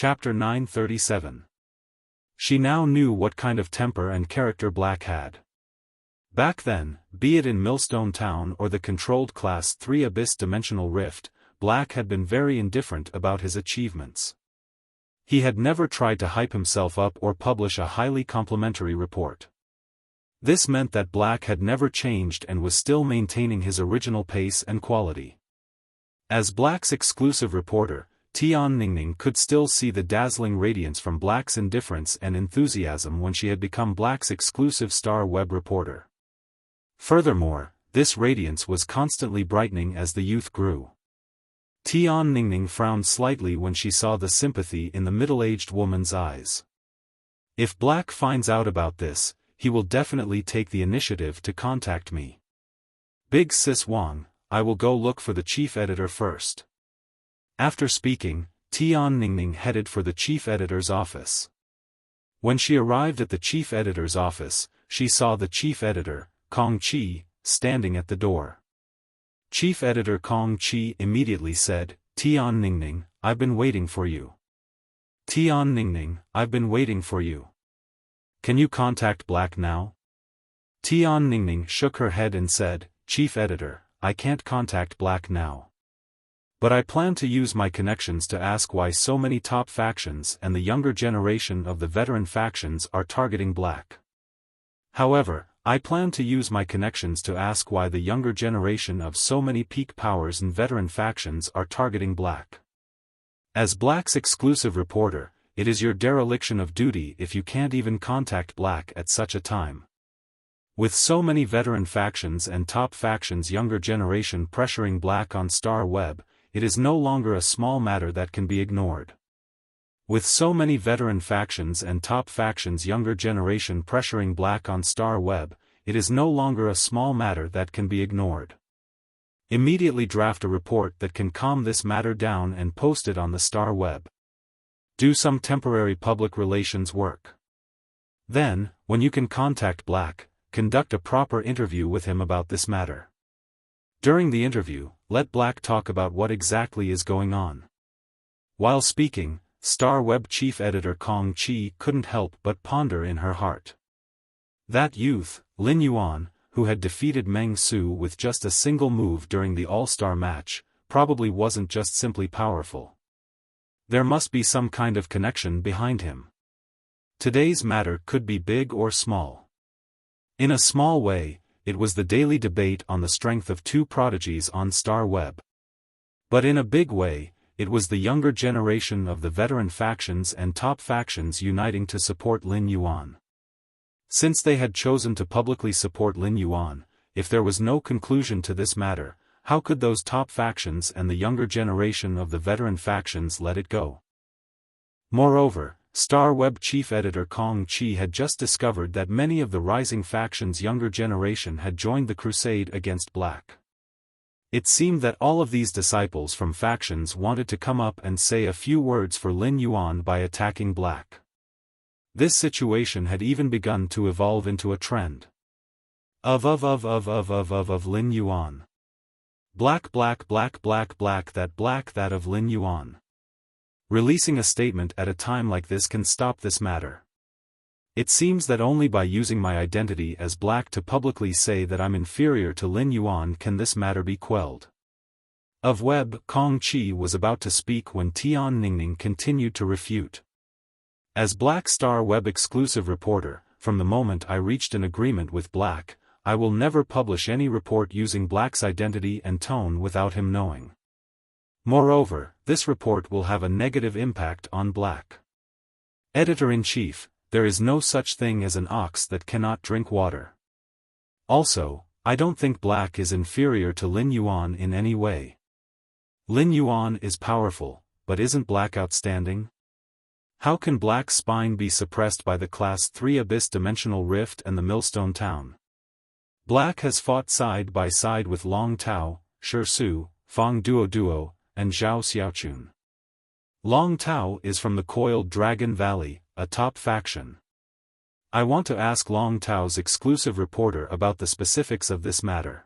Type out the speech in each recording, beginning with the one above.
Chapter 937. She now knew what kind of temper and character Black had. Back then, be it in Millstone Town or the controlled Class 3 Abyss-dimensional rift, Black had been very indifferent about his achievements. He had never tried to hype himself up or publish a highly complimentary report. This meant that Black had never changed and was still maintaining his original pace and quality. As Black's exclusive reporter, Tian Ningning could still see the dazzling radiance from Black's indifference and enthusiasm when she had become Black's exclusive star web reporter. Furthermore, this radiance was constantly brightening as the youth grew. Tian Ningning frowned slightly when she saw the sympathy in the middle-aged woman's eyes. If Black finds out about this, he will definitely take the initiative to contact me. Big Sis Wang, I will go look for the chief editor first. After speaking, Tian Ningning headed for the chief editor's office. When she arrived at the chief editor's office, she saw the chief editor, Kong Qi, standing at the door. Chief editor Kong Qi immediately said, Tian Ningning, I've been waiting for you. Tian Ningning, I've been waiting for you. Can you contact Black now? Tian Ningning shook her head and said, Chief editor, I can't contact Black now. But I plan to use my connections to ask why so many top factions and the younger generation of the veteran factions are targeting Black. However, I plan to use my connections to ask why the younger generation of so many peak powers and veteran factions are targeting Black. As Black's exclusive reporter, it is your dereliction of duty if you can't even contact Black at such a time. With so many veteran factions and top factions younger generation pressuring Black on Star Web, it is no longer a small matter that can be ignored. With so many veteran factions and top factions younger generation pressuring Black on Star Web, it is no longer a small matter that can be ignored. Immediately draft a report that can calm this matter down and post it on the Star Web. Do some temporary public relations work. Then, when you can contact Black, conduct a proper interview with him about this matter. During the interview, let Black talk about what exactly is going on. While speaking, Star Web chief editor Kong Qi couldn't help but ponder in her heart. That youth, Lin Yuan, who had defeated Meng Su with just a single move during the All-Star match, probably wasn't just simply powerful. There must be some kind of connection behind him. Today's matter could be big or small. In a small way, it was the daily debate on the strength of two prodigies on Star Web. But in a big way, it was the younger generation of the veteran factions and top factions uniting to support Lin Yuan. Since they had chosen to publicly support Lin Yuan, if there was no conclusion to this matter, how could those top factions and the younger generation of the veteran factions let it go? Moreover, Star Web chief editor Kong Qi had just discovered that many of the rising factions' younger generation had joined the crusade against Black. It seemed that all of these disciples from factions wanted to come up and say a few words for Lin Yuan by attacking Black. This situation had even begun to evolve into a trend. Of Lin Yuan. Black that of Lin Yuan. Releasing a statement at a time like this can stop this matter. It seems that only by using my identity as Black to publicly say that I'm inferior to Lin Yuan can this matter be quelled. Of Web, Kong Qi was about to speak when Tian Ningning continued to refute. As Black Star Web exclusive reporter, from the moment I reached an agreement with Black, I will never publish any report using Black's identity and tone without him knowing. Moreover, this report will have a negative impact on Black. Editor-in-Chief, there is no such thing as an ox that cannot drink water. Also, I don't think Black is inferior to Lin Yuan in any way. Lin Yuan is powerful, but isn't Black outstanding? How can Black's spine be suppressed by the Class 3 Abyss-dimensional rift and the Millstone Town? Black has fought side by side with Long Tao, Shi Su, Fang Duo, and Zhao Xiaochun. Long Tao is from the Coiled Dragon Valley, a top faction. I want to ask Long Tao's exclusive reporter about the specifics of this matter.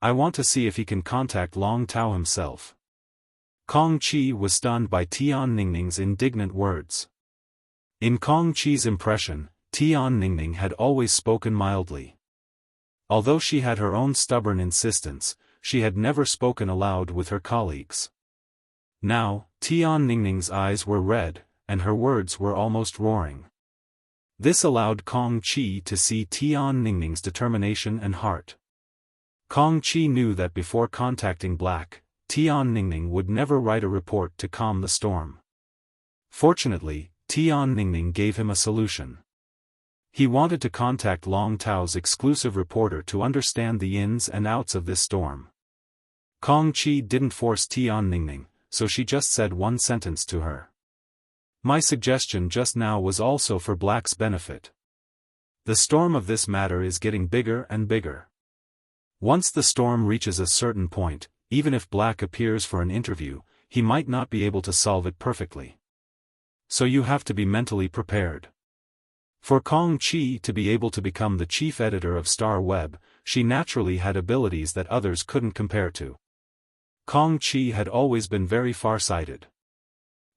I want to see if he can contact Long Tao himself. Kong Qi was stunned by Tian Ningning's indignant words. In Kong Qi's impression, Tian Ningning had always spoken mildly. Although she had her own stubborn insistence, she had never spoken aloud with her colleagues. Now, Tian Ningning's eyes were red, and her words were almost roaring. This allowed Kong Qi to see Tian Ningning's determination and heart. Kong Qi knew that before contacting Black, Tian Ningning would never write a report to calm the storm. Fortunately, Tian Ningning gave him a solution. He wanted to contact Long Tao's exclusive reporter to understand the ins and outs of this storm. Kong Qi didn't force Tian Ningning, so she just said one sentence to her. My suggestion just now was also for Black's benefit. The storm of this matter is getting bigger and bigger. Once the storm reaches a certain point, even if Black appears for an interview, he might not be able to solve it perfectly. So you have to be mentally prepared. For Kong Qi to be able to become the chief editor of Star Web, she naturally had abilities that others couldn't compare to. Kong Qi had always been very far-sighted.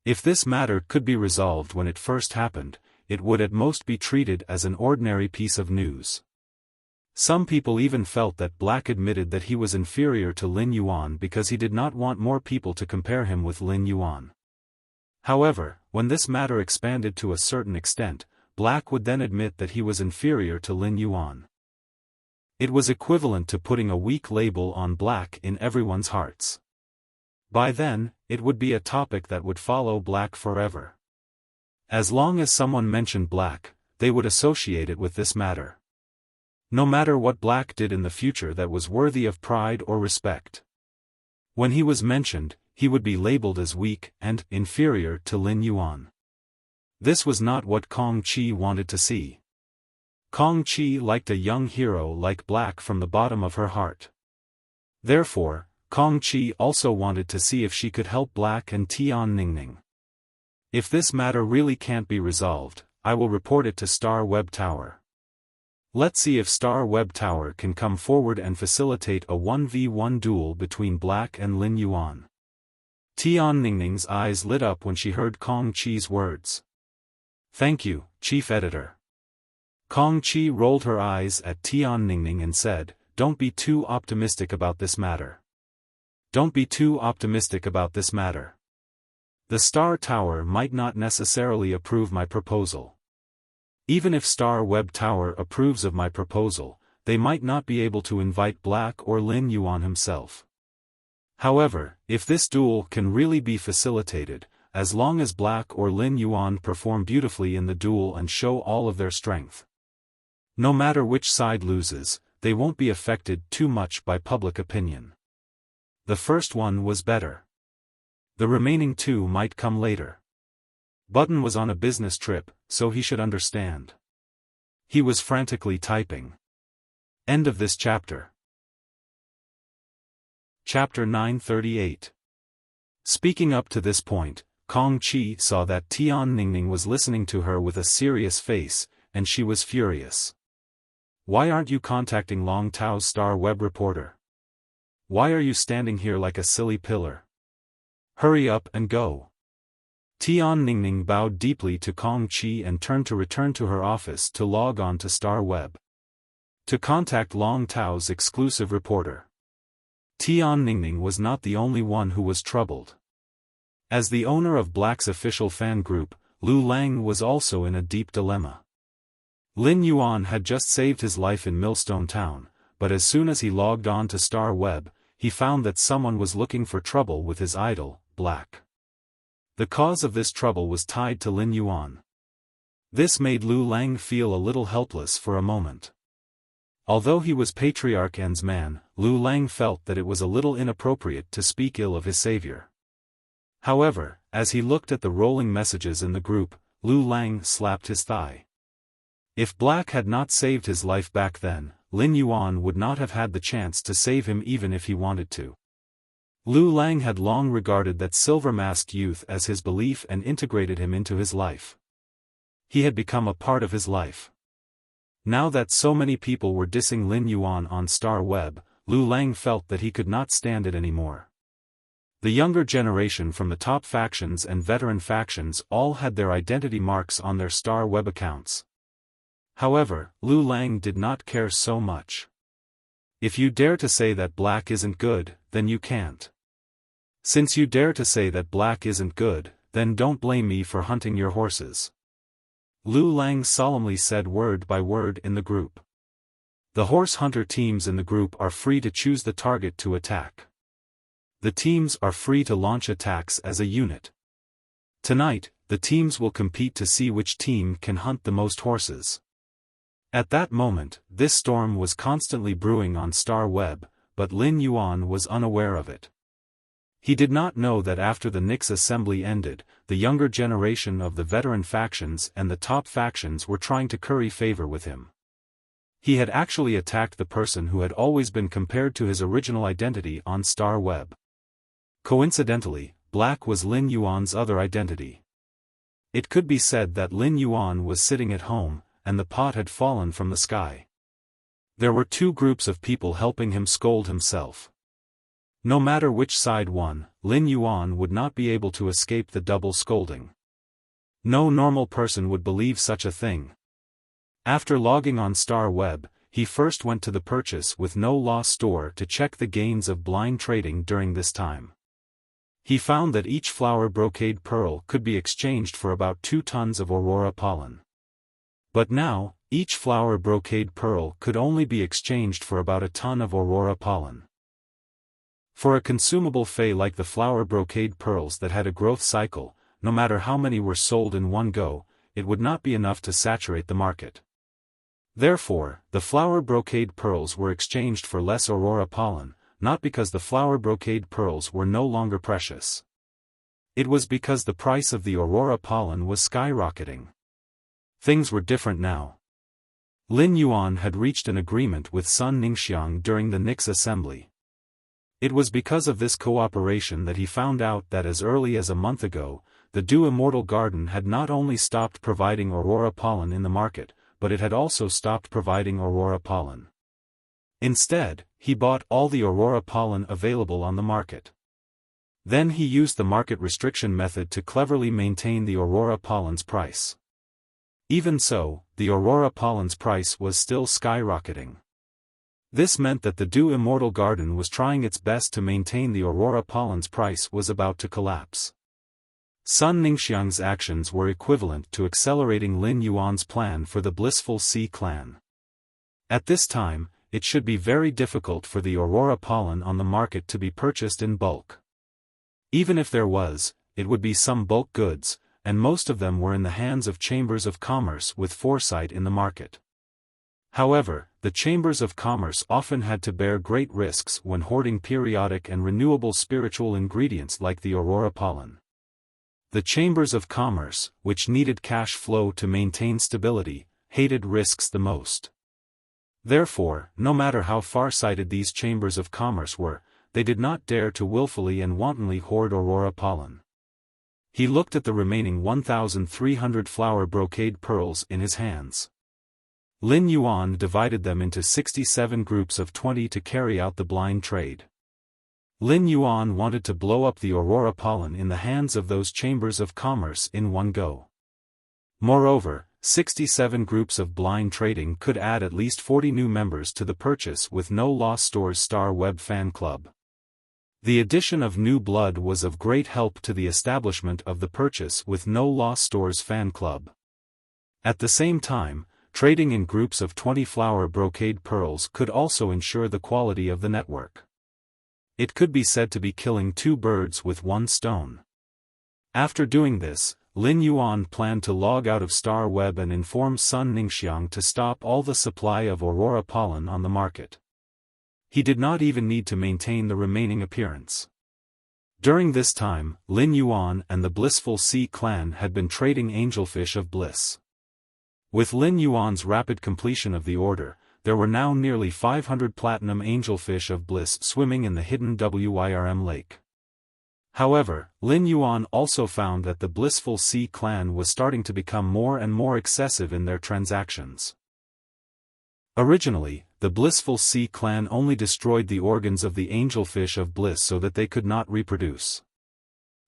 If this matter could be resolved when it first happened, it would at most be treated as an ordinary piece of news. Some people even felt that Black admitted that he was inferior to Lin Yuan because he did not want more people to compare him with Lin Yuan. However, when this matter expanded to a certain extent, Black would then admit that he was inferior to Lin Yuan. It was equivalent to putting a weak label on Black in everyone's hearts. By then, it would be a topic that would follow Black forever. As long as someone mentioned Black, they would associate it with this matter. No matter what Black did in the future that was worthy of pride or respect. When he was mentioned, he would be labeled as weak and inferior to Lin Yuan. This was not what Kong Qi wanted to see. Kong Qi liked a young hero like Black from the bottom of her heart. Therefore, Kong Qi also wanted to see if she could help Black and Tian Ningning. If this matter really can't be resolved, I will report it to Star Web Tower. Let's see if Star Web Tower can come forward and facilitate a 1v1 duel between Black and Lin Yuan. Tian Ningning's eyes lit up when she heard Kong Qi's words. Thank you, Chief Editor. Kong Qi rolled her eyes at Tian Ningning and said, don't be too optimistic about this matter. Don't be too optimistic about this matter. The Star Tower might not necessarily approve my proposal. Even if Star Web Tower approves of my proposal, they might not be able to invite Black or Lin Yuan himself. However, if this duel can really be facilitated, as long as Black or Lin Yuan perform beautifully in the duel and show all of their strength. No matter which side loses, they won't be affected too much by public opinion. The first one was better. The remaining two might come later. Button was on a business trip, so he should understand. He was frantically typing. End of this chapter. Chapter 938. Speaking up to this point, Kong Qi saw that Tian Ningning was listening to her with a serious face, and she was furious. Why aren't you contacting Long Tao's Star Web reporter? Why are you standing here like a silly pillar? Hurry up and go. Tian Ningning bowed deeply to Kong Qi and turned to return to her office to log on to Star Web. To contact Long Tao's exclusive reporter. Tian Ningning was not the only one who was troubled. As the owner of Black's official fan group, Lu Lang was also in a deep dilemma. Lin Yuan had just saved his life in Millstone Town, but as soon as he logged on to Star Web, he found that someone was looking for trouble with his idol, Black. The cause of this trouble was tied to Lin Yuan. This made Lu Lang feel a little helpless for a moment. Although he was Patriarch N's man, Lu Lang felt that it was a little inappropriate to speak ill of his savior. However, as he looked at the rolling messages in the group, Lu Lang slapped his thigh. If Black had not saved his life back then, Lin Yuan would not have had the chance to save him even if he wanted to. Lu Lang had long regarded that silver-masked youth as his belief and integrated him into his life. He had become a part of his life. Now that so many people were dissing Lin Yuan on Star Web, Lu Lang felt that he could not stand it anymore. The younger generation from the top factions and veteran factions all had their identity marks on their star web accounts. However, Lu Lang did not care so much. If you dare to say that black isn't good, then you can't. Since you dare to say that black isn't good, then don't blame me for hunting your horses. Lu Lang solemnly said word by word in the group. The horse hunter teams in the group are free to choose the target to attack. The teams are free to launch attacks as a unit. Tonight, the teams will compete to see which team can hunt the most horses. At that moment, this storm was constantly brewing on Star Web, but Lin Yuan was unaware of it. He did not know that after the Nix assembly ended, the younger generation of the veteran factions and the top factions were trying to curry favor with him. He had actually attacked the person who had always been compared to his original identity on Star Web. Coincidentally, black was Lin Yuan's other identity. It could be said that Lin Yuan was sitting at home, and the pot had fallen from the sky. There were two groups of people helping him scold himself. No matter which side won, Lin Yuan would not be able to escape the double scolding. No normal person would believe such a thing. After logging on Star Web, he first went to the purchase with no loss store to check the gains of blind trading during this time. He found that each flower brocade pearl could be exchanged for about 2 tons of aurora pollen. But now, each flower brocade pearl could only be exchanged for about a ton of aurora pollen. For a consumable fei like the flower brocade pearls that had a growth cycle, no matter how many were sold in one go, it would not be enough to saturate the market. Therefore, the flower brocade pearls were exchanged for less aurora pollen, not because the flower brocade pearls were no longer precious. It was because the price of the aurora pollen was skyrocketing. Things were different now. Lin Yuan had reached an agreement with Sun Ningxiang during the Nix assembly. It was because of this cooperation that he found out that as early as a month ago, the Du Immortal Garden had not only stopped providing aurora pollen in the market, but it had also stopped providing aurora pollen. Instead, he bought all the aurora pollen available on the market. Then he used the market restriction method to cleverly maintain the aurora pollen's price. Even so, the aurora pollen's price was still skyrocketing. This meant that the Du Immortal Garden was trying its best to maintain the aurora pollen's price was about to collapse. Sun Ningxiang's actions were equivalent to accelerating Lin Yuan's plan for the Blissful Sea clan. At this time, it should be very difficult for the aurora pollen on the market to be purchased in bulk. Even if there was, it would be some bulk goods, and most of them were in the hands of chambers of commerce with foresight in the market. However, the chambers of commerce often had to bear great risks when hoarding periodic and renewable spiritual ingredients like the aurora pollen. The chambers of commerce, which needed cash flow to maintain stability, hated risks the most. Therefore, no matter how far-sighted these chambers of commerce were, they did not dare to willfully and wantonly hoard aurora pollen. He looked at the remaining 1,300 flower brocade pearls in his hands. Lin Yuan divided them into 67 groups of 20 to carry out the blind trade. Lin Yuan wanted to blow up the aurora pollen in the hands of those chambers of commerce in one go. Moreover, 67 groups of blind trading could add at least 40 new members to the Purchase with No Loss Store's Star Web fan club. The addition of new blood was of great help to the establishment of the Purchase with No Loss Store's fan club. At the same time, trading in groups of 20 flower brocade pearls could also ensure the quality of the network. It could be said to be killing 2 birds with 1 stone. After doing this, Lin Yuan planned to log out of Star Web and inform Sun Ningxiang to stop all the supply of aurora pollen on the market. He did not even need to maintain the remaining appearance. During this time, Lin Yuan and the Blissful Sea clan had been trading angelfish of bliss. With Lin Yuan's rapid completion of the order, there were now nearly 500 platinum angelfish of bliss swimming in the hidden Wirm lake. However, Lin Yuan also found that the Blissful Sea clan was starting to become more and more excessive in their transactions. Originally, the Blissful Sea clan only destroyed the organs of the angelfish of bliss so that they could not reproduce.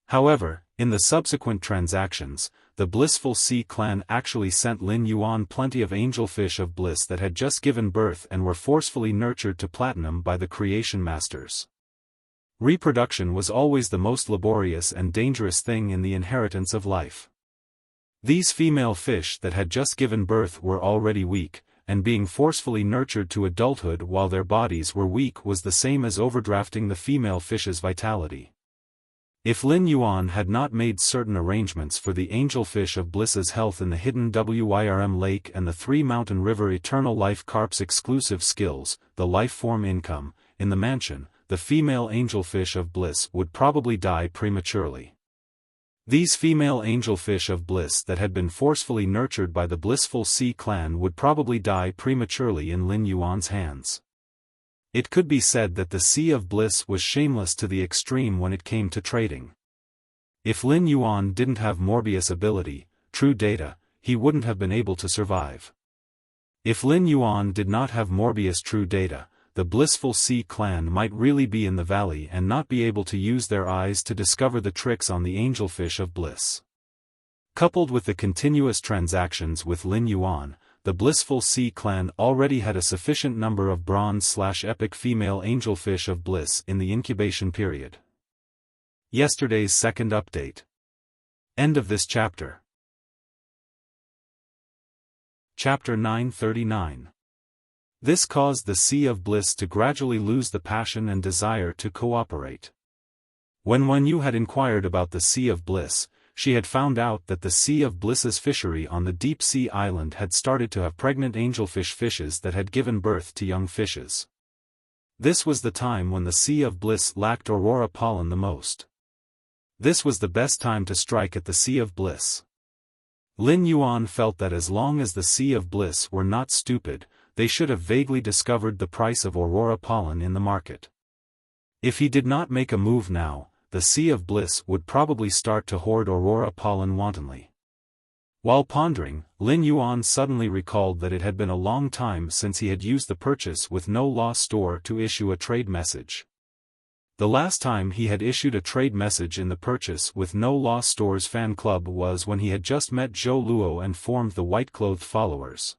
However, in the subsequent transactions, the Blissful Sea clan actually sent Lin Yuan plenty of angelfish of bliss that had just given birth and were forcefully nurtured to platinum by the creation masters. Reproduction was always the most laborious and dangerous thing in the inheritance of life. These female fish that had just given birth were already weak, and being forcefully nurtured to adulthood while their bodies were weak was the same as overdrafting the female fish's vitality. If Lin Yuan had not made certain arrangements for the angelfish of bliss's health in the hidden Wirm lake and the Three Mountain River Eternal Life Carp's exclusive skills, the life form income, in the mansion, the female angelfish of bliss would probably die prematurely. These female angelfish of bliss that had been forcefully nurtured by the Blissful Sea clan would probably die prematurely in Lin Yuan's hands. It could be said that the Sea of Bliss was shameless to the extreme when it came to trading. If Lin Yuan didn't have Morbius ability, true data, he wouldn't have been able to survive. If Lin Yuan did not have Morbius true data, the Blissful Sea clan might really be in the valley and not be able to use their eyes to discover the tricks on the angelfish of bliss. Coupled with the continuous transactions with Lin Yuan, the Blissful Sea clan already had a sufficient number of bronze/epic female angelfish of bliss in the incubation period. Yesterday's second update. End of this chapter. Chapter 939. This caused the Sea of Bliss to gradually lose the passion and desire to cooperate. When Wen Yu had inquired about the Sea of Bliss, she had found out that the Sea of Bliss's fishery on the deep sea island had started to have pregnant angelfish fishes that had given birth to young fishes. This was the time when the Sea of Bliss lacked aurora pollen the most. This was the best time to strike at the Sea of Bliss. Lin Yuan felt that as long as the Sea of Bliss were not stupid, they should have vaguely discovered the price of aurora pollen in the market. If he did not make a move now, the Sea of Bliss would probably start to hoard aurora pollen wantonly. While pondering, Lin Yuan suddenly recalled that it had been a long time since he had used the purchase with no loss store to issue a trade message. The last time he had issued a trade message in the purchase with no loss store's fan club was when he had just met Zhou Luo and formed the white-clothed followers.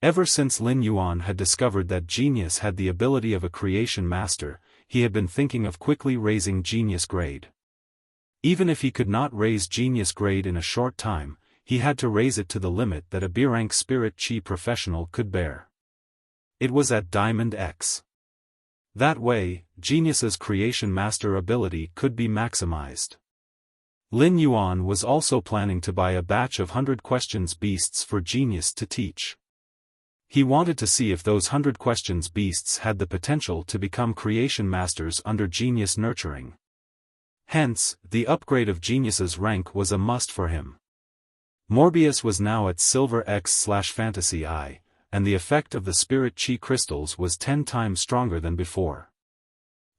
Ever since Lin Yuan had discovered that genius had the ability of a creation master, he had been thinking of quickly raising genius grade. Even if he could not raise genius grade in a short time, he had to raise it to the limit that a B-rank spirit chi professional could bear. It was at Diamond X. That way, genius's creation master ability could be maximized. Lin Yuan was also planning to buy a batch of 100 questions beasts for genius to teach. He wanted to see if those 100 questions beasts had the potential to become creation masters under genius nurturing. Hence, the upgrade of genius's rank was a must for him. Morbius was now at Silver X/Fantasy I, and the effect of the Spirit Chi crystals was 10 times stronger than before.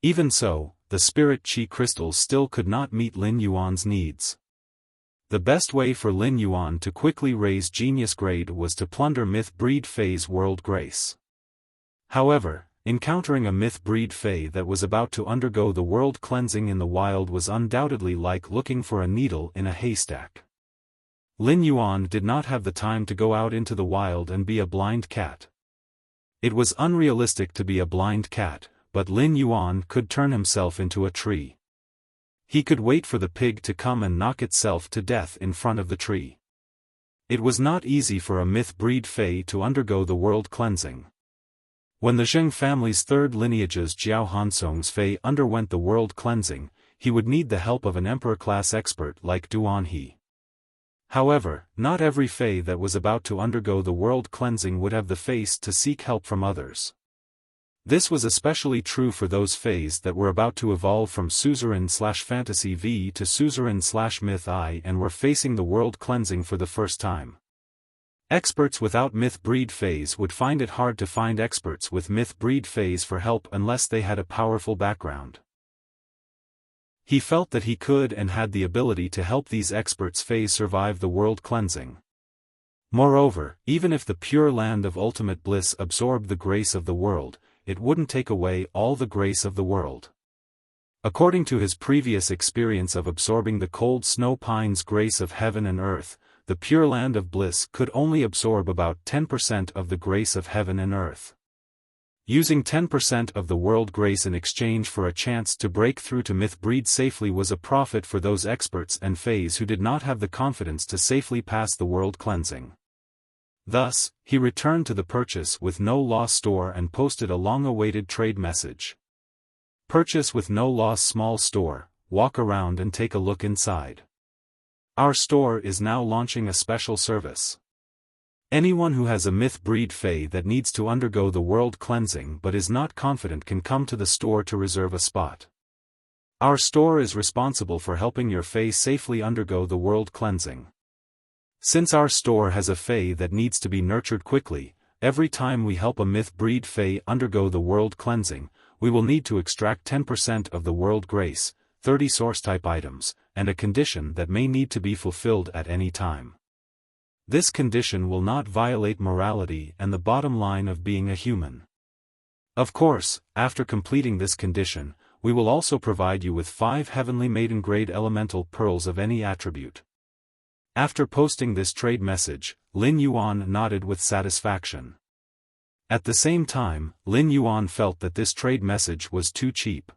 Even so, the Spirit Chi crystals still could not meet Lin Yuan's needs. The best way for Lin Yuan to quickly raise genius grade was to plunder Myth Breed Fae's world grace. However, encountering a Myth Breed Fae that was about to undergo the world cleansing in the wild was undoubtedly like looking for a needle in a haystack. Lin Yuan did not have the time to go out into the wild and be a blind cat. It was unrealistic to be a blind cat, but Lin Yuan could turn himself into a tree. He could wait for the pig to come and knock itself to death in front of the tree. It was not easy for a Myth Breed Fae to undergo the world cleansing. When the Zheng family's third lineage's Jiao Hansong's Fae underwent the world cleansing, he would need the help of an emperor-class expert like Duan He. However, not every Fae that was about to undergo the world cleansing would have the face to seek help from others. This was especially true for those Faes that were about to evolve from Suzerain/Fantasy V to Suzerain/Myth I and were facing the world cleansing for the first time. Experts without Myth Breed Faes would find it hard to find experts with Myth Breed Faes for help unless they had a powerful background. He felt that he could and had the ability to help these experts Faes survive the world cleansing. Moreover, even if the pure land of ultimate bliss absorbed the grace of the world, it wouldn't take away all the grace of the world. According to his previous experience of absorbing the cold snow pine's grace of heaven and earth, the pure land of bliss could only absorb about 10% of the grace of heaven and earth. Using 10% of the world grace in exchange for a chance to break through to myth breed safely was a profit for those experts and fays who did not have the confidence to safely pass the world cleansing. Thus, he returned to the purchase with no loss store and posted a long-awaited trade message. Purchase with no loss small store, walk around and take a look inside. Our store is now launching a special service. Anyone who has a myth breed fae that needs to undergo the world cleansing but is not confident can come to the store to reserve a spot. Our store is responsible for helping your fae safely undergo the world cleansing. Since our store has a fae that needs to be nurtured quickly, every time we help a myth breed fae undergo the world cleansing, we will need to extract 10% of the world grace, 30 source type items, and a condition that may need to be fulfilled at any time. This condition will not violate morality and the bottom line of being a human. Of course, after completing this condition, we will also provide you with 5 heavenly maiden grade elemental pearls of any attribute. After posting this trade message, Lin Yuan nodded with satisfaction. At the same time, Lin Yuan felt that this trade message was too cheap.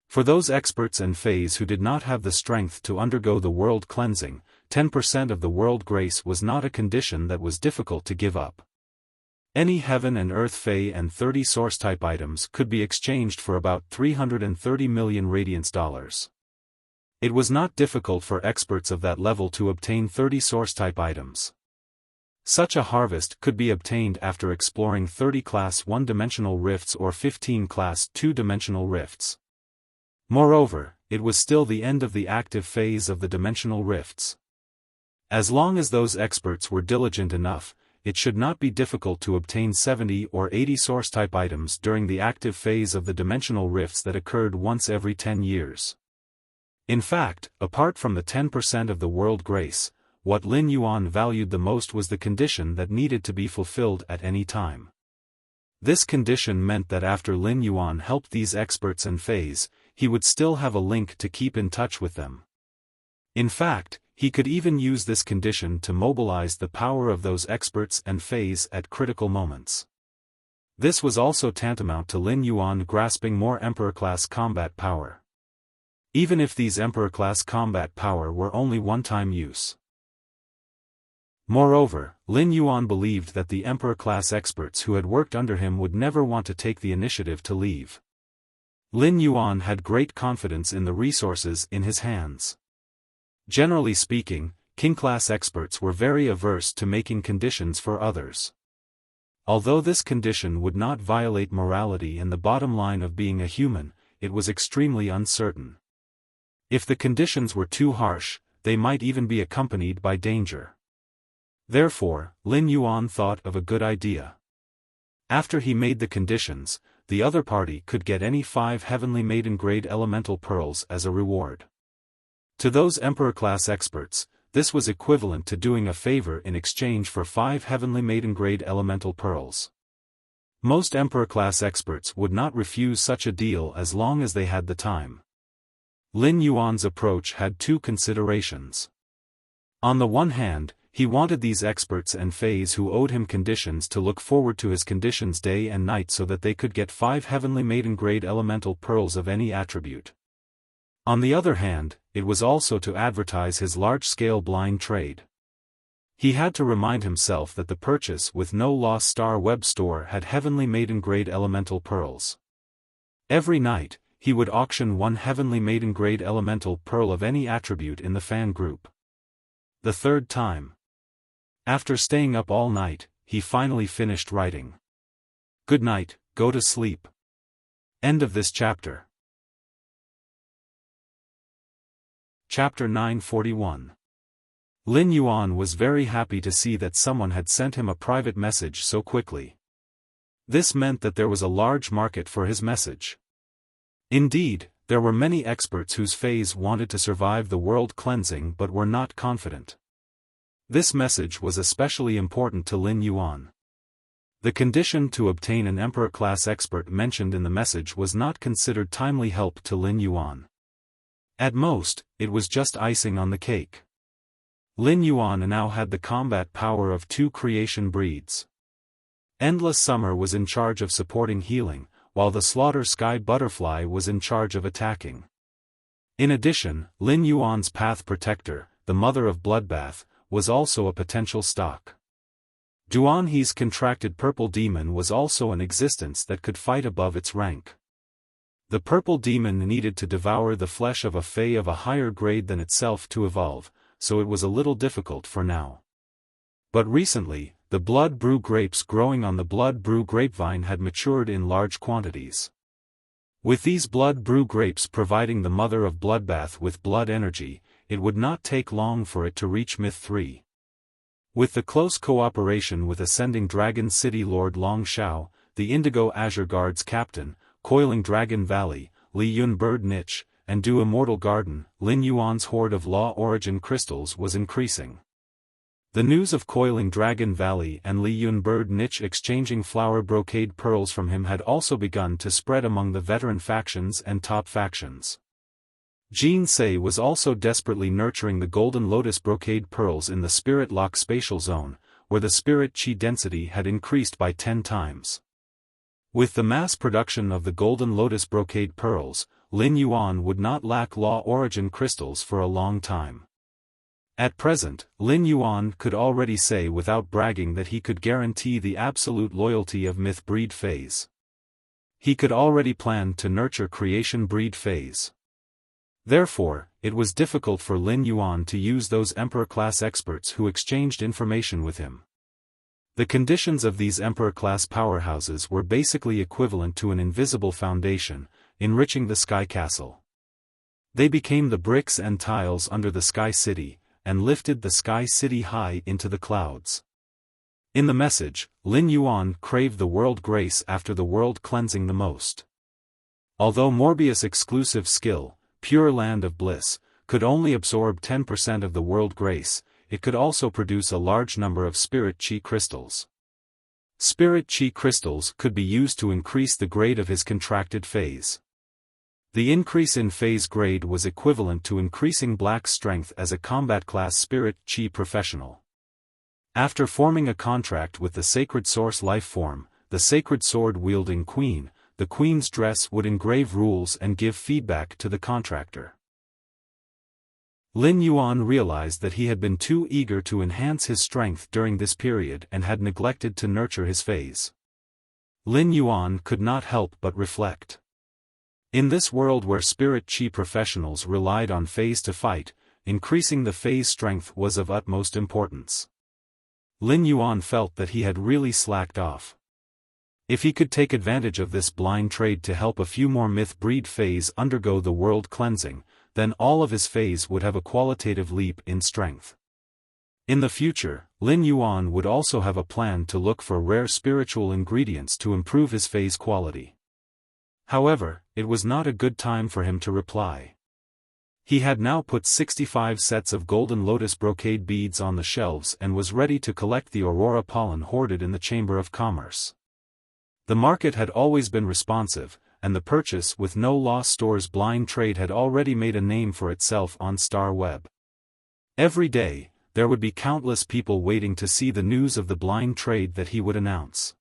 For those experts and fays who did not have the strength to undergo the world cleansing, 10% of the world grace was not a condition that was difficult to give up. Any heaven and earth fae and 30 source type items could be exchanged for about 330 million radiance dollars. It was not difficult for experts of that level to obtain 30 source type items. Such a harvest could be obtained after exploring 30 class 1-dimensional rifts or 15 class 2-dimensional rifts. Moreover, it was still the end of the active phase of the dimensional rifts. As long as those experts were diligent enough, it should not be difficult to obtain 70 or 80 source type items during the active phase of the dimensional rifts that occurred once every 10 years. In fact, apart from the 10% of the world grace, what Lin Yuan valued the most was the condition that needed to be fulfilled at any time. This condition meant that after Lin Yuan helped these experts and fays, he would still have a link to keep in touch with them. In fact, he could even use this condition to mobilize the power of those experts and fays at critical moments. This was also tantamount to Lin Yuan grasping more Emperor-class combat power. Even if these Emperor-class combat power were only one-time use. Moreover, Lin Yuan believed that the Emperor-class experts who had worked under him would never want to take the initiative to leave. Lin Yuan had great confidence in the resources in his hands. Generally speaking, King-class experts were very averse to making conditions for others. Although this condition would not violate morality and the bottom line of being a human, it was extremely uncertain. If the conditions were too harsh, they might even be accompanied by danger. Therefore, Lin Yuan thought of a good idea. After he made the conditions, the other party could get any 5 heavenly maiden grade elemental pearls as a reward. To those Emperor-class experts, this was equivalent to doing a favor in exchange for 5 heavenly maiden grade elemental pearls. Most Emperor-class experts would not refuse such a deal as long as they had the time. Lin Yuan's approach had 2 considerations. On the one hand, he wanted these experts and fays who owed him conditions to look forward to his conditions day and night so that they could get 5 heavenly maiden grade elemental pearls of any attribute. On the other hand, it was also to advertise his large-scale blind trade. He had to remind himself that the purchase with no loss star web store had heavenly maiden grade elemental pearls. Every night, he would auction 1 heavenly maiden grade elemental pearl of any attribute in the fan group. The third time. After staying up all night, he finally finished writing. Good night, go to sleep. End of this chapter. Chapter 941. Lin Yuan was very happy to see that someone had sent him a private message so quickly. This meant that there was a large market for his message. Indeed, there were many experts whose fays wanted to survive the world cleansing but were not confident. This message was especially important to Lin Yuan. The condition to obtain an emperor-class expert mentioned in the message was not considered timely help to Lin Yuan. At most, it was just icing on the cake. Lin Yuan now had the combat power of 2 creation breeds. Endless Summer was in charge of supporting healing, while the Slaughter Sky Butterfly was in charge of attacking. In addition, Lin Yuan's Path Protector, the Mother of Bloodbath, was also a potential stock. Duan He's contracted Purple Demon was also an existence that could fight above its rank. The Purple Demon needed to devour the flesh of a Fae of a higher grade than itself to evolve, so it was a little difficult for now. But recently, the Blood Brew grapes growing on the Blood Brew grapevine had matured in large quantities. With these Blood Brew grapes providing the Mother of Bloodbath with blood energy, it would not take long for it to reach Myth 3. With the close cooperation with Ascending Dragon City Lord Long Shao, the Indigo Azure Guard's captain, Coiling Dragon Valley, Li Yun Bird Niche, and Du Immortal Garden, Lin Yuan's hoard of Law Origin crystals was increasing. The news of Coiling Dragon Valley and Li Yun Bird Niche exchanging flower brocade pearls from him had also begun to spread among the veteran factions and top factions. Jean Sei was also desperately nurturing the Golden Lotus brocade pearls in the Spirit Lock spatial zone, where the spirit chi density had increased by 10 times. With the mass production of the Golden Lotus brocade pearls, Lin Yuan would not lack Law Origin crystals for a long time. At present, Lin Yuan could already say without bragging that he could guarantee the absolute loyalty of Myth Breed phase. He could already plan to nurture Creation Breed phase. Therefore, it was difficult for Lin Yuan to use those Emperor-class experts who exchanged information with him. The conditions of these Emperor-class powerhouses were basically equivalent to an invisible foundation, enriching the Sky Castle. They became the bricks and tiles under the Sky City, and lifted the Sky City high into the clouds. In the message, Lin Yuan craved the world grace after the world cleansing the most. Although Morbius' exclusive skill, Pure Land of Bliss, could only absorb 10% of the world grace, it could also produce a large number of Spirit Chi crystals. Spirit Chi crystals could be used to increase the grade of his contracted phase. The increase in phase grade was equivalent to increasing Black's strength as a combat class Spirit Chi professional. After forming a contract with the Sacred Source life form, the Sacred Sword-wielding Queen, the Queen's dress would engrave rules and give feedback to the contractor. Lin Yuan realized that he had been too eager to enhance his strength during this period and had neglected to nurture his phase. Lin Yuan could not help but reflect. In this world where Spirit Chi professionals relied on phase to fight, increasing the phase strength was of utmost importance. Lin Yuan felt that he had really slacked off. If he could take advantage of this blind trade to help a few more Myth Breed phase undergo the world cleansing, then all of his phase would have a qualitative leap in strength. In the future, Lin Yuan would also have a plan to look for rare spiritual ingredients to improve his phase quality. However, it was not a good time for him to reply. He had now put 65 sets of Golden Lotus brocade beads on the shelves and was ready to collect the Aurora pollen hoarded in the Chamber of Commerce. The market had always been responsive, and the purchase with no loss store's blind trade had already made a name for itself on Star Web. Every day, there would be countless people waiting to see the news of the blind trade that he would announce.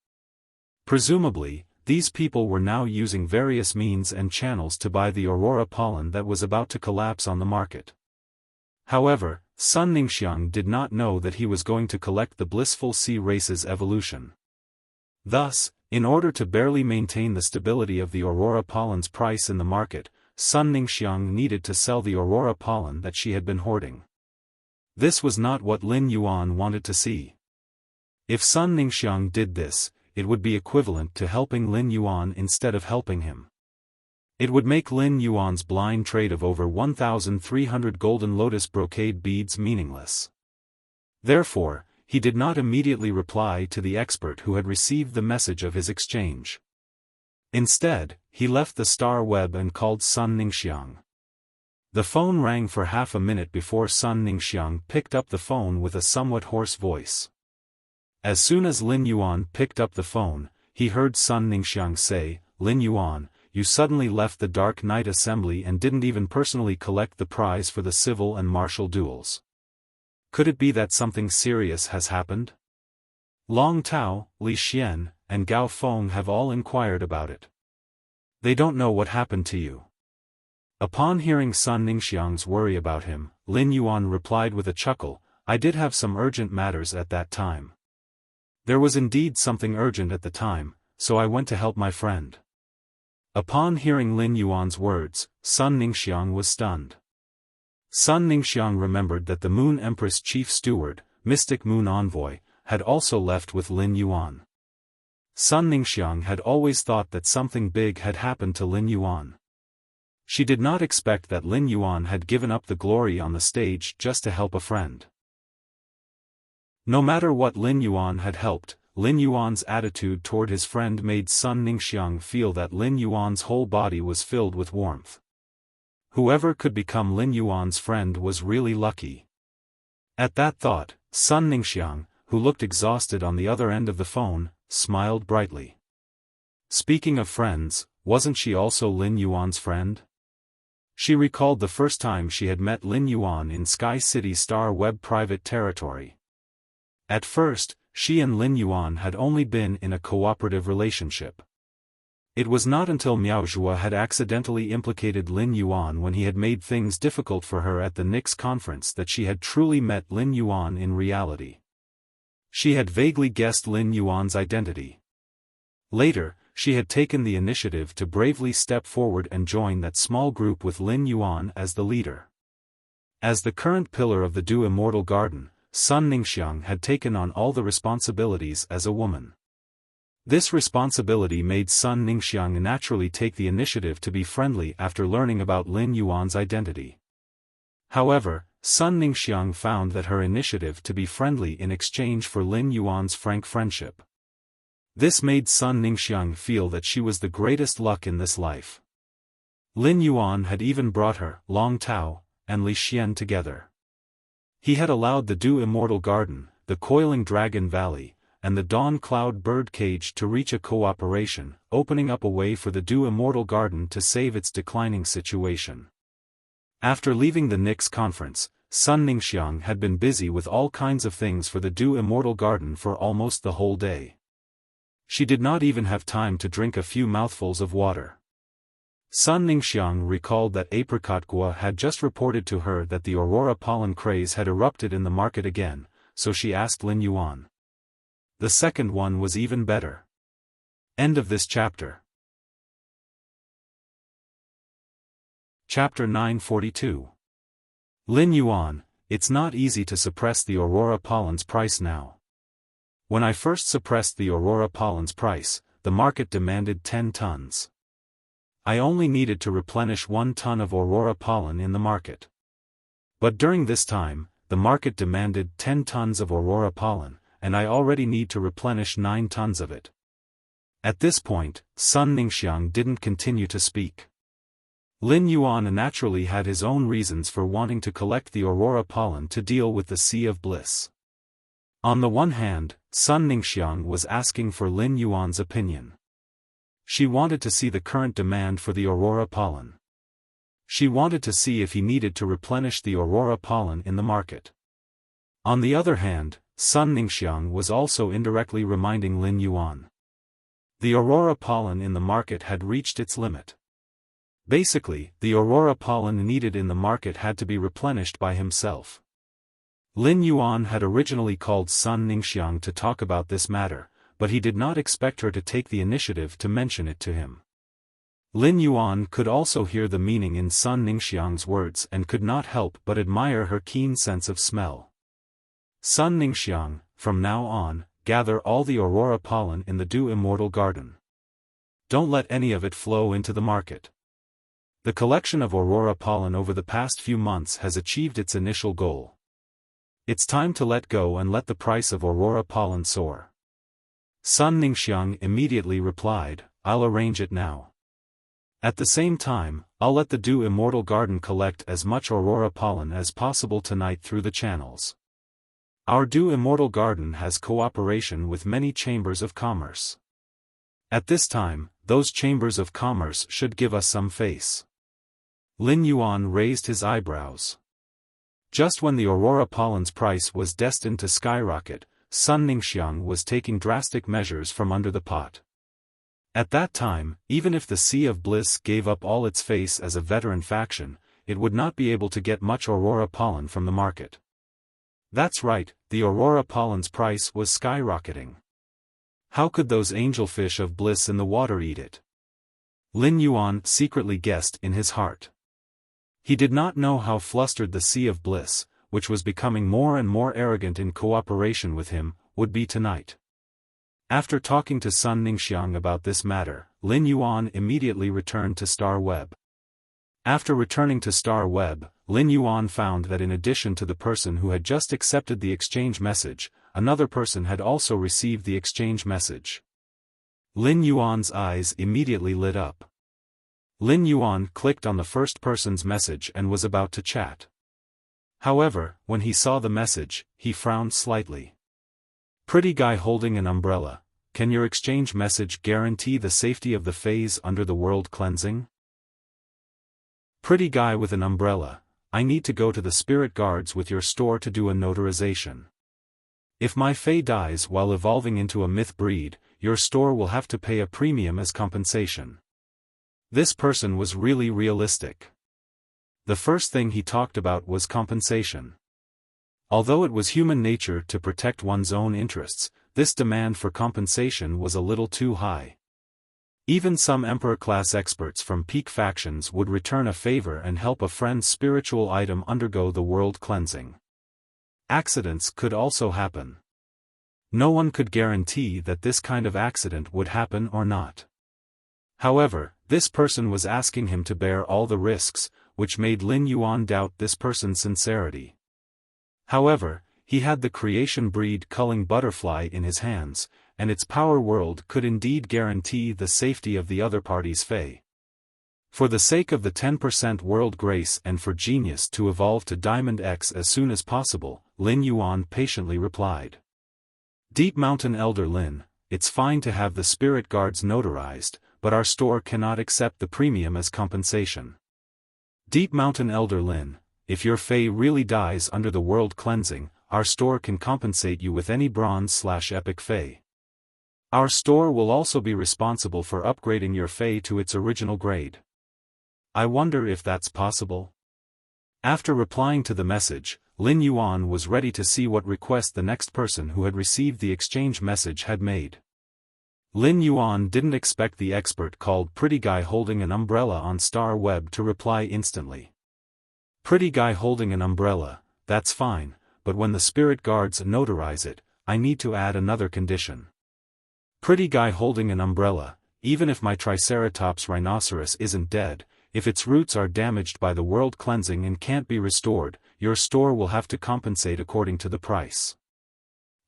Presumably, these people were now using various means and channels to buy the Aurora pollen that was about to collapse on the market. However, Sun Ningxiang did not know that he was going to collect the blissful sea race's evolution. Thus, in order to barely maintain the stability of the Aurora pollen's price in the market, Sun Ningxiang needed to sell the Aurora pollen that she had been hoarding. This was not what Lin Yuan wanted to see. If Sun Ningxiang did this, it would be equivalent to helping Lin Yuan instead of helping him. It would make Lin Yuan's blind trade of over 1,300 Golden Lotus brocade beads meaningless. Therefore, he did not immediately reply to the expert who had received the message of his exchange. Instead, he left the Star Web and called Sun Ningxiang. The phone rang for half a minute before Sun Ningxiang picked up the phone with a somewhat hoarse voice. As soon as Lin Yuan picked up the phone, he heard Sun Ningxiang say, "Lin Yuan, you suddenly left the Dark Knight Assembly and didn't even personally collect the prize for the civil and martial duels. Could it be that something serious has happened? Long Tao, Li Xian, and Gao Feng have all inquired about it. They don't know what happened to you." Upon hearing Sun Ningxiang's worry about him, Lin Yuan replied with a chuckle, "I did have some urgent matters at that time. There was indeed something urgent at the time, so I went to help my friend." Upon hearing Lin Yuan's words, Sun Ningxiang was stunned. Sun Ningxiang remembered that the Moon Empress Chief Steward, Mystic Moon Envoy, had also left with Lin Yuan. Sun Ningxiang had always thought that something big had happened to Lin Yuan. She did not expect that Lin Yuan had given up the glory on the stage just to help a friend. No matter what Lin Yuan had helped, Lin Yuan's attitude toward his friend made Sun Ningxiang feel that Lin Yuan's whole body was filled with warmth. Whoever could become Lin Yuan's friend was really lucky. At that thought, Sun Ningxiang, who looked exhausted on the other end of the phone, smiled brightly. Speaking of friends, wasn't she also Lin Yuan's friend? She recalled the first time she had met Lin Yuan in Sky City Star Web private territory. At first, she and Lin Yuan had only been in a cooperative relationship. It was not until Miao Zhuo had accidentally implicated Lin Yuan when he had made things difficult for her at the Nix conference that she had truly met Lin Yuan in reality. She had vaguely guessed Lin Yuan's identity. Later, she had taken the initiative to bravely step forward and join that small group with Lin Yuan as the leader. As the current pillar of the Du Immortal Garden, Sun Ningxiang had taken on all the responsibilities as a woman. This responsibility made Sun Ningxiang naturally take the initiative to be friendly after learning about Lin Yuan's identity. However, Sun Ningxiang found that her initiative to be friendly in exchange for Lin Yuan's frank friendship. This made Sun Ningxiang feel that she was the greatest luck in this life. Lin Yuan had even brought her, Long Tao, and Li Xian together. He had allowed the Du Immortal Garden, the Coiling Dragon Valley, and the Dawn Cloud Bird Cage to reach a cooperation, opening up a way for the Du Immortal Garden to save its declining situation. After leaving the Nix conference, Sun Ningxiang had been busy with all kinds of things for the Du Immortal Garden for almost the whole day. She did not even have time to drink a few mouthfuls of water. Sun Ningxiang recalled that Apricot Gua had just reported to her that the Aurora pollen craze had erupted in the market again, so she asked Lin Yuan. The second one was even better. End of this chapter. Chapter 942. Lin Yuan, it's not easy to suppress the Aurora pollen's price now. When I first suppressed the Aurora pollen's price, the market demanded 10 tons. I only needed to replenish 1 ton of Aurora pollen in the market. But during this time, the market demanded 10 tons of Aurora pollen, and I already need to replenish 9 tons of it. At this point, Sun Ningxiang didn't continue to speak. Lin Yuan naturally had his own reasons for wanting to collect the Aurora pollen to deal with the Sea of Bliss. On the one hand, Sun Ningxiang was asking for Lin Yuan's opinion. She wanted to see the current demand for the Aurora pollen. She wanted to see if he needed to replenish the Aurora pollen in the market. On the other hand, Sun Ningxiang was also indirectly reminding Lin Yuan. The Aurora pollen in the market had reached its limit. Basically, the Aurora pollen needed in the market had to be replenished by himself. Lin Yuan had originally called Sun Ningxiang to talk about this matter, but he did not expect her to take the initiative to mention it to him. Lin Yuan could also hear the meaning in Sun Ningxiang's words and could not help but admire her keen sense of smell. Sun Ningxiang, from now on, gather all the Aurora pollen in the Du Immortal Garden. Don't let any of it flow into the market. The collection of Aurora pollen over the past few months has achieved its initial goal. It's time to let go and let the price of Aurora pollen soar. Sun Ningxiang immediately replied, I'll arrange it now. At the same time, I'll let the Dew Immortal Garden collect as much aurora pollen as possible tonight through the channels. Our Dew Immortal Garden has cooperation with many chambers of commerce. At this time, those chambers of commerce should give us some face. Lin Yuan raised his eyebrows. Just when the aurora pollen's price was destined to skyrocket, Sun Ningxiang was taking drastic measures from under the pot. At that time, even if the Sea of Bliss gave up all its face as a veteran faction, it would not be able to get much aurora pollen from the market. That's right, the aurora pollen's price was skyrocketing. How could those angelfish of bliss in the water eat it? Lin Yuan secretly guessed in his heart. He did not know how flustered the Sea of Bliss, which was becoming more and more arrogant in cooperation with him, would be tonight. After talking to Sun Ningxiang about this matter, Lin Yuan immediately returned to Star Web. After returning to Star Web, Lin Yuan found that in addition to the person who had just accepted the exchange message, another person had also received the exchange message. Lin Yuan's eyes immediately lit up. Lin Yuan clicked on the first person's message and was about to chat. However, when he saw the message, he frowned slightly. Pretty guy holding an umbrella, can your exchange message guarantee the safety of the phase under the world cleansing? Pretty guy with an umbrella, I need to go to the spirit guards with your store to do a notarization. If my fae dies while evolving into a myth breed, your store will have to pay a premium as compensation. This person was really realistic. The first thing he talked about was compensation. Although it was human nature to protect one's own interests, this demand for compensation was a little too high. Even some Emperor-class experts from peak factions would return a favor and help a friend's spiritual item undergo the world cleansing. Accidents could also happen. No one could guarantee that this kind of accident would happen or not. However, this person was asking him to bear all the risks, which made Lin Yuan doubt this person's sincerity. However, he had the creation breed culling butterfly in his hands, and its power world could indeed guarantee the safety of the other party's fae. For the sake of the 10% world grace and for genius to evolve to Diamond X as soon as possible, Lin Yuan patiently replied. Deep Mountain Elder Lin, it's fine to have the spirit guards notarized, but our store cannot accept the premium as compensation. Deep Mountain Elder Lin, if your fae really dies under the world cleansing, our store can compensate you with any bronze/epic fae. Our store will also be responsible for upgrading your fae to its original grade. I wonder if that's possible? After replying to the message, Lin Yuan was ready to see what request the next person who had received the exchange message had made. Lin Yuan didn't expect the expert called Pretty Guy holding an umbrella on Star Web to reply instantly. Pretty guy holding an umbrella, that's fine, but when the spirit guards notarize it, I need to add another condition. Pretty guy holding an umbrella, even if my Triceratops rhinoceros isn't dead, if its roots are damaged by the world cleansing and can't be restored, your store will have to compensate according to the price.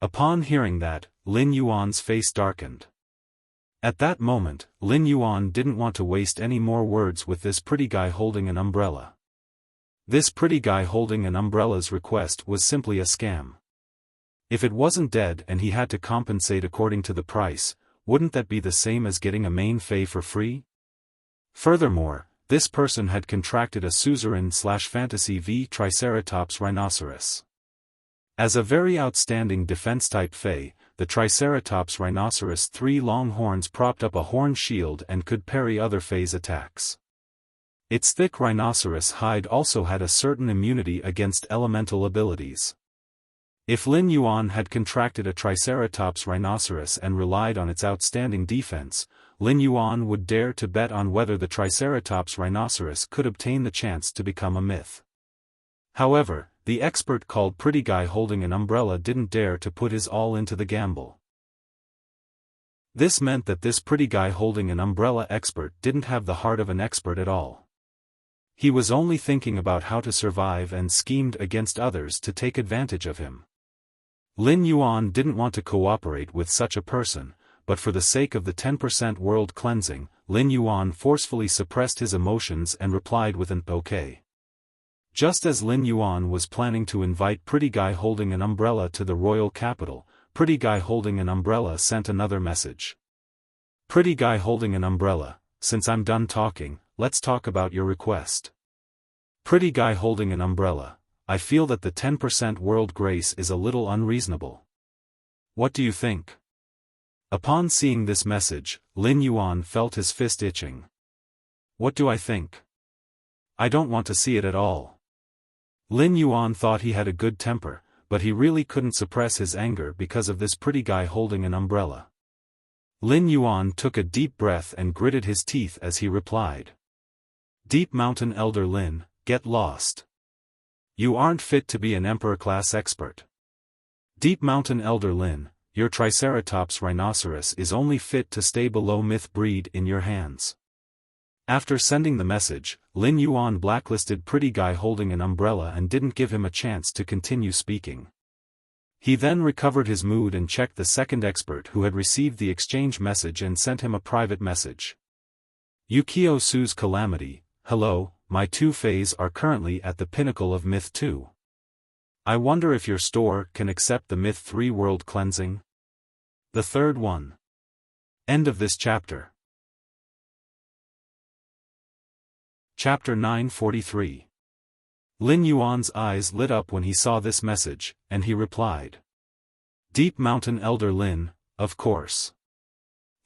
Upon hearing that, Lin Yuan's face darkened. At that moment, Lin Yuan didn't want to waste any more words with this pretty guy holding an umbrella. This pretty guy holding an umbrella's request was simply a scam. If it wasn't dead and he had to compensate according to the price, wouldn't that be the same as getting a main fae for free? Furthermore, this person had contracted a suzerain/fantasy V Triceratops rhinoceros. As a very outstanding defense-type fae, the Triceratops rhinoceros' 3 long horns propped up a horn shield and could parry other fae's attacks. Its thick rhinoceros hide also had a certain immunity against elemental abilities. If Lin Yuan had contracted a Triceratops rhinoceros and relied on its outstanding defense, Lin Yuan would dare to bet on whether the Triceratops rhinoceros could obtain the chance to become a myth. However, the expert called Pretty Guy holding an umbrella didn't dare to put his all into the gamble. This meant that this pretty guy holding an umbrella expert didn't have the heart of an expert at all. He was only thinking about how to survive and schemed against others to take advantage of him. Lin Yuan didn't want to cooperate with such a person, but for the sake of the 10% world cleansing, Lin Yuan forcefully suppressed his emotions and replied with an okay. Just as Lin Yuan was planning to invite Pretty Guy holding an umbrella to the royal capital, Pretty Guy holding an umbrella sent another message. Pretty Guy holding an umbrella, since I'm done talking, let's talk about your request. Pretty Guy holding an umbrella, I feel that the 10% world grace is a little unreasonable. What do you think? Upon seeing this message, Lin Yuan felt his fist itching. What do I think? I don't want to see it at all. Lin Yuan thought he had a good temper, but he really couldn't suppress his anger because of this Pretty Guy holding an umbrella. Lin Yuan took a deep breath and gritted his teeth as he replied. Deep Mountain Elder Lin, get lost. You aren't fit to be an Emperor-class expert. Deep Mountain Elder Lin, your Triceratops rhinoceros is only fit to stay below myth breed in your hands. After sending the message, Lin Yuan blacklisted Pretty Guy holding an umbrella and didn't give him a chance to continue speaking. He then recovered his mood and checked the second expert who had received the exchange message and sent him a private message. Yukio Su's calamity, hello, my 2 Fays are currently at the pinnacle of Myth 2. I wonder if your store can accept the Myth 3 world cleansing? The third one. End of this chapter. Chapter 943. Lin Yuan's eyes lit up when he saw this message, and he replied. Deep Mountain Elder Lin, of course.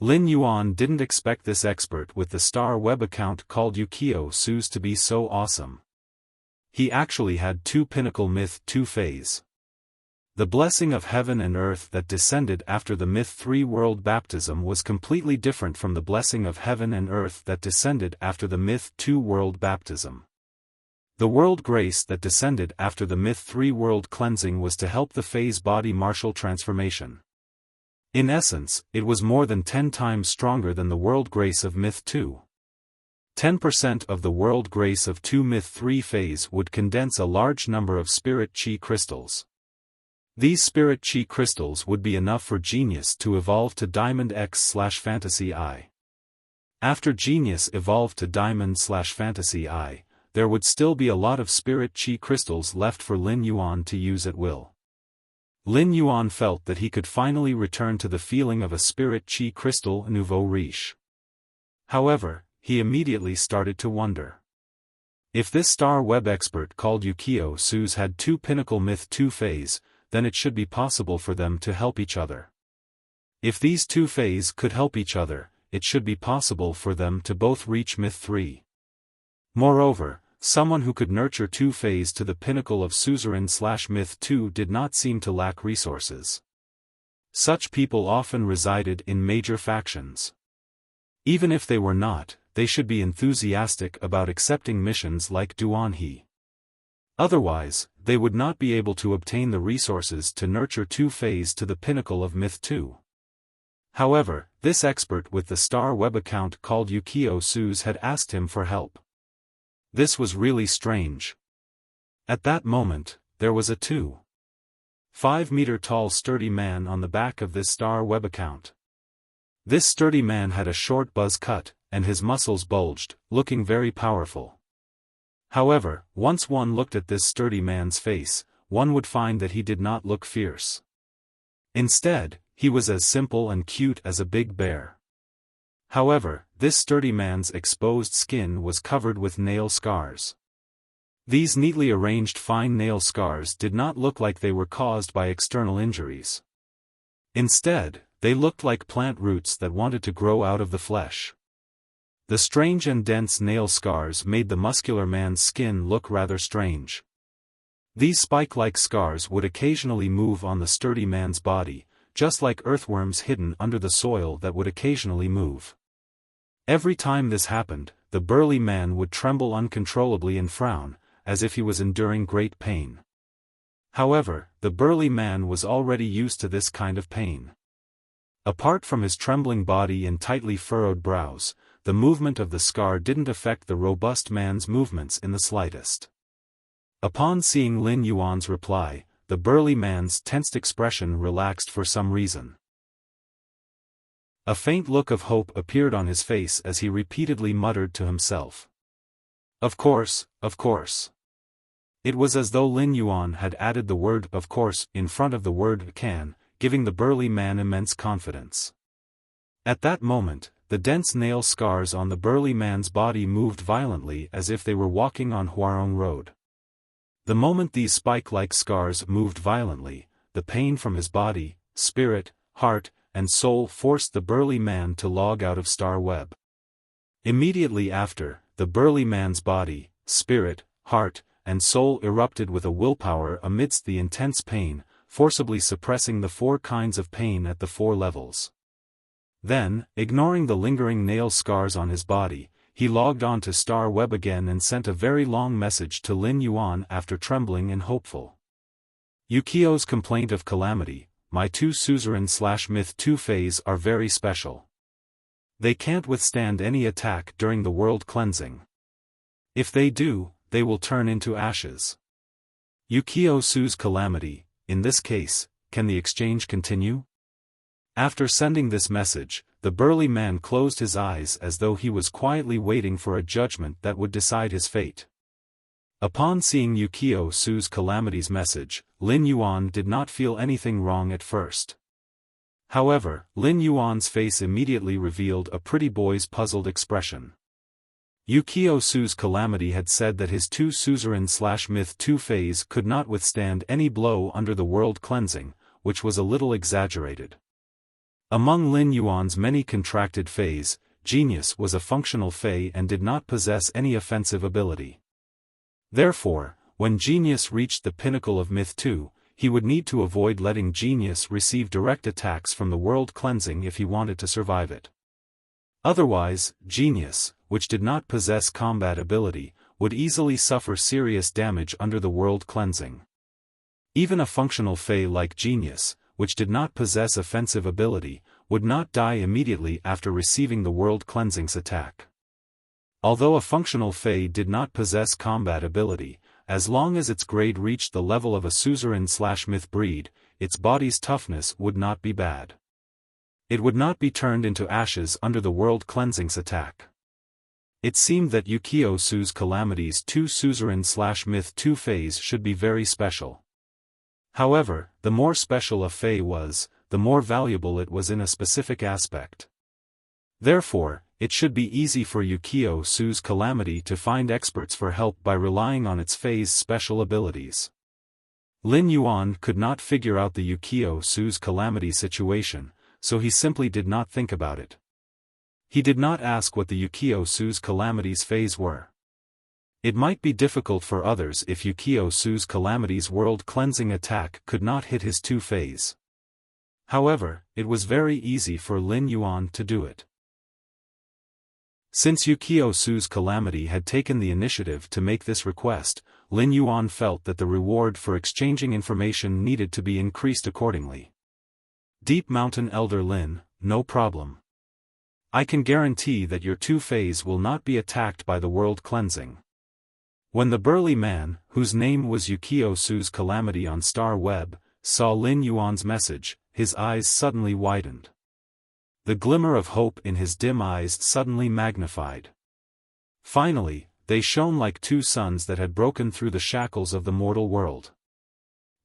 Lin Yuan didn't expect this expert with the star web account called Yukio Su's to be so awesome. He actually had 2 pinnacle Myth 2 Fays. The blessing of heaven and earth that descended after the Myth 3 world baptism was completely different from the blessing of heaven and earth that descended after the Myth 2 world baptism. The world grace that descended after the Myth 3 world cleansing was to help the Fae's body martial transformation. In essence, it was more than 10 times stronger than the world grace of Myth 2. 10% of the world grace of 2 Myth 3 Faes would condense a large number of spirit chi crystals. These spirit chi crystals would be enough for Genius to evolve to Diamond X/Fantasy I. After Genius evolved to Diamond/Fantasy I, there would still be a lot of spirit chi crystals left for Lin Yuan to use at will. Lin Yuan felt that he could finally return to the feeling of a spirit chi crystal nouveau riche. However, he immediately started to wonder. If this star web expert called Yukio Su's had 2 pinnacle Myth 2 Faes, then it should be possible for them to help each other. If these 2 Faes could help each other, it should be possible for them to both reach Myth 3. Moreover, someone who could nurture 2 Faes to the pinnacle of Suzerain/Myth 2 did not seem to lack resources. Such people often resided in major factions. Even if they were not, they should be enthusiastic about accepting missions like Duanhe. Otherwise, they would not be able to obtain the resources to nurture 2 Faes to the pinnacle of Myth 2. However, this expert with the star web account called Yukio Su's had asked him for help. This was really strange. At that moment, there was a 2.5-meter-tall sturdy man on the back of this star web account. This sturdy man had a short buzz cut, and his muscles bulged, looking very powerful. However, once one looked at this sturdy man's face, one would find that he did not look fierce. Instead, he was as simple and cute as a big bear. However, this sturdy man's exposed skin was covered with nail scars. These neatly arranged fine nail scars did not look like they were caused by external injuries. Instead, they looked like plant roots that wanted to grow out of the flesh. The strange and dense nail scars made the muscular man's skin look rather strange. These spike-like scars would occasionally move on the sturdy man's body, just like earthworms hidden under the soil that would occasionally move. Every time this happened, the burly man would tremble uncontrollably and frown, as if he was enduring great pain. However, the burly man was already used to this kind of pain. Apart from his trembling body and tightly furrowed brows, the movement of the scar didn't affect the robust man's movements in the slightest. Upon seeing Lin Yuan's reply, the burly man's tensed expression relaxed for some reason. A faint look of hope appeared on his face as he repeatedly muttered to himself. Of course, of course. It was as though Lin Yuan had added the word of course in front of the word can, giving the burly man immense confidence. At that moment, the dense nail scars on the burly man's body moved violently as if they were walking on Huarong Road. The moment these spike-like scars moved violently, the pain from his body, spirit, heart, and soul forced the burly man to log out of Star Web. Immediately after, the burly man's body, spirit, heart, and soul erupted with a willpower amidst the intense pain, forcibly suppressing the 4 kinds of pain at the 4 levels. Then, ignoring the lingering nail scars on his body, he logged on to Star Web again and sent a very long message to Lin Yuan after trembling and hopeful. Yukio's complaint of calamity, my 2 suzerain/myth 2 phase are very special. They can't withstand any attack during the world cleansing. If they do, they will turn into ashes. Yukio Su's calamity, in this case, can the exchange continue? After sending this message, the burly man closed his eyes as though he was quietly waiting for a judgment that would decide his fate. Upon seeing Yukio Su's calamity's message, Lin Yuan did not feel anything wrong at first. However, Lin Yuan's face immediately revealed a pretty boy's puzzled expression. Yukio Su's calamity had said that his 2 suzerain/myth 2 phase could not withstand any blow under the world cleansing, which was a little exaggerated. Among Lin Yuan's many contracted phase, Genius was a functional phase and did not possess any offensive ability. Therefore, when Genius reached the pinnacle of Myth 2, he would need to avoid letting Genius receive direct attacks from the world cleansing if he wanted to survive it. Otherwise, Genius, which did not possess combat ability, would easily suffer serious damage under the world cleansing. Even a functional phase like Genius, which did not possess offensive ability, would not die immediately after receiving the world cleansing's attack. Although a functional phase did not possess combat ability, as long as its grade reached the level of a suzerain/myth breed, its body's toughness would not be bad. It would not be turned into ashes under the world cleansing's attack. It seemed that Yukio Su's calamity's 2 suzerain/myth 2 phase should be very special. However, the more special a phase was, the more valuable it was in a specific aspect. Therefore, it should be easy for Yukio Su's calamity to find experts for help by relying on its phase special abilities. Lin Yuan could not figure out the Yukio Su's calamity situation, so he simply did not think about it. He did not ask what the Yukio Su's calamity's phase were. It might be difficult for others if Yukio Su's calamity's world cleansing attack could not hit his 2 phase. However, it was very easy for Lin Yuan to do it. Since Yukio Su's calamity had taken the initiative to make this request, Lin Yuan felt that the reward for exchanging information needed to be increased accordingly. Deep Mountain Elder Lin, no problem. I can guarantee that your 2 phase will not be attacked by the world cleansing. When the burly man, whose name was Yukio Su's calamity on Star Web, saw Lin Yuan's message, his eyes suddenly widened. The glimmer of hope in his dim eyes suddenly magnified. Finally, they shone like 2 suns that had broken through the shackles of the mortal world.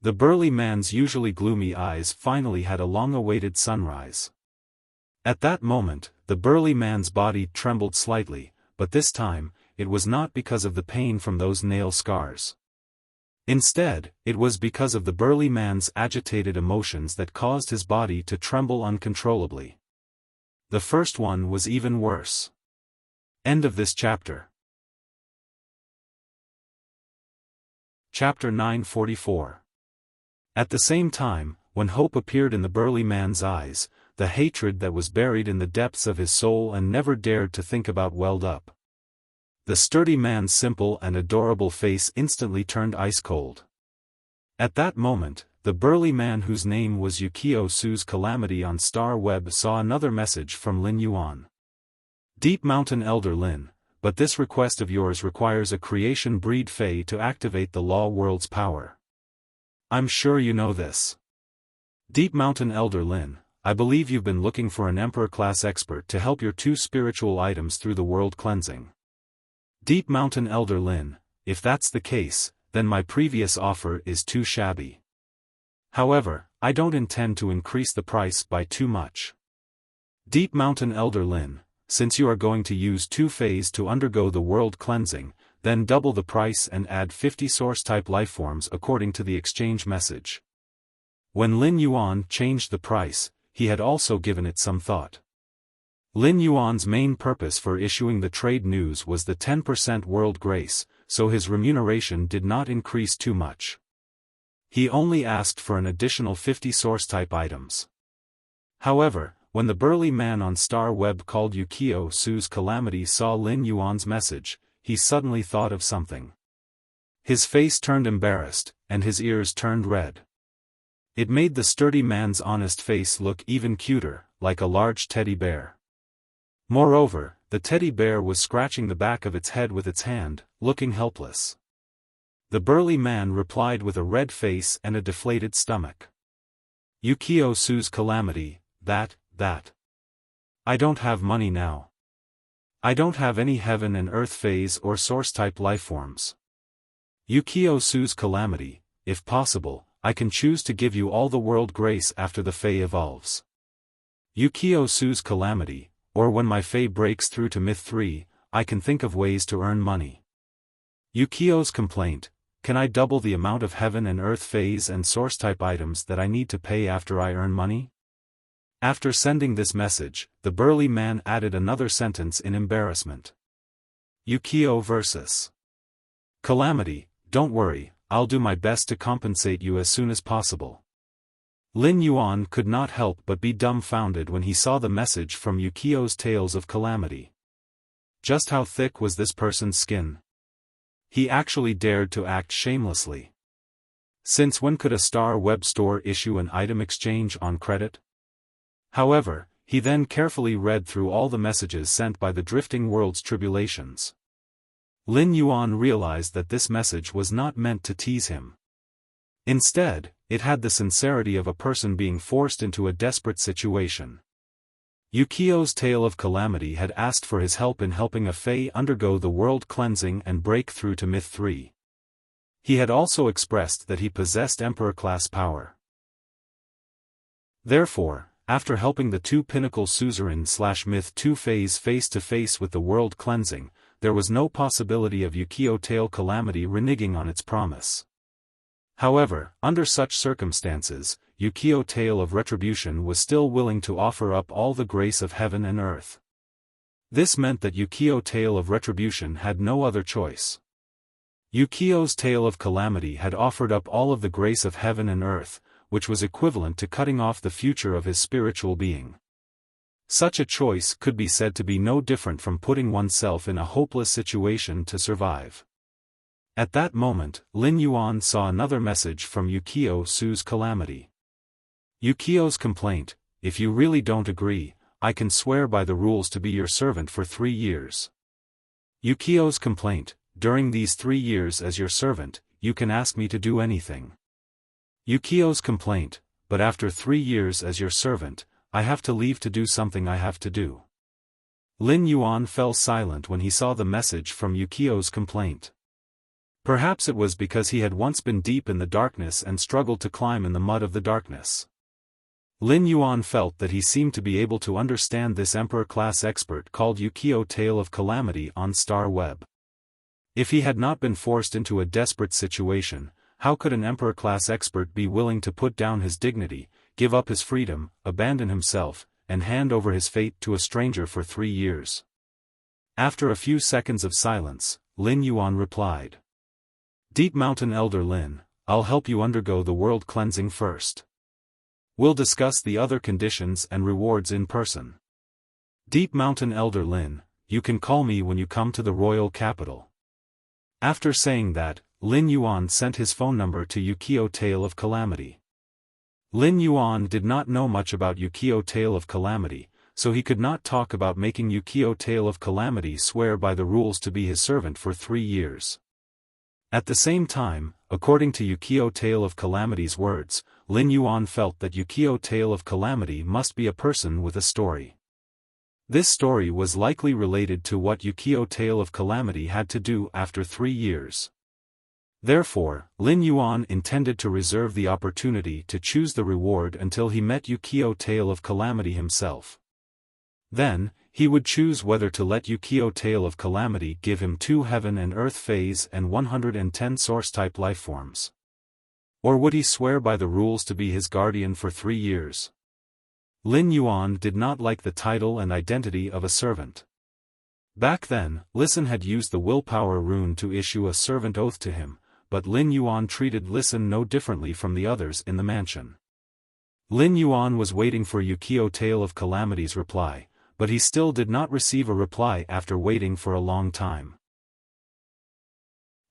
The burly man's usually gloomy eyes finally had a long-awaited sunrise. At that moment, the burly man's body trembled slightly, but this time, it was not because of the pain from those nail scars. Instead, it was because of the burly man's agitated emotions that caused his body to tremble uncontrollably. The first one was even worse. End of this chapter. Chapter 944. At the same time, when hope appeared in the burly man's eyes, the hatred that was buried in the depths of his soul and never dared to think about welled up. The sturdy man's simple and adorable face instantly turned ice-cold. At that moment, the burly man whose name was Yukio Su's calamity on Star Web saw another message from Lin Yuan. Deep Mountain Elder Lin, but this request of yours requires a creation breed Fey to activate the Law World's power. I'm sure you know this. Deep Mountain Elder Lin, I believe you've been looking for an Emperor-class expert to help your 2 spiritual items through the world cleansing. Deep Mountain Elder Lin, if that's the case, then my previous offer is too shabby. However, I don't intend to increase the price by too much. Deep Mountain Elder Lin, since you are going to use 2 phases to undergo the world cleansing, then double the price and add 50 source-type lifeforms according to the exchange message. When Lin Yuan changed the price, he had also given it some thought. Lin Yuan's main purpose for issuing the trade news was the 10% world grace, so his remuneration did not increase too much. He only asked for an additional 50 source-type items. However, when the burly man on Star Web called Yukio Su's Calamity saw Lin Yuan's message, he suddenly thought of something. His face turned embarrassed, and his ears turned red. It made the sturdy man's honest face look even cuter, like a large teddy bear. Moreover, the teddy bear was scratching the back of its head with its hand, looking helpless. The burly man replied with a red face and a deflated stomach. Yukio Su's Calamity, that. I don't have money now. I don't have any heaven and earth phase or source-type lifeforms. Yukio Su's Calamity, if possible, I can choose to give you all the world grace after the Fae evolves. Yukio Su's Calamity, or when my Fae breaks through to Myth 3, I can think of ways to earn money. Yukio's complaint, can I double the amount of heaven and earth phase and source-type items that I need to pay after I earn money? After sending this message, the burly man added another sentence in embarrassment. Yukio versus Calamity, don't worry, I'll do my best to compensate you as soon as possible. Lin Yuan could not help but be dumbfounded when he saw the message from Yukio's Tales of Calamity. Just how thick was this person's skin? He actually dared to act shamelessly. Since when could a Star Web store issue an item exchange on credit? However, he then carefully read through all the messages sent by the drifting world's tribulations. Lin Yuan realized that this message was not meant to tease him. Instead, it had the sincerity of a person being forced into a desperate situation. Yukio's Tale of Calamity had asked for his help in helping a Fae undergo the world cleansing and break through to Myth 3. He had also expressed that he possessed Emperor-class power. Therefore, after helping the 2 pinnacle suzerain/Myth 2 Faes face-to-face with the world cleansing, there was no possibility of Yukio Tale Calamity reneging on its promise. However, under such circumstances, Yukio Tale of Retribution was still willing to offer up all the grace of heaven and earth. This meant that Yukio Tale of Retribution had no other choice. Yukio's Tale of Calamity had offered up all of the grace of heaven and earth, which was equivalent to cutting off the future of his spiritual being. Such a choice could be said to be no different from putting oneself in a hopeless situation to survive. At that moment, Lin Yuan saw another message from Yukio Su's Calamity. Yukio's complaint, if you really don't agree, I can swear by the rules to be your servant for 3 years. Yukio's complaint, during these 3 years as your servant, you can ask me to do anything. Yukio's complaint, but after 3 years as your servant, I have to leave to do something I have to do. Lin Yuan fell silent when he saw the message from Yukio's complaint. Perhaps it was because he had once been deep in the darkness and struggled to climb in the mud of the darkness. Lin Yuan felt that he seemed to be able to understand this Emperor-class expert called Yukio Tale of Calamity on Star Web. If he had not been forced into a desperate situation, how could an Emperor-class expert be willing to put down his dignity, give up his freedom, abandon himself, and hand over his fate to a stranger for 3 years? After a few seconds of silence, Lin Yuan replied. Deep Mountain Elder Lin, I'll help you undergo the world cleansing first. We'll discuss the other conditions and rewards in person. Deep Mountain Elder Lin, you can call me when you come to the royal capital. After saying that, Lin Yuan sent his phone number to Yukio Tale of Calamity. Lin Yuan did not know much about Yukio Tale of Calamity, so he could not talk about making Yukio Tale of Calamity swear by the rules to be his servant for 3 years. At the same time, according to Yukio Tale of Calamity's words, Lin Yuan felt that Yukio Tale of Calamity must be a person with a story. This story was likely related to what Yukio Tale of Calamity had to do after 3 years. Therefore, Lin Yuan intended to reserve the opportunity to choose the reward until he met Yukio Tale of Calamity himself. Then, he would choose whether to let Yukio Tale of Calamity give him 2 heaven and earth phase and 110 source-type lifeforms. Or would he swear by the rules to be his guardian for 3 years? Lin Yuan did not like the title and identity of a servant. Back then, Listen had used the willpower rune to issue a servant oath to him, but Lin Yuan treated Listen no differently from the others in the mansion. Lin Yuan was waiting for Yukio Tale of Calamity's reply, but he still did not receive a reply after waiting for a long time.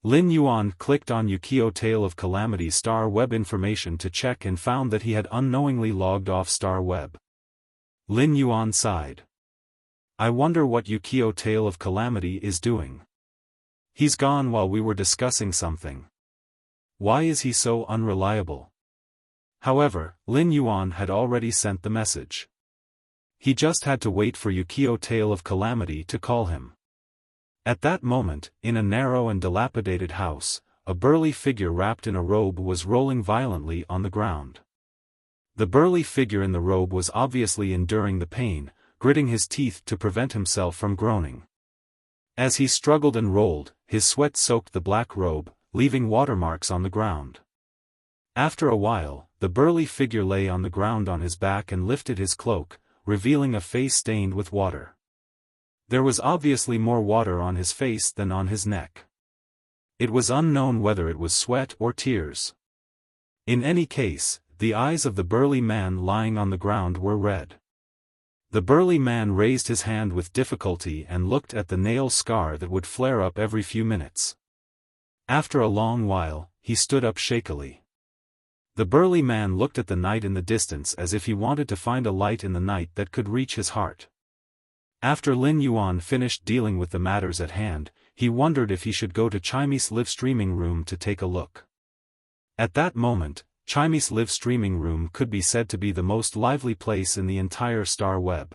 Lin Yuan clicked on Yukio Tale of Calamity's Star Web information to check and found that he had unknowingly logged off Star Web. Lin Yuan sighed. I wonder what Yukio Tale of Calamity is doing. He's gone while we were discussing something. Why is he so unreliable? However, Lin Yuan had already sent the message. He just had to wait for Yukio Tale of Calamity to call him. At that moment, in a narrow and dilapidated house, a burly figure wrapped in a robe was rolling violently on the ground. The burly figure in the robe was obviously enduring the pain, gritting his teeth to prevent himself from groaning. As he struggled and rolled, his sweat soaked the black robe, leaving watermarks on the ground. After a while, the burly figure lay on the ground on his back and lifted his cloak, revealing a face stained with water. There was obviously more water on his face than on his neck. It was unknown whether it was sweat or tears. In any case, the eyes of the burly man lying on the ground were red. The burly man raised his hand with difficulty and looked at the nail scar that would flare up every few minutes. After a long while, he stood up shakily. The burly man looked at the night in the distance as if he wanted to find a light in the night that could reach his heart. After Lin Yuan finished dealing with the matters at hand, he wondered if he should go to Chime's live streaming room to take a look. At that moment, Chime's live streaming room could be said to be the most lively place in the entire Star Web.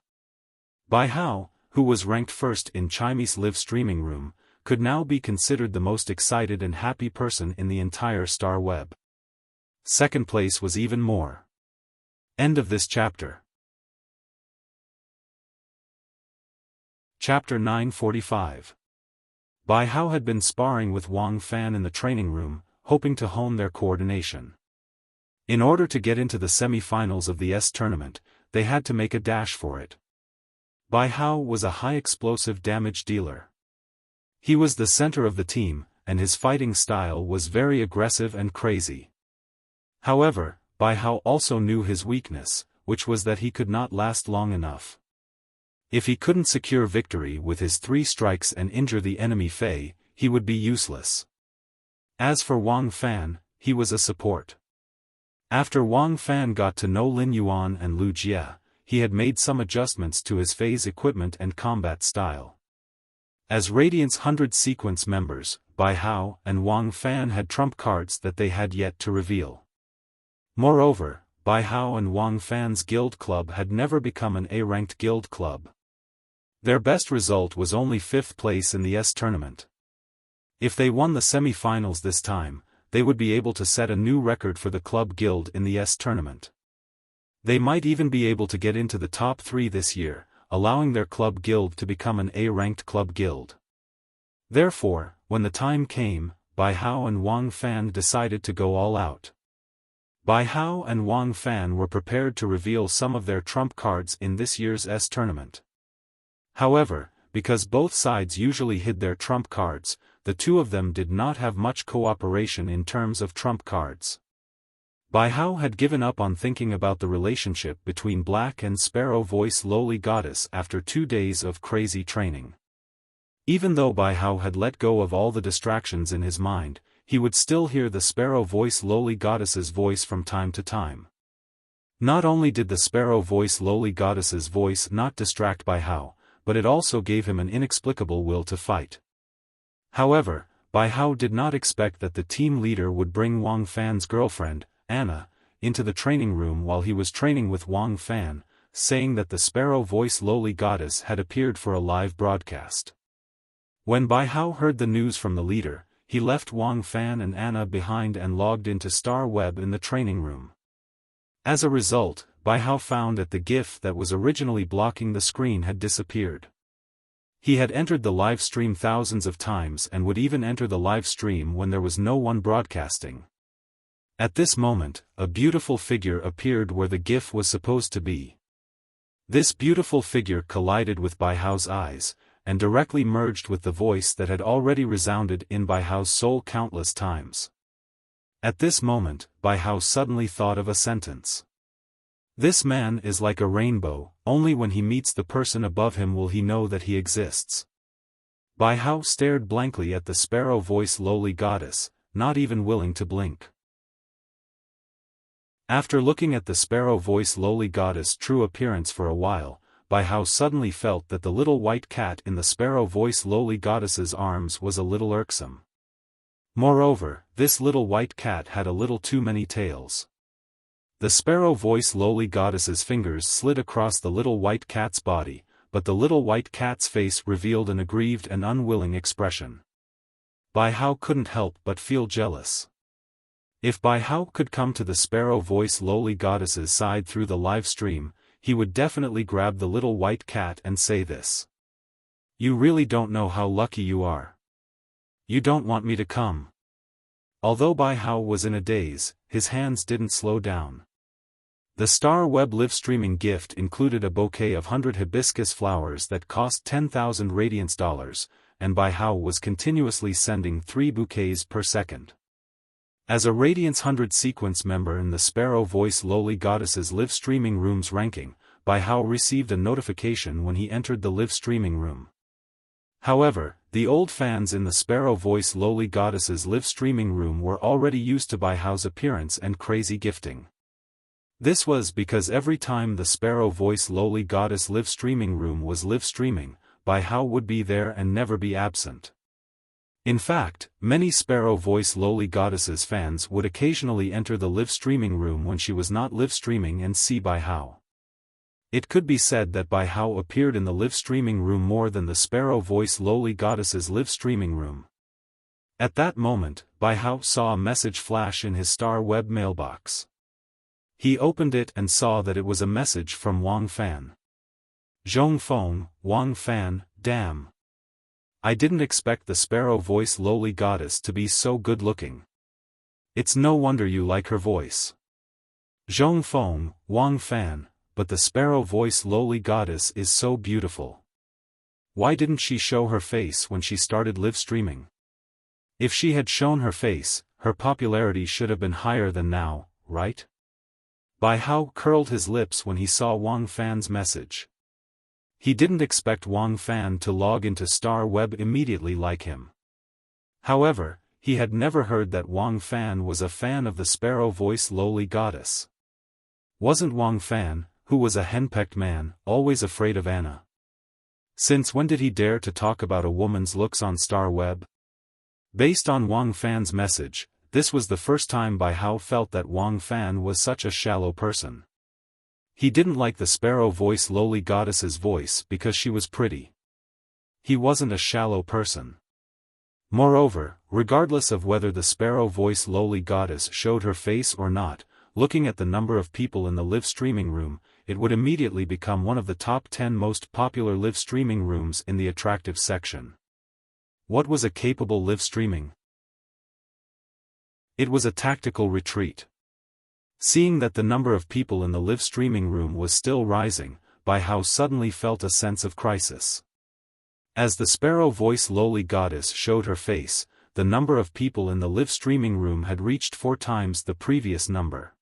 Bai Hao, who was ranked first in Chime's live streaming room, could now be considered the most excited and happy person in the entire Star Web. Second place was even more. End of this chapter. Chapter 945. Bai Hao had been sparring with Wang Fan in the training room, hoping to hone their coordination. In order to get into the semi-finals of the S tournament, they had to make a dash for it. Bai Hao was a high-explosive damage dealer. He was the center of the team, and his fighting style was very aggressive and crazy. However, Bai Hao also knew his weakness, which was that he could not last long enough. If he couldn't secure victory with his 3 strikes and injure the enemy Fei, he would be useless. As for Wang Fan, he was a support. After Wang Fan got to know Lin Yuan and Lu Jie, he had made some adjustments to his Fei's equipment and combat style. As Radiant's 100 sequence members, Bai Hao and Wang Fan had trump cards that they had yet to reveal. Moreover, Bai Hao and Wang Fan's guild club had never become an A-ranked guild club. Their best result was only 5th place in the S tournament. If they won the semi-finals this time, they would be able to set a new record for the club guild in the S tournament. They might even be able to get into the top 3 this year, allowing their club guild to become an A-ranked club guild. Therefore, when the time came, Bai Hao and Wang Fan decided to go all out. Bai Hao and Wang Fan were prepared to reveal some of their trump cards in this year's S tournament. However, because both sides usually hid their trump cards, the two of them did not have much cooperation in terms of trump cards. Bai Hao had given up on thinking about the relationship between Black and Sparrow Voice Lowly Goddess after 2 days of crazy training. Even though Bai Hao had let go of all the distractions in his mind, he would still hear the Sparrow Voice Lowly Goddess's voice from time to time. Not only did the Sparrow Voice Lowly Goddess's voice not distract Bai Hao, but it also gave him an inexplicable will to fight. However, Bai Hao did not expect that the team leader would bring Wang Fan's girlfriend, Anna, into the training room while he was training with Wang Fan, saying that the sparrow-voiced lowly goddess had appeared for a live broadcast. When Bai Hao heard the news from the leader, he left Wang Fan and Anna behind and logged into Star Web in the training room. As a result, Bai Hao found that the GIF that was originally blocking the screen had disappeared. He had entered the live stream thousands of times and would even enter the live stream when there was no one broadcasting. At this moment, a beautiful figure appeared where the GIF was supposed to be. This beautiful figure collided with Bai Hao's eyes, and directly merged with the voice that had already resounded in Bai Hao's soul countless times. At this moment, Bai Hao suddenly thought of a sentence. This man is like a rainbow, only when he meets the person above him will he know that he exists. Bai Hao stared blankly at the sparrow-voiced lowly goddess, not even willing to blink. After looking at the sparrow-voiced lowly goddess' true appearance for a while, Bai Hao suddenly felt that the little white cat in the sparrow-voiced lowly goddess's arms was a little irksome. Moreover, this little white cat had a little too many tails. The sparrow-voiced lowly goddess's fingers slid across the little white cat's body, but the little white cat's face revealed an aggrieved and unwilling expression. Bai Hao couldn't help but feel jealous. If Bai Hao could come to the sparrow-voiced lowly goddess's side through the live stream, he would definitely grab the little white cat and say this. You really don't know how lucky you are. You don't want me to come. Although Bai Hao was in a daze, his hands didn't slow down. The Star Web live streaming gift included a bouquet of 100 hibiscus flowers that cost 10,000 radiance dollars, and Bai Hao was continuously sending 3 bouquets per second. As a Radiance 100 sequence member in the Sparrow-voiced lowly goddess's live streaming room's ranking, Bai Hao received a notification when he entered the live streaming room. However, the old fans in the Sparrow-voiced lowly goddess's live streaming room were already used to Bai Hao's appearance and crazy gifting. This was because every time the Sparrow-voiced lowly goddess live streaming room was live streaming, Bai Hao would be there and never be absent. In fact, many Sparrow-voiced lowly goddess's fans would occasionally enter the live streaming room when she was not live streaming and see Bai Hao. It could be said that Bai Hao appeared in the live streaming room more than the Sparrow-voiced lowly goddess's live streaming room. At that moment, Bai Hao saw a message flash in his Star Web mailbox. He opened it and saw that it was a message from Wang Fan. Zhongfeng, Wang Fan, damn. I didn't expect the sparrow-voiced lowly goddess to be so good-looking. It's no wonder you like her voice. Zhongfeng, Wang Fan, but the sparrow-voiced lowly goddess is so beautiful. Why didn't she show her face when she started live streaming? If she had shown her face, her popularity should have been higher than now, right? Bai Hao curled his lips when he saw Wang Fan's message. He didn't expect Wang Fan to log into Star Web immediately like him. However, he had never heard that Wang Fan was a fan of the sparrow-voiced lowly goddess. Wasn't Wang Fan, who was a henpecked man, always afraid of Anna? Since when did he dare to talk about a woman's looks on Star Web? Based on Wang Fan's message, this was the first time Bai Hao felt that Wang Fan was such a shallow person. He didn't like the sparrow-voiced lowly goddess's voice because she was pretty. He wasn't a shallow person. Moreover, regardless of whether the sparrow-voiced lowly goddess showed her face or not, looking at the number of people in the live streaming room, it would immediately become one of the top 10 most popular live streaming rooms in the attractive section. What was a capable live streaming? It was a tactical retreat. Seeing that the number of people in the live streaming room was still rising, Bai Hao suddenly felt a sense of crisis. As the sparrow-voiced lowly goddess showed her face, the number of people in the live streaming room had reached 4 times the previous number.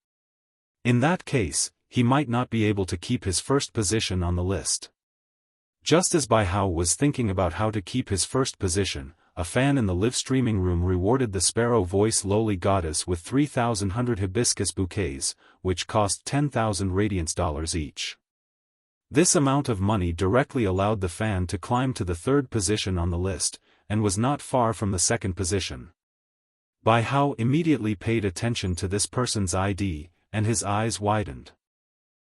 In that case, he might not be able to keep his first position on the list. Just as Bai Hao was thinking about how to keep his first position, a fan in the live streaming room rewarded the sparrow-voiced lowly goddess with 3,100 hibiscus bouquets, which cost 10,000 radiance dollars each. This amount of money directly allowed the fan to climb to the 3rd position on the list, and was not far from the second position. Bai Hao immediately paid attention to this person's ID, and his eyes widened.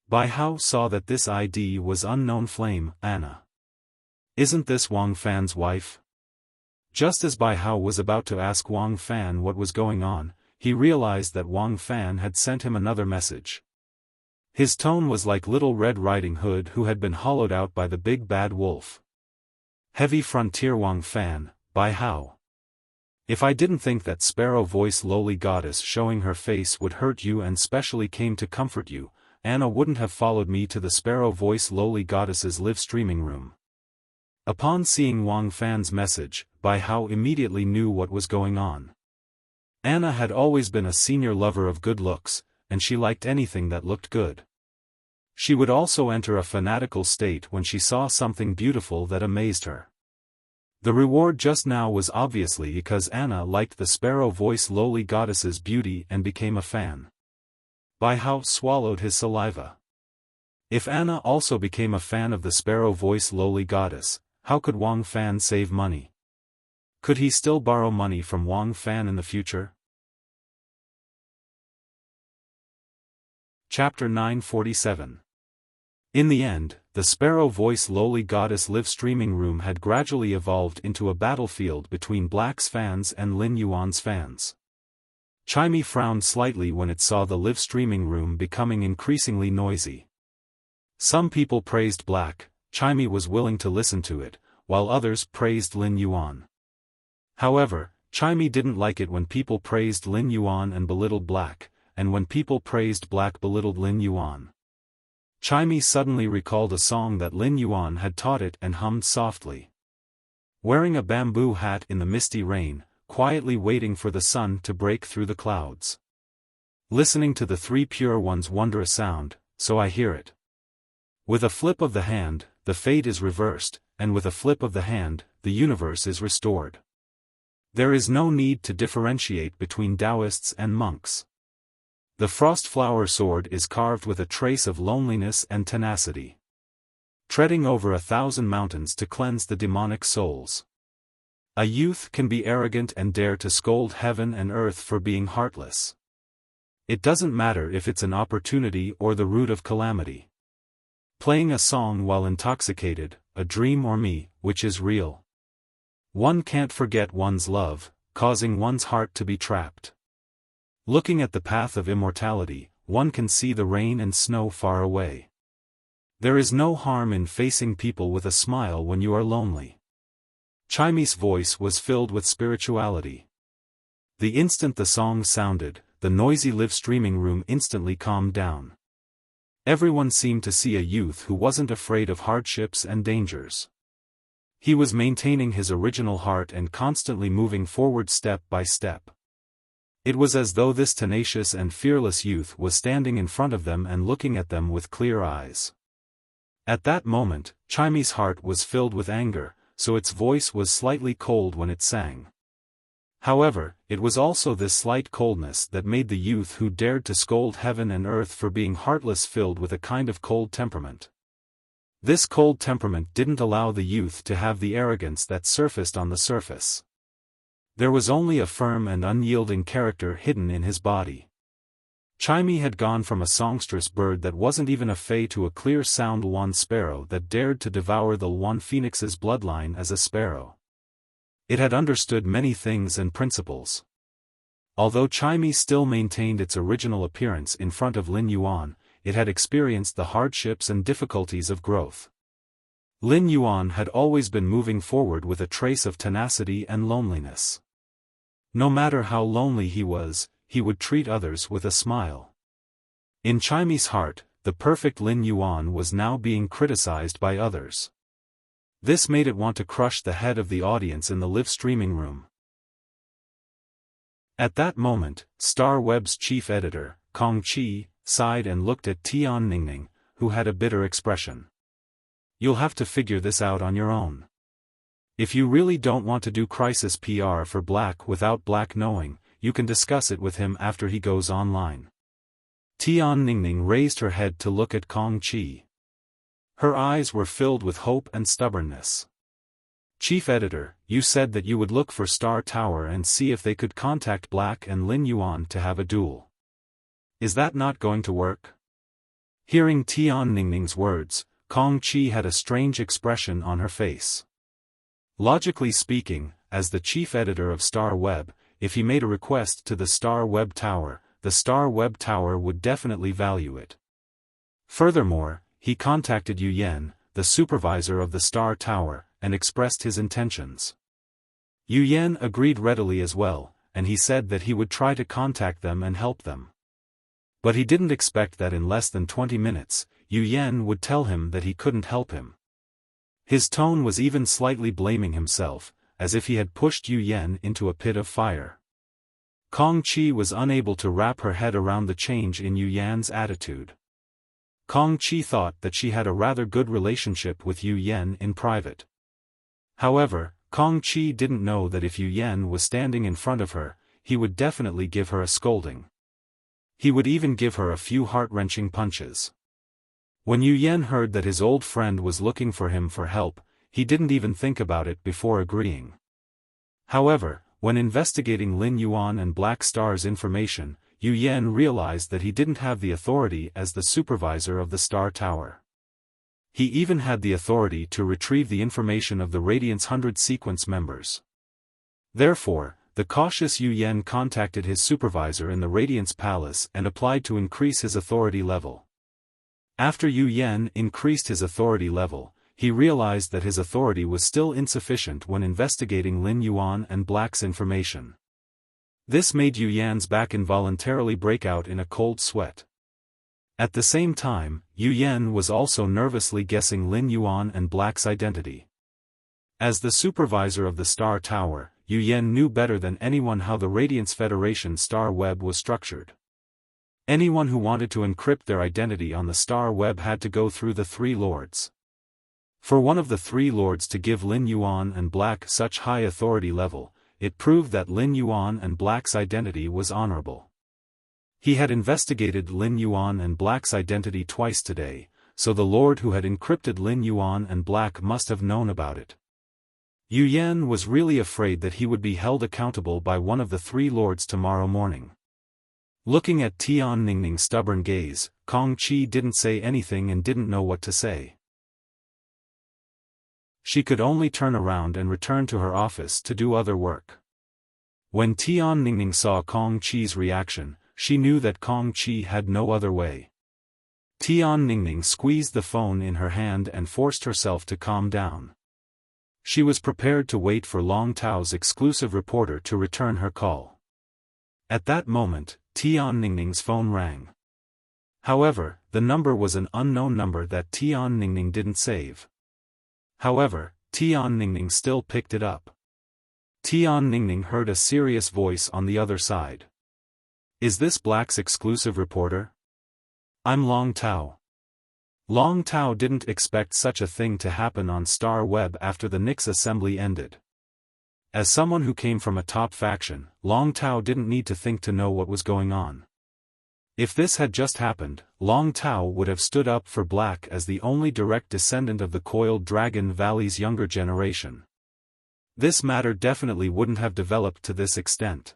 Bai Hao saw that this ID was unknown flame, Anna. Isn't this Wang Fan's wife? Just as Bai Hao was about to ask Wang Fan what was going on, he realized that Wang Fan had sent him another message. His tone was like Little Red Riding Hood who had been hollowed out by the big bad wolf. Heavy frontier Wang Fan, Bai Hao. If I didn't think that sparrow voice lowly goddess showing her face would hurt you and specially came to comfort you, Anna wouldn't have followed me to the sparrow voice lowly goddess's live streaming room. Upon seeing Wang Fan's message, Bai Hao immediately knew what was going on. Anna had always been a senior lover of good looks, and she liked anything that looked good. She would also enter a fanatical state when she saw something beautiful that amazed her. The reward just now was obviously because Anna liked the sparrow voice lowly goddess's beauty and became a fan. Bai Hao swallowed his saliva. If Anna also became a fan of the sparrow voice lowly goddess, how could Wang Fan save money? Could he still borrow money from Wang Fan in the future? Chapter 947. In the end, the sparrow voice lowly goddess live streaming room had gradually evolved into a battlefield between Black's fans and Lin Yuan's fans. Chimey frowned slightly when it saw the live streaming room becoming increasingly noisy. Some people praised Black, Chimey was willing to listen to it, while others praised Lin Yuan. However, Chimey didn't like it when people praised Lin Yuan and belittled Black, and when people praised Black belittled Lin Yuan. Chimey suddenly recalled a song that Lin Yuan had taught it and hummed softly. Wearing a bamboo hat in the misty rain, quietly waiting for the sun to break through the clouds. Listening to the three pure ones wondrous sound, so I hear it. With a flip of the hand, the fate is reversed, and with a flip of the hand, the universe is restored. There is no need to differentiate between Taoists and monks. The frost flower sword is carved with a trace of loneliness and tenacity. Treading over 1,000 mountains to cleanse the demonic souls. A youth can be arrogant and dare to scold heaven and earth for being heartless. It doesn't matter if it's an opportunity or the root of calamity. Playing a song while intoxicated, a dream or me, which is real. One can't forget one's love, causing one's heart to be trapped. Looking at the path of immortality, one can see the rain and snow far away. There is no harm in facing people with a smile when you are lonely. Chimey's voice was filled with spirituality. The instant the song sounded, the noisy live streaming room instantly calmed down. Everyone seemed to see a youth who wasn't afraid of hardships and dangers. He was maintaining his original heart and constantly moving forward step by step. It was as though this tenacious and fearless youth was standing in front of them and looking at them with clear eyes. At that moment, Chimey's heart was filled with anger, so its voice was slightly cold when it sang. However, it was also this slight coldness that made the youth who dared to scold heaven and earth for being heartless filled with a kind of cold temperament. This cold temperament didn't allow the youth to have the arrogance that surfaced on the surface. There was only a firm and unyielding character hidden in his body. Chimey had gone from a songstress bird that wasn't even a fay to a clear sound Luan sparrow that dared to devour the Luan phoenix's bloodline as a sparrow. It had understood many things and principles. Although Chimey still maintained its original appearance in front of Lin Yuan, it had experienced the hardships and difficulties of growth. Lin Yuan had always been moving forward with a trace of tenacity and loneliness. No matter how lonely he would treat others with a smile. In Chimey's heart, the perfect Lin Yuan was now being criticized by others. This made it want to crush the head of the audience in the live streaming room. At that moment, Star Web's chief editor, Kong Chi, sighed and looked at Tian Ningning, who had a bitter expression. You'll have to figure this out on your own. If you really don't want to do crisis PR for Black without Black knowing, you can discuss it with him after he goes online. Tian Ningning raised her head to look at Kong Chi. Her eyes were filled with hope and stubbornness. Chief editor, you said that you would look for Star Tower and see if they could contact Black and Lin Yuan to have a duel. Is that not going to work?" Hearing Tian Ningning's words, Kong Qi had a strange expression on her face. Logically speaking, as the chief editor of Star Web, if he made a request to the Star Web Tower, the Star Web Tower would definitely value it. Furthermore, he contacted Yu Yan, the supervisor of the Star Tower, and expressed his intentions. Yu Yan agreed readily as well, and he said that he would try to contact them and help them. But he didn't expect that in less than 20 minutes, Yu Yan would tell him that he couldn't help him. His tone was even slightly blaming himself, as if he had pushed Yu Yan into a pit of fire. Kong Qi was unable to wrap her head around the change in Yu Yan's attitude. Kong Qi thought that she had a rather good relationship with Yu Yan in private. However, Kong Qi didn't know that if Yu Yan was standing in front of her, he would definitely give her a scolding. He would even give her a few heart-wrenching punches. When Yu Yan heard that his old friend was looking for him for help, he didn't even think about it before agreeing. However, when investigating Lin Yuan and Black Star's information, Yu Yan realized that he didn't have the authority as the supervisor of the Star Tower. He even had the authority to retrieve the information of the Radiance 100 sequence members. Therefore, the cautious Yu Yan contacted his supervisor in the Radiance Palace and applied to increase his authority level. After Yu Yan increased his authority level, he realized that his authority was still insufficient when investigating Lin Yuan and Black's information. This made Yu Yan's back involuntarily break out in a cold sweat. At the same time, Yu Yan was also nervously guessing Lin Yuan and Black's identity. As the supervisor of the Star Tower, Yu Yan knew better than anyone how the Radiance Federation Star Web was structured. Anyone who wanted to encrypt their identity on the Star Web had to go through the Three Lords. For one of the Three Lords to give Lin Yuan and Black such high authority level, it proved that Lin Yuan and Black's identity was honorable. He had investigated Lin Yuan and Black's identity twice today, so the Lord who had encrypted Lin Yuan and Black must have known about it. Yu Yan was really afraid that he would be held accountable by one of the Three Lords tomorrow morning. Looking at Tian Ningning's stubborn gaze, Kong Qi didn't say anything and didn't know what to say. She could only turn around and return to her office to do other work. When Tian Ningning saw Kong Qi's reaction, she knew that Kong Qi had no other way. Tian Ningning squeezed the phone in her hand and forced herself to calm down. She was prepared to wait for Long Tao's exclusive reporter to return her call. At that moment, Tian Ningning's phone rang. However, the number was an unknown number that Tian Ningning didn't save. However, Tian Ningning still picked it up. Tian Ningning heard a serious voice on the other side. "Is this Black's exclusive reporter? I'm Long Tao." Long Tao didn't expect such a thing to happen on Star Web after the Nix assembly ended. As someone who came from a top faction, Long Tao didn't need to think to know what was going on. If this had just happened, Long Tao would have stood up for Black as the only direct descendant of the Coiled Dragon Valley's younger generation. This matter definitely wouldn't have developed to this extent.